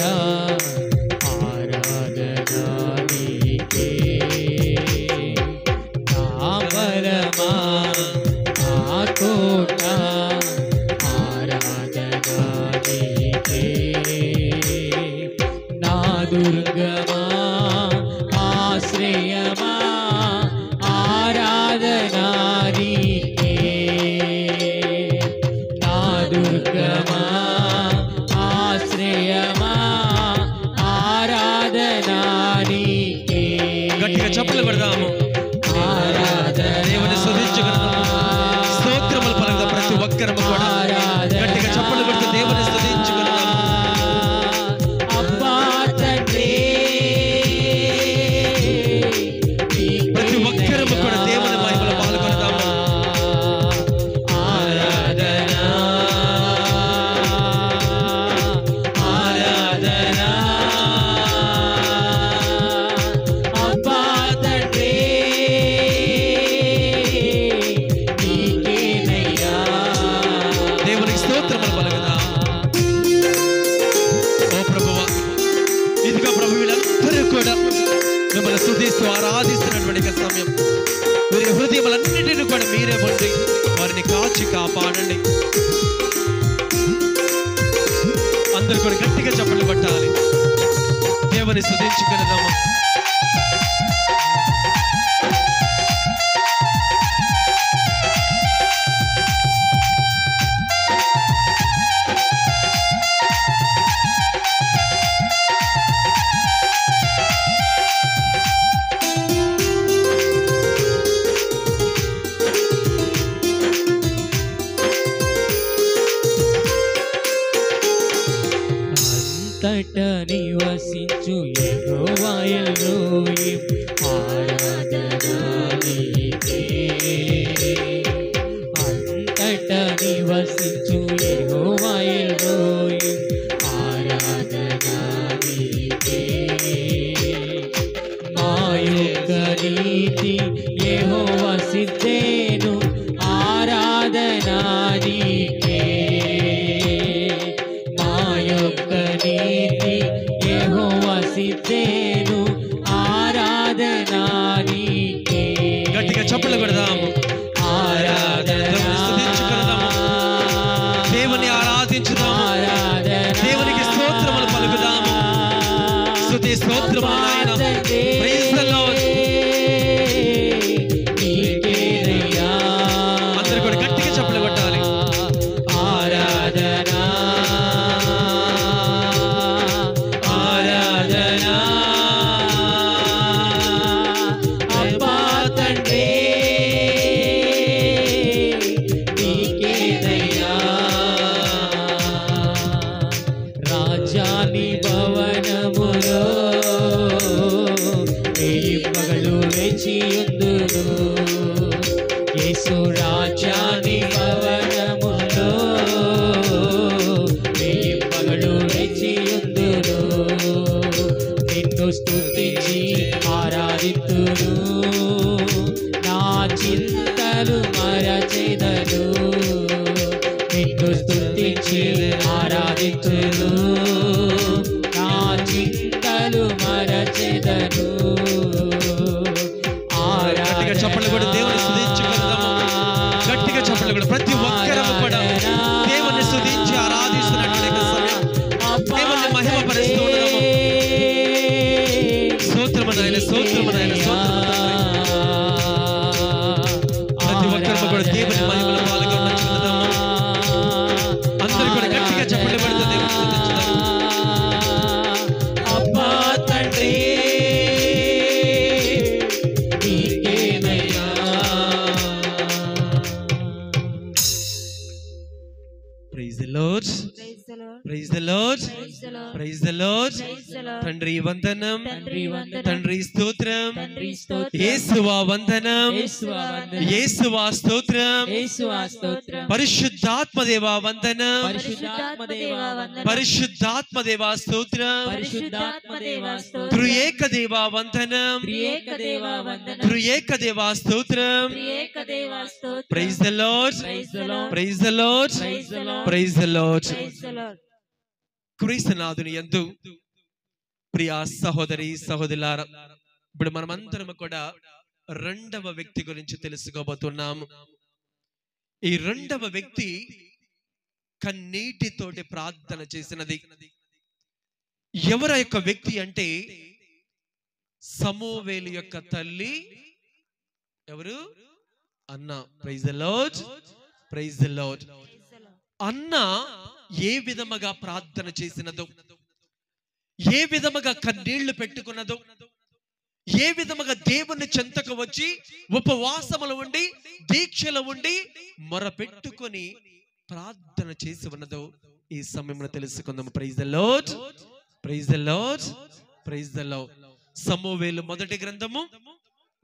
ఆరాధన నీకే. నా బలమా నా కోట ఆరాధన నీకే. ఆశ్రయమా ఆరాధనా నీకే నా దుర్గమా ఆశ్రయమా ఆరాధనా నీకే గట్టిగా చప్పట్లు కొడదాము దేవుని స్తుతించుకుందాము స్తోత్రములు పలుకుదాం ప్రతి ఒక్కరము కూడా గట్టిగా చప్పట్లు కొడుతూ దేవుని స్తుతించుకుందాము అబ్బా తండ్రి ప్రతి ఒక్కరము కూడా దేవుని మహిమలో పాల్గొడదాము ఆరాధనా ఆరాధనా అబ్బా తండ్రి నీకేనయ్యా దేవునికి స్తోత్రములు పలుకుదాం ఓ ప్రభువా ఇదిగో ప్రభు వీళ్ళందరూ కూడా మిమ్మల్ని స్తుతిస్తూ ఆరాధిస్తున్నటువంటి ఈ సమయం వీరి హృదయములన్నిటిని కూడా మీరే ఉండి వారిని కాచి కాపాడండి అందరూ కూడా గట్టిగా చప్పట్లు కొట్టాలి దేవుని స్తుతించుకునేదాము అంతట నివసించు యెహోవా ఎల్రోయ్ ఆరాధనా నీకే అంతట నివసించు యెహోవా ఎల్రోయ్ ఆరాధనా నీకే మా యొక్క నీతి యెహోవా సిద్ధేను ఆరాధనా నీకే మా యొక్క నీతి యెహోవా సిద్ధేను ఆరాధనా నీకే గట్టిగా చప్పట్లు కొడదాము ఆరాధనా దేవుని స్తుతించుకుందాము దేవుని ఆరాధించుదాము దేవునికి స్తోత్రములు పలుకుదాము స్తుతి స్తోత్రములు నాయన ప్రైజ్ ది లార్డ్ నీకేనయ్యా అందరూ కూడా గట్టిగా చప్పట్లు కొట్టాలి ఆరాధనా ఆరాధనా అబ్బా తండ్రి నీకేనయ్యా రాజాని భవనములో వెయ్యి పగలు వేచియుందును యేసు రాజాని భవనములో వెయ్యి పగలు వేచియుందును నిన్ను స్తుతించి ఆరాధింతును నా చింతలు మరచెదను నిన్ను స్తుతించి ఆరాధింతును నా చింతలు మరచెదను గట్టిగా చప్పట్లు కూడా దేవుని స్తుతించుకుందాము గట్టిగా చప్పట్లు కూడా ప్రతి ఒక్కరము కూడా దేవుని స్తుతించి ఆరాధిస్తున్నటువంటి ఈ సమయం దేవుని మహిమ పరుస్తూ ఉన్నాము స్తోత్రము నాయన స్తోత్రము నాయన స్తోత్రము తండ్రి ప్రతి ఒక్కరము కూడా దేవుని మహిమలో పాల్గొనచున్నాము అందరూ కూడా గట్టిగా చప్పట్లు పడుతూ దేవుని స్తుతించుదాము అబ్బా తండ్రి నీకేనయ్యా praise the Lord praise the Lord praise the Lord తండ్రి వందనం తండ్రి స్తోత్రం యేసువా వందనం యేసువా స్తోత్రం పరిశుద్ధాత్మ దేవా వందనం పరిశుద్ధాత్మ దేవా స్తోత్రం త్రియేక దేవా వందనం త్రియేక దేవా స్తోత్రం praise the Lord praise the Lord praise the Lord క్రీస్తునాథుని యందు ప్రియ సహోదరి సహోదరులారా ఇప్పుడు మనమందరం కూడా రెండవ వ్యక్తి గురించి తెలుసుకోబోతున్నాము. ఈ రెండవ వ్యక్తి కన్నీటితోటి ప్రార్థన చేసినది. ఎవరు యొక్క వ్యక్తి అంటే సమూవేలు యొక్క తల్లి ఎవరు? అన్న. Praise the Lord, praise the Lord. అన్న ఏ విధముగా ప్రార్థన చేసినదో, ఏ విధముగా కన్నీళ్లు పెట్టుకున్నదో, ఏ విధముగా దేవుని చెంతకు వచ్చి ఉపవాసములు ఉండి దీక్షలు ఉండి మొరపెట్టుకొని ప్రార్థన చేసి ఉన్నదో ఈ సమయంలో తెలుసుకుందాము. Praise the Lord, praise the Lord, praise the Lord. సమూవేలు మొదటి గ్రంథము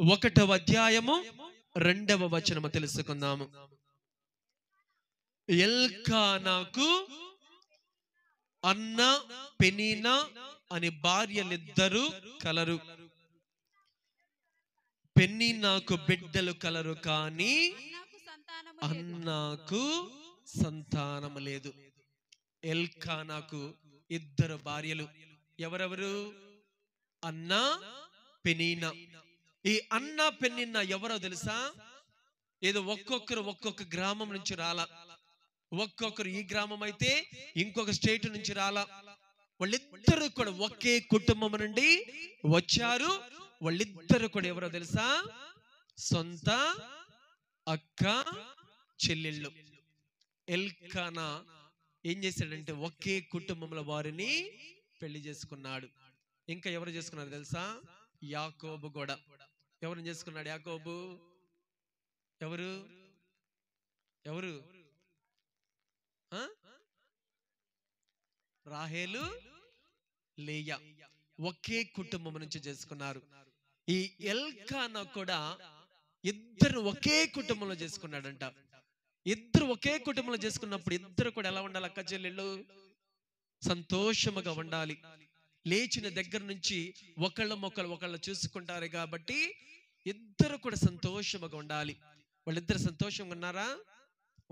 1వ అధ్యాయము 2వ వచనము తెలుసుకుందాము. ఎల్కానాకు అన్న పెనీనా అని భార్యలిద్దరూ కలరు. పెనీనాకు బిడ్డలు కలరు, కానీ అన్నాకు సంతానము లేదు. ఎల్కానాకు 2 భార్యలు. ఎవరెవరు? అన్న, పెనీనా. ఈ అన్న పెనీనా ఎవరో తెలుసా? ఏదో ఒక్కొక్కరు ఒక్కొక్క గ్రామం నుంచి రాలా. ఒక్కొక్కరు ఈ గ్రామం అయితే ఇంకొక స్టేట్ నుంచి రాలా. వాళ్ళిద్దరు కూడా ఒకే కుటుంబం నుండి వచ్చారు. వాళ్ళిద్దరు కూడా ఎవరో తెలుసా? సొంత అక్క చెల్లెళ్ళు. ఎల్కానా ఏం చేశాడంటే ఒకే కుటుంబంలో వారిని పెళ్లి చేసుకున్నాడు. ఇంకా ఎవరు చేసుకున్నారు తెలుసా? యాకోబు కూడా. ఎవరిని చేసుకున్నాడు యాకోబు? ఎవరు ఎవరు? రాహేలు, లేయా. ఒకే కుటుంబం నుంచి చేసుకున్నారు. ఈ ఎల్కానా కూడా ఇద్దరు ఒకే కుటుంబంలో చేసుకున్నాడంట. ఇద్దరు ఒకే కుటుంబంలో చేసుకున్నప్పుడు ఇద్దరు కూడా ఎలా ఉండాలి? అక్క చెల్లెళ్ళు సంతోషముగా ఉండాలి. లేచిన దగ్గర నుంచి ఒకళ్ళు చూసుకుంటారు కాబట్టి ఇద్దరు కూడా సంతోషముగా ఉండాలి. వాళ్ళిద్దరు సంతోషంగా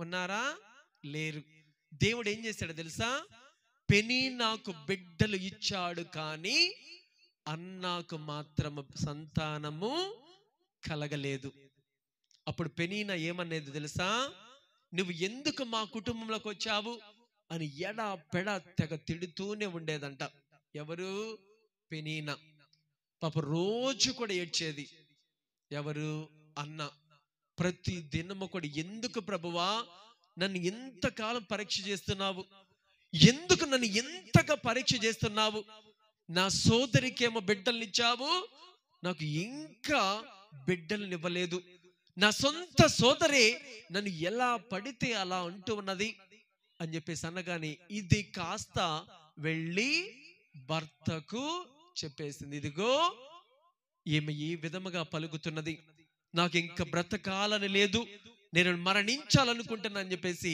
ఉన్నారా? లేరు. దేవుడు ఏం చేశాడు తెలుసా? పెనీనాకు బిడ్డలు ఇచ్చాడు, కానీ అన్నాకు మాత్రం సంతానము కలగలేదు. అప్పుడు పెనీనా ఏమనేది తెలుసా? నువ్వు ఎందుకు మా కుటుంబంలోకి వచ్చావు అని ఎడా పెడ తెగ తిడుతూనే ఉండేదంట. ఎవరు? పెనీనా. పాప రోజు కూడా ఏడ్చేది. ఎవరు? అన్న. ప్రతి దినము కూడా ఎందుకు ప్రభువా నన్ను ఎంతకాలం పరీక్ష చేస్తున్నావు? ఎందుకు నన్ను ఎంతగా పరీక్ష చేస్తున్నావు? నా సోదరికేమో బిడ్డల్నిచ్చావు, నాకు ఇంకా బిడ్డల్ని ఇవ్వలేదు. నా సొంత సోదరే నన్ను ఎలా పడితే అలా అంటూ ఉన్నది అని చెప్పేసి అనగానే ఇది కాస్త వెళ్ళి భర్తకు చెప్పేసింది. ఇదిగో ఈమె ఈ విధముగా పలుకుతున్నది, నాకు ఇంకా బ్రతకాలని లేదు, నేను మరణించాలనుకుంటున్నా అని చెప్పేసి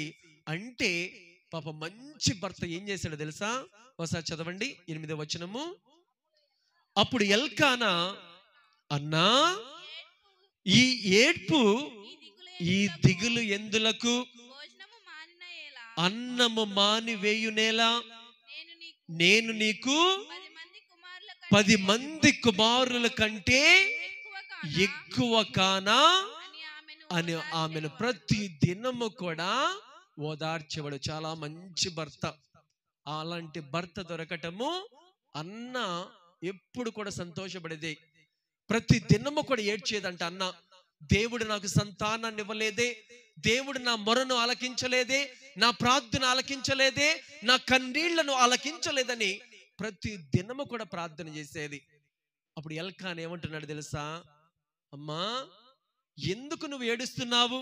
అంటే పాప మంచి భర్త ఏం చేశాడో తెలుసా? ఒకసారి చదవండి 8వ వచనము. అప్పుడు ఎల్కానా, అన్నా ఈ ఏడ్పు ఈ దిగులు ఎందులకు? అన్నము మానివేయునేలా నేను నీకు 10 మంది కుమారుల కంటే ఎక్కువ కానా అని ఆమెను ప్రతి దినము కూడా ఓదార్చేవాడు. చాలా మంచి భర్త. అలాంటి భర్త దొరకటము అన్న ఎప్పుడు కూడా సంతోషపడేదే. ప్రతి దినము కూడా ఏడ్చేదంట అన్న. దేవుడు నాకు సంతానాన్ని ఇవ్వలేదే, దేవుడు నా మొరను ఆలకించలేదే, నా ప్రార్థన ఆలకించలేదే, నా కన్నీళ్లను ఆలకించలేదని ప్రతి దినము కూడా ప్రార్థన చేసేది. అప్పుడు ఎల్కానా ఏమంటున్నాడు తెలుసా? అమ్మా, ఎందుకు నువ్వు ఏడుస్తున్నావు?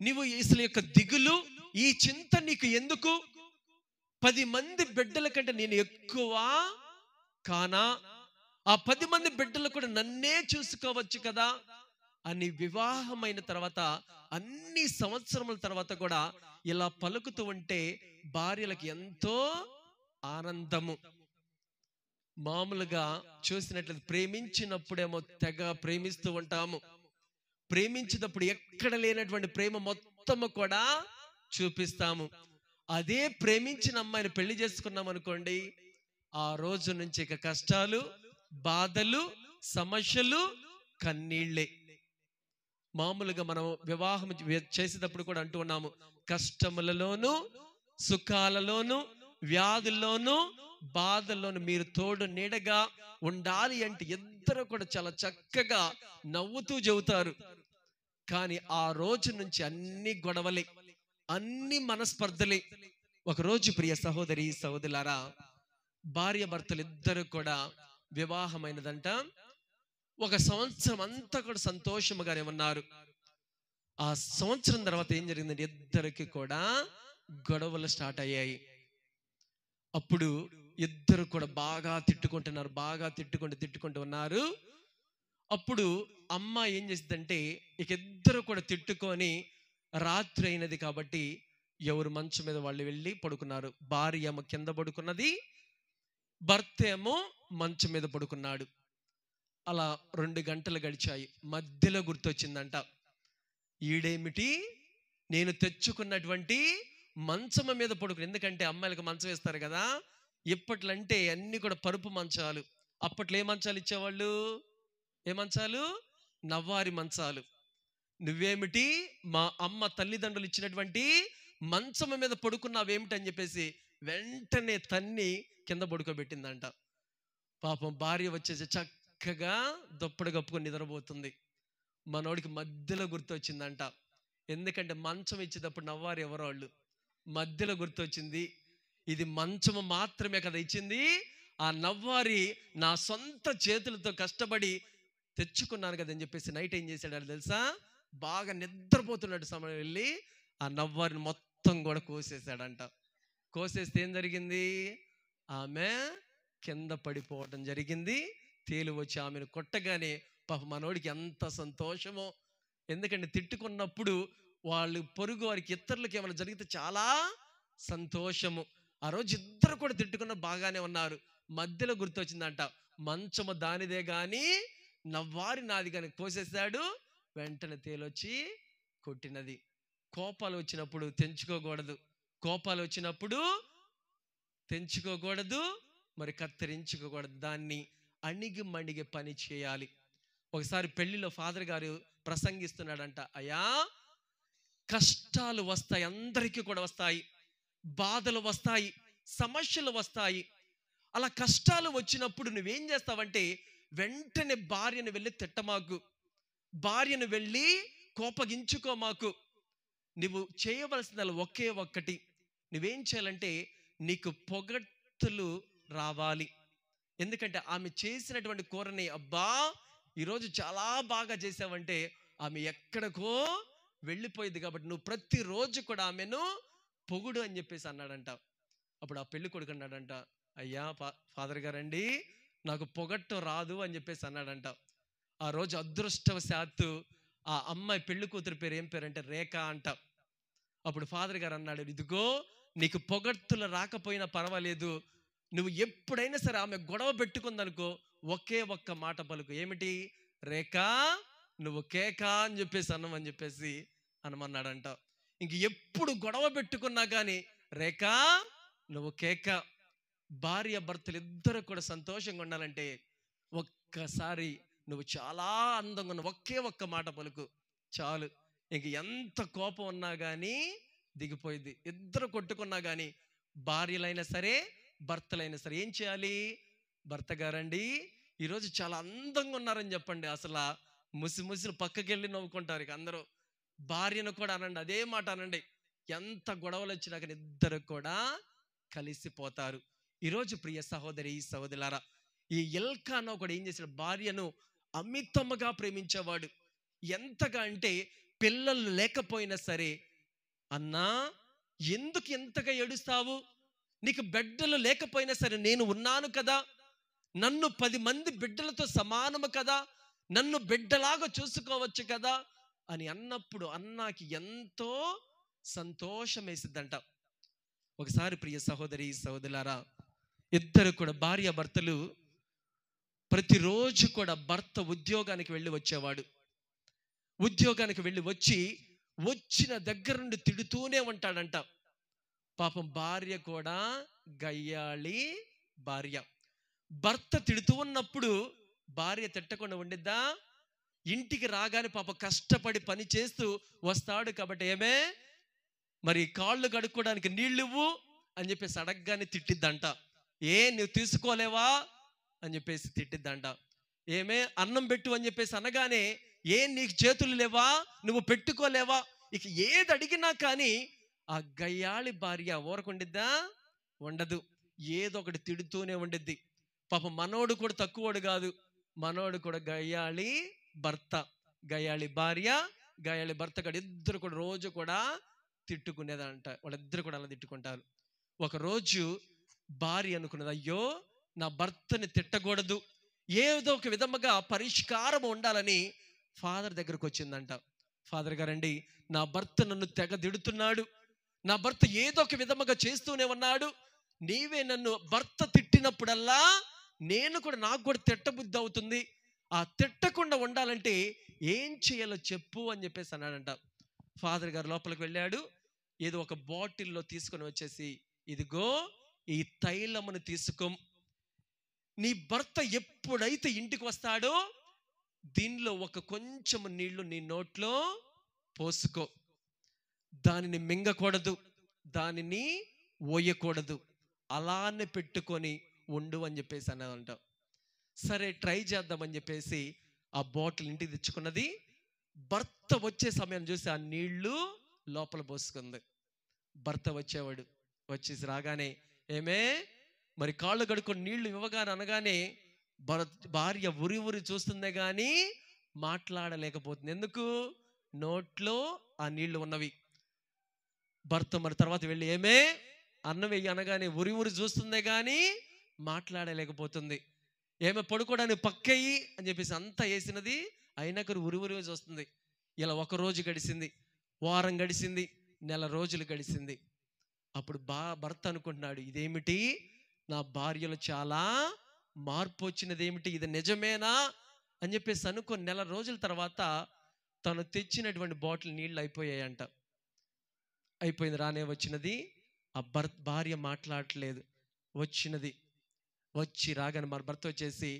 నువ్వు అసలు యొక్క దిగులు, ఈ చింత నీకు ఎందుకు? 10 మంది బిడ్డల కంటే నేను ఎక్కువ కానా? ఆ 10 మంది బిడ్డలు కూడా నన్నే చూసుకోవచ్చు కదా అని వివాహమైన తర్వాత అన్ని సంవత్సరముల తర్వాత కూడా ఇలా పలుకుతూ ఉంటే భార్యలకు ఎంతో ఆనందము. మామూలుగా చూసినట్లయితే ప్రేమించినప్పుడేమో తెగ ప్రేమిస్తూ ఉంటాము. ప్రేమించినప్పుడు ఎక్కడ లేనటువంటి ప్రేమ మొత్తము కూడా చూపిస్తాము. అదే ప్రేమించిన అమ్మాయిని పెళ్లి చేసుకున్నాం అనుకోండి, ఆ రోజు నుంచి ఇక కష్టాలు, బాధలు, సమస్యలు, కన్నీళ్లే. మామూలుగా మనం వివాహం చేసేటప్పుడు కూడా అంటూ ఉన్నాము, కష్టములలోను, సుఖాలలోను, వ్యాధుల్లోను, బాధల్లోను మీరు తోడు నీడగా ఉండాలి అంటే ఇద్దరు కూడా చాలా చక్కగా నవ్వుతూ చెబుతారు. కానీ ఆ రోజు నుంచి అన్ని గొడవలే, అన్ని మనస్పర్ధలే. ఒకరోజు ప్రియ సహోదరి సహోదరులారా, భార్య భర్తలు ఇద్దరు కూడా వివాహమైనదంట. ఒక సంవత్సరం అంతా కూడా సంతోషముగానే ఉన్నారు. ఆ సంవత్సరం తర్వాత ఏం జరిగిందంటే ఇద్దరికి కూడా గొడవలు స్టార్ట్ అయ్యాయి. అప్పుడు ఇద్దరు కూడా బాగా తిట్టుకుంటున్నారు, బాగా తిట్టుకుంటూ ఉన్నారు. అప్పుడు అమ్మ ఏం చేసిందంటే ఇక ఇద్దరు కూడా తిట్టుకొని రాత్రి అయినది కాబట్టి ఎవరు మంచం మీద వాళ్ళు వెళ్ళి పడుకున్నారు. భార్య ఏమో కింద పడుకున్నది, భర్త ఏమో మంచం మీద పడుకున్నాడు. అలా 2 గంటలు గడిచాయి. మధ్యలో గుర్తొచ్చిందంట, ఈడేమిటి నేను తెచ్చుకున్నటువంటి మంచం మీద పడుకుని, ఎందుకంటే అమ్మాయిలకు మంచం వేస్తారు కదా, ఇప్పట్లో అంటే అన్ని కూడా పరుపు మంచాలు. అప్పట్లో ఏ మంచాలు ఇచ్చేవాళ్ళు? ఏ మంచాలు? నవ్వారి మంచాలు. నువ్వేమిటి మా అమ్మ తల్లిదండ్రులు ఇచ్చినటువంటి మంచం మీద పడుకున్నావేమిటని చెప్పేసి వెంటనే తన్ని కింద పడుకోబెట్టిందంట. పాపం భార్య వచ్చేసి చక్కగా దుప్పటి కప్పుకొని నిద్రపోతుంది. మనోడికి మధ్యలో గుర్తొచ్చిందంట, ఎందుకంటే మంచం ఇచ్చేటప్పుడు నవ్వారు ఎవరో వాళ్ళు, మధ్యలో గుర్తొచ్చింది. ఇది మంచము మాత్రమే కదా ఇచ్చింది, ఆ నవ్వారి నా సొంత చేతులతో కష్టపడి తెచ్చుకున్నాను కదని చెప్పేసి నైట్ ఏం చేశాడు తెలుసా? బాగా నిద్రపోతున్నాడు సమయం వెళ్ళి ఆ నవ్వారిని మొత్తం కూడా కోసేసాడంట. కోసేస్తే ఏం జరిగింది? ఆమె కింద పడిపోవడం జరిగింది. తేలు వచ్చి ఆమెను కొట్టగానే పాప మనోడికి ఎంత సంతోషమో. ఎందుకంటే తిట్టుకున్నప్పుడు వాళ్ళు పొరుగు వారికి ఇతరులకు ఏమైనా జరిగితే చాలా సంతోషము. ఆ రోజు ఇద్దరు కూడా తిట్టుకున్న బాగానే ఉన్నారు. మధ్యలో గుర్తొచ్చిందంట, మంచము దానిదే గాని నవ్వారి నాది కానీ కోసేశాడు. వెంటనే తేలొచ్చి కొట్టినది. కోపాలు వచ్చినప్పుడు తెంచుకోకూడదు, కోపాలు వచ్చినప్పుడు తెంచుకోకూడదు, మరి కత్తిరించుకోకూడదు. దాన్ని అణిగి మణిగి పని చేయాలి. ఒకసారి పెళ్లిలో ఫాదర్ గారు ప్రసంగిస్తున్నాడంట, అయ్యా కష్టాలు వస్తాయి, అందరికీ కూడా వస్తాయి, బాధలు వస్తాయి, సమస్యలు వస్తాయి. అలా కష్టాలు వచ్చినప్పుడు నువ్వేం చేస్తావంటే వెంటనే భార్యను వెళ్ళి తిట్టమాకు, భార్యను వెళ్ళి కోపగించుకోమాకు. నువ్వు చేయవలసిన ఒకే ఒక్కటి, నువ్వేం చేయాలంటే నీకు పొగడ్తలు రావాలి. ఎందుకంటే ఆమె చేసినటువంటి కూరని అబ్బా ఈరోజు చాలా బాగా చేసావంటే ఆమె ఎక్కడికో వెళ్ళిపోయింది. కాబట్టి నువ్వు ప్రతిరోజు కూడా ఆమెను పొగుడు అని చెప్పేసి అన్నాడంట. అప్పుడు ఆ పెళ్లి కొడుకు అన్నాడంట, అయ్యా ఫాదర్ గారండి నాకు పొగట్టం రాదు అని చెప్పేసి అన్నాడంట. ఆ రోజు అదృష్టవశాత్తు ఆ అమ్మాయి పెళ్లి కూతురు పేరు ఏం పేరు అంటే రేఖ అంట. అప్పుడు ఫాదర్ గారు అన్నాడు, ఇదిగో నీకు పొగడ్తులు రాకపోయినా పర్వాలేదు, నువ్వు ఎప్పుడైనా సరే ఆమె గొడవ పెట్టుకుందనుకో ఒకే ఒక్క మాట పలుకు, ఏమిటి? రేఖ నువ్వు కేక అని చెప్పేసి అన్నమని చెప్పేసి అనమన్నాడంట. ఇంక ఎప్పుడు గొడవ పెట్టుకున్నా కానీ రేఖ నువ్వు కేక. భార్య భర్తలు ఇద్దరు కూడా సంతోషంగా ఉండాలంటే ఒక్కసారి నువ్వు చాలా అందంగా ఉన్న ఒకే ఒక్క మాట పలుకు చాలు. ఇంక ఎంత కోపం ఉన్నా కానీ దిగిపోయింది. ఇద్దరు కొట్టుకున్నా కానీ భార్యలైనా సరే భర్తలైనా సరే ఏం చేయాలి? భర్త గారండి ఈరోజు చాలా అందంగా ఉన్నారని చెప్పండి. అసలు ముసి పక్కకి వెళ్ళి నవ్వుకుంటారు ఇక అందరూ. భార్యను కూడా అనండి, అదే మాట అనండి. ఎంత గొడవలు వచ్చినా కానీ ఇద్దరు కూడా కలిసిపోతారు. ఈరోజు ప్రియ సహోదరి సహోదరులారా, ఈ ఎల్కానా కూడా ఏం చేశాడు? భార్యను అమితముగా ప్రేమించేవాడు. ఎంతగా అంటే పిల్లలు లేకపోయినా సరే, అన్నా ఎందుకు ఎంతగా ఏడుస్తావు? నీకు బిడ్డలు లేకపోయినా సరే నేను ఉన్నాను కదా, నన్ను 10 మంది బిడ్డలతో సమానము కదా, నన్ను బిడ్డలాగా చూసుకోవచ్చు కదా అని అన్నప్పుడు అన్నాకి ఎంతో సంతోషం వేసిద్దంట. ఒకసారి ప్రియ సహోదరి సహోదరులారా, ఇద్దరు కూడా భార్య భర్తలు ప్రతిరోజు కూడా భర్త ఉద్యోగానికి వెళ్ళి వచ్చేవాడు. ఉద్యోగానికి వెళ్ళి వచ్చిన దగ్గర నుండి తిడుతూనే ఉంటాడంట. పాపం భార్య కూడా గయ్యాళి భార్య. భర్త తిడుతూ ఉన్నప్పుడు భార్య తిట్టకుండా ఉండిద్దా? ఇంటికి రాగానే పాప కష్టపడి పని చేస్తూ వస్తాడు కాబట్టి ఏమే మరి కాళ్ళు కడుక్కోవడానికి నీళ్ళు ఇవ్వు అని చెప్పేసి అడగగానే తిట్టిద్దంట. నువ్వు తీసుకోలేవా అని చెప్పేసి తిట్టిద్దంట. ఏమే అన్నం పెట్టు అని చెప్పేసి అనగానే నీకు చేతులు లేవా, నువ్వు పెట్టుకోలేవా, ఇక ఏది అడిగినా కానీ ఆ గయ్యాళి భార్య ఊరకుండిద్దా? ఉండదు. ఏదో ఒకటి తిడుతూనే ఉండిద్ది. పాపం మనోడు కూడా తక్కువడు కాదు, మనోడు కూడా గయ్యాళి భర్త, గయ్యాళి భార్య, గయ్యాళి భర్త కూడా ఇద్దరు కూడా రోజు కూడా తిట్టుకునేదంట. వాళ్ళిద్దరు కూడా అలా తిట్టుకుంటారు. ఒకరోజు భార్య అనుకున్నది, అయ్యో నా భర్తని తిట్టకూడదు, ఏదో ఒక విధముగా పరిష్కారం ఉండాలని ఫాదర్ దగ్గరకు వచ్చిందంట. ఫాదర్ గారండి, నా భర్త నన్ను తెగ తిడుతున్నాడు, నా భర్త ఏదో ఒక విధముగా చేస్తూనే ఉన్నాడు, నీవే నన్ను భర్త తిట్టినప్పుడల్లా నేను కూడా నాకు కూడా తిట్టబుద్ధి అవుతుంది, ఆ తిట్టకుండా ఉండాలంటే ఏం చేయాలో చెప్పు అని చెప్పేసి అన్నాడంట. ఫాదర్ గారు లోపలికి వెళ్ళాడు. ఏదో ఒక బాటిల్లో తీసుకొని వచ్చేసి, ఇదిగో ఈ తైలమును తీసుకో, నీ భర్త ఎప్పుడైతే ఇంటికి వస్తాడో దీనిలో ఒక కొంచెం నీళ్లు నీ నోట్లో పోసుకో, దానిని మింగకూడదు, దానిని ఓయకూడదు, అలానే పెట్టుకొని ఉండు అని చెప్పేసి అన్నదంట. సరే ట్రై చేద్దామని చెప్పేసి ఆ బాటిల్ ఇంటికి తెచ్చుకున్నది. భర్త వచ్చే సమయం చూసి ఆ నీళ్లు లోపల పోసుకుంది. భర్త వచ్చేవాడు, వచ్చేసి రాగానే, ఏమే మరి కాళ్ళు కడుక్కొని నీళ్లు ఇవ్వగానే అనగానే భార్య ఉరి ఉరి చూస్తుందే కానీ మాట్లాడలేకపోతుంది. ఎందుకు? నోట్లో ఆ నీళ్లు ఉన్నవి. భర్త మరి తర్వాత వెళ్ళి, ఏమే అన్నం వెయ్యి అనగానే ఉరి ఉరి చూస్తుందే కానీ మాట్లాడలేకపోతుంది. ఏమే పడుకోవడానికి పక్కేయి అని చెప్పేసి అంతా వేసినది, అయినా కానీ ఉరి ఉరి చూస్తుంది. ఇలా ఒక రోజు గడిచింది, వారం గడిచింది, నెల రోజులు గడిచింది. అప్పుడు భర్త అనుకుంటున్నాడు, ఇదేమిటి నా భార్యలో చాలా మార్పు వచ్చినది, ఏమిటి ఇది నిజమేనా అని చెప్పేసి అనుకుని నెల రోజుల తర్వాత తను తెచ్చినటువంటి బాటిల్ నీళ్ళు అయిపోయాయంట. అయిపోయింది, రానే వచ్చినది. ఆ భార్య మాట్లాడట్లేదు. వచ్చినది, వచ్చి రాగానే మరి భర్త వచ్చేసి,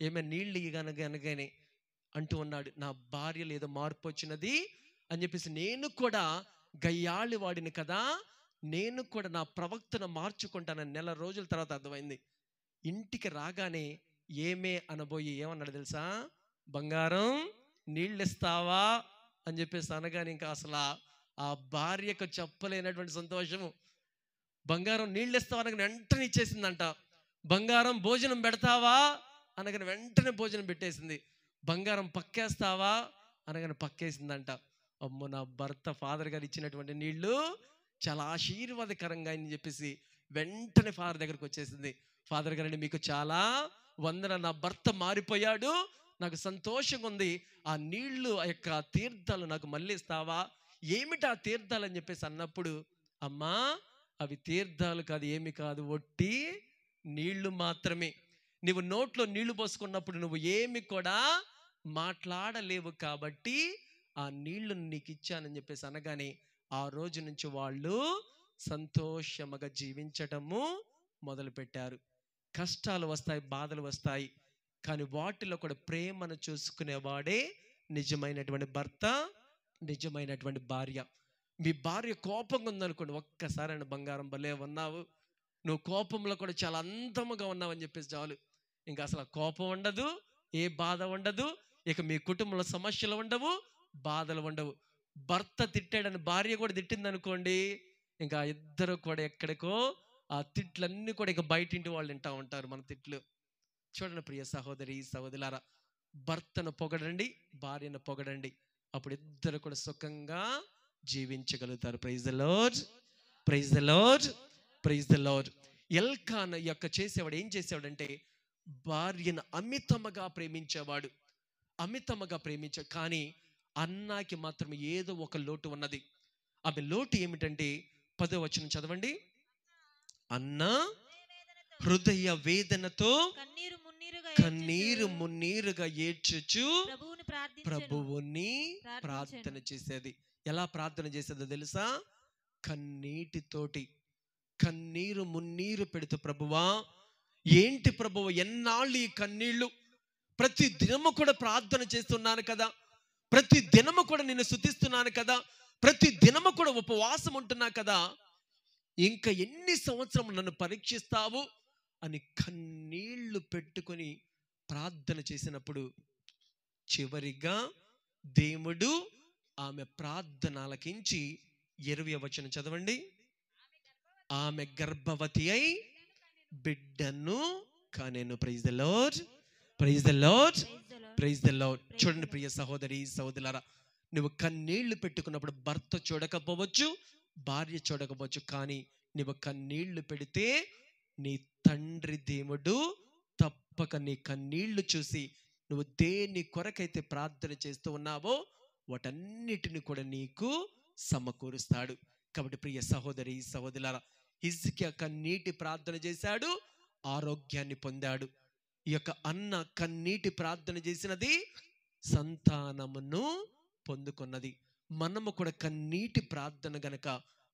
ఏమైనా నీళ్ళు ఇగనగానే అంటూ ఉన్నాడు, నా భార్యలో ఏదో మార్పు వచ్చినది అని చెప్పేసి, నేను కూడా గయ్యాళి వాడిని కదా, నేను కూడా నా ప్రవక్తను మార్చుకుంటానని నెల రోజుల తర్వాత అర్థమైంది. ఇంటికి రాగానే ఏమే అనబోయి ఏమన్నాడు తెలుసా? బంగారం నీళ్ళు ఇస్తావా అని చెప్పేసి అనగానే ఇంకా అసలు ఆ భార్యకు చెప్పలేనటువంటి సంతోషము. బంగారం నీళ్ళు ఇస్తావా అనగానే వెంటనే ఇచ్చేసిందంట. బంగారం భోజనం పెడతావా అనగానే వెంటనే భోజనం పెట్టేసింది. బంగారం పక్కేస్తావా అనగానే పక్కేసిందంట. అమ్మో, నా భర్త ఫాదర్ గారు ఇచ్చినటువంటి నీళ్లు చాలా ఆశీర్వాదకరంగా అని చెప్పేసి వెంటనే ఫాదర్ దగ్గరకు వచ్చేసింది. ఫాదర్ గారండి, మీకు చాలా వందన, నా భర్త మారిపోయాడు, నాకు సంతోషంగా ఉంది, ఆ నీళ్లు ఆ యొక్క తీర్థాలు నాకు మళ్ళీ ఇస్తావా? ఏమిటి ఆ తీర్థాలు అని చెప్పేసి అన్నప్పుడు, అమ్మా అవి తీర్థాలు కాదు, ఏమి కాదు, ఒట్టి నీళ్లు మాత్రమే. నువ్వు నోట్లో నీళ్లు పోసుకున్నప్పుడు నువ్వు ఏమి కూడా మాట్లాడలేవు కాబట్టి ఆ నీళ్లు నీకు ఇచ్చానని చెప్పేసి అనగానే ఆ రోజు నుంచి వాళ్ళు సంతోషముగా జీవించటము మొదలుపెట్టారు. కష్టాలు వస్తాయి, బాధలు వస్తాయి, కానీ వాటిలో కూడా ప్రేమను చూసుకునేవాడే నిజమైనటువంటి భర్త, నిజమైనటువంటి భార్య. మీ భార్య కోపంగా ఉందనుకోండి, ఒక్కసారి అని బంగారం భలే ఉన్నావు, నువ్వు కోపంలో కూడా చాలా అందముగా ఉన్నావు అని చెప్పేసి చాలు, ఇంకా అసలు కోపం ఉండదు, ఏ బాధ ఉండదు, ఇక మీ కుటుంబంలో సమస్యలు ఉండవు, బాధలు ఉండవు. భర్త తిట్టాడని భార్య కూడా తిట్టింది అనుకోండి, ఇంకా ఇద్దరు కూడా ఎక్కడికో ఆ తిట్లన్నీ కూడా ఇక బయటింటి వాళ్ళు వింటూ ఉంటారు మన తిట్లు. చూడండి ప్రియ సహోదరి సహోదరులారా, భర్తను పొగడండి, భార్యను పొగడండి, అప్పుడు ఇద్దరు కూడా సుఖంగా జీవించగలుగుతారు. Praise the Lord, praise the Lord, praise the Lord. Elkanah యొక్క చేసేవాడు ఏం చేసేవాడంటే భార్యను అమితముగా ప్రేమించేవాడు, అమితముగా ప్రేమించాడు. కానీ అన్నాకి మాత్రం ఏదో ఒక లోటు ఉన్నది. ఆమె లోటు ఏమిటంటే 10వ వచనం చదవండి. అన్న హృదయ వేదనతో కన్నీరు మున్నీరుగా ఏడ్చుచు ప్రభువుని ప్రార్థన చేసేది. ఎలా ప్రార్థన చేసేదో తెలుసా? కన్నీటితోటి, కన్నీరు మున్నీరు పెడుతూ, ప్రభువా ఏంటి ప్రభువా ఎన్నాళ్ళు ఈ కన్నీళ్లు, ప్రతి దినము కూడా ప్రార్థన చేస్తున్నాను కదా, ప్రతి దినము కూడా నిన్ను స్తుతిస్తున్నాను కదా, ప్రతి దినము కూడా ఉపవాసం ఉంటున్నా కదా, ఇంకా ఎన్ని సంవత్సరం నన్ను పరీక్షిస్తావు అని కన్నీళ్లు పెట్టుకొని ప్రార్థన చేసినప్పుడు చివరిగా దేవుడు ఆమె ప్రార్థన ఆలకించి 20వ వచనం చదవండి. ఆమె గర్భవతి అయి బిడ్డను కనెను. Praise the Lord, praise the Lord, praise the Lord. చూడండి ప్రియ సహోదరి సహోదరులారా, నువ్వు కన్నీళ్లు పెట్టుకున్నప్పుడు భర్త చూడకపోవచ్చు, భార్య చూడకపోవచ్చు, కానీ నువ్వు కన్నీళ్లు పెడితే నీ తండ్రి దేవుడు తప్పక నీ కన్నీళ్లు చూసి నువ్వు దేని కొరకైతే ప్రార్థన చేస్తూ ఉన్నావో వాటన్నిటిని కూడా నీకు సమకూరుస్తాడు. కాబట్టి ప్రియ సహోదరి సహోదరులారా, హిజ్కియా కన్నీటి ప్రార్థన చేశాడు, ఆరోగ్యాన్ని పొందాడు. ఈ యొక్క అన్న కన్నీటి ప్రార్థన చేసినది సంతానమును పొందుకున్నది. మనము కూడా కన్నీటి ప్రార్థన గనక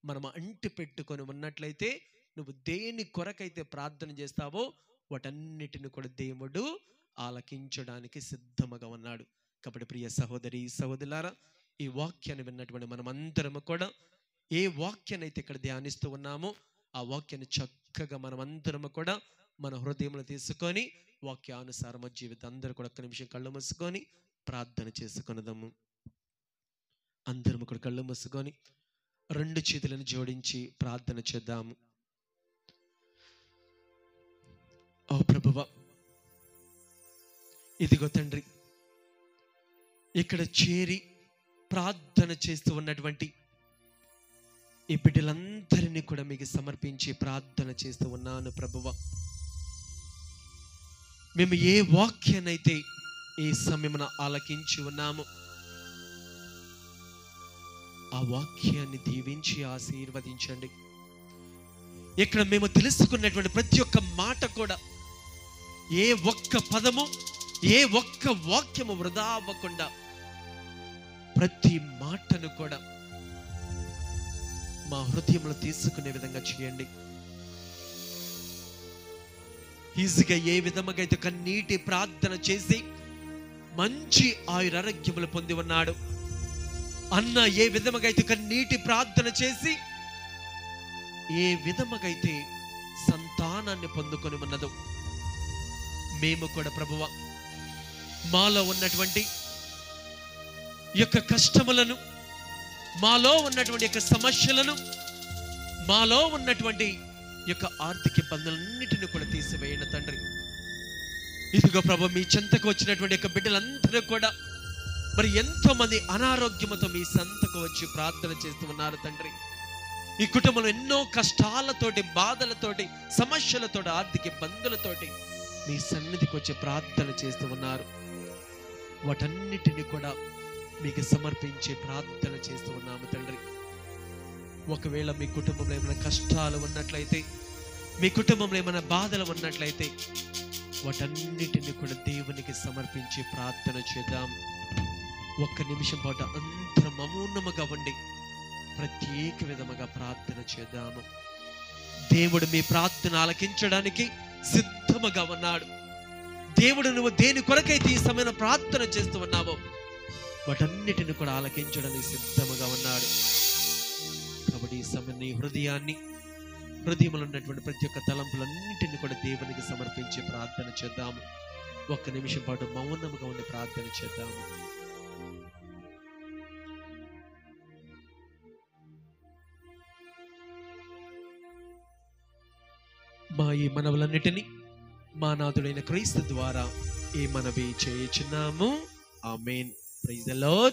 మనం అంటి పెట్టుకొని ఉన్నట్లయితే నువ్వు దేని కొరకైతే ప్రార్థన చేస్తావో వాటన్నిటిని కూడా దేవుడు ఆలకించడానికి సిద్ధముగా ఉన్నాడు. కాబట్టి ప్రియ సహోదరి సహోదరులారా, ఈ వాక్యాన్ని విన్నటువంటి మనమందరము కూడా ఏ వాక్యాన్ని అయితే ఇక్కడ ధ్యానిస్తూ ఉన్నామో ఆ వాక్యాన్ని చక్కగా మనమందరము కూడా మన హృదయంలో తీసుకొని వాక్యానుసారము జీవితం అందరూ కూడా ఒక్క నిమిషం కళ్ళు మూసుకొని ప్రార్థన చేసుకున్నదము. అందరము కూడా కళ్ళు మూసుకొని 2 చేతులను జోడించి ప్రార్థన చేద్దాము. ఓ ప్రభువా, ఇదిగో తండ్రి, ఇక్కడ చేరి ప్రార్థన చేస్తూ ఉన్నటువంటి ఈ బిడ్డలందరినీ కూడా మీకు సమర్పించి ప్రార్థన చేస్తూ ఉన్నాను ప్రభువా. మేము ఏ వాక్యాన్నైతే ఈ సమయమున ఆలకించి ఉన్నాము ఆ వాక్యాన్ని దీవించి ఆశీర్వదించండి. ఇక్కడ మేము తెలుసుకున్నటువంటి ప్రతి ఒక్క మాట కూడా, ఏ ఒక్క పదము, ఏ ఒక్క వాక్యము వృధా అవ్వకుండా ప్రతి మాటను కూడా మా హృదయంలో తీసుకునే విధంగా చేయండి. ఈజీగా ఏ విధముగా అయితే కన్నీటి ప్రార్థన చేసి మంచి ఆయురారోగ్యములు పొంది ఉన్నాడు, అన్న ఏ విధముగా అయితే కన్నీటి ప్రార్థన చేసి ఏ విధముగా అయితే సంతానాన్ని పొందుకొని ఉన్నదో మేము కూడా ప్రభువా మాలో ఉన్నటువంటి యొక్క కష్టములను, మాలో ఉన్నటువంటి యొక్క సమస్యలను, మాలో ఉన్నటువంటి యొక్క ఆర్థిక ఇబ్బందులన్నిటిని కూడా తీసివేయండి తండ్రి. ఇదిగో ప్రభు, మీ చెంతకు వచ్చినటువంటి యొక్క బిడ్డలందరూ కూడా మరి ఎంతో మంది అనారోగ్యముతో మీ సంతకు వచ్చి ప్రార్థన చేస్తూ ఉన్నారు తండ్రి. ఈ కుటుంబంలో ఎన్నో కష్టాలతోటి, బాధలతోటి, సమస్యలతోటి, ఆర్థిక ఇబ్బందులతోటి మీ సన్నిధికి వచ్చి ప్రార్థన చేస్తూ ఉన్నారు. వాటన్నిటిని కూడా మీకు సమర్పించి ప్రార్థన చేస్తూ ఉన్నాము తండ్రి. ఒకవేళ మీ కుటుంబంలో ఏమైనా కష్టాలు ఉన్నట్లయితే, మీ కుటుంబంలో ఏమైనా బాధలు ఉన్నట్లయితే వాటన్నిటిని కూడా దేవునికి సమర్పించి ప్రార్థన చేద్దాం. ఒక్క నిమిషం పాటు అందరం మౌనముగా ఉండి ప్రత్యేక విధముగా ప్రార్థన చేద్దాము. దేవుడు మీ ప్రార్థన ఆలకించడానికి సిద్ధముగా ఉన్నాడు. దేవుడు నువ్వు దేని కొరకైతే ఈ సమయంలో ప్రార్థన చేస్తూ ఉన్నావో వాటన్నిటిని కూడా ఆలకించడానికి సిద్ధముగా ఉన్నాడు. కాబట్టి ఈ సమయం నీ హృదయంలో ఉన్నటువంటి ప్రతి ఒక్క తలంపులన్నింటినీ కూడా దేవునికి సమర్పించి ప్రార్థన చేద్దాము. ఒక్క నిమిషం పాటు మౌనముగా ఉండి ప్రార్థన చేద్దాము. మా ఈ మనవులన్నిటినీ మా నాథుడైన క్రీస్తు ద్వారా ఈ మనవి చేయుచున్నాము. ఆమేన్. Praise the lord.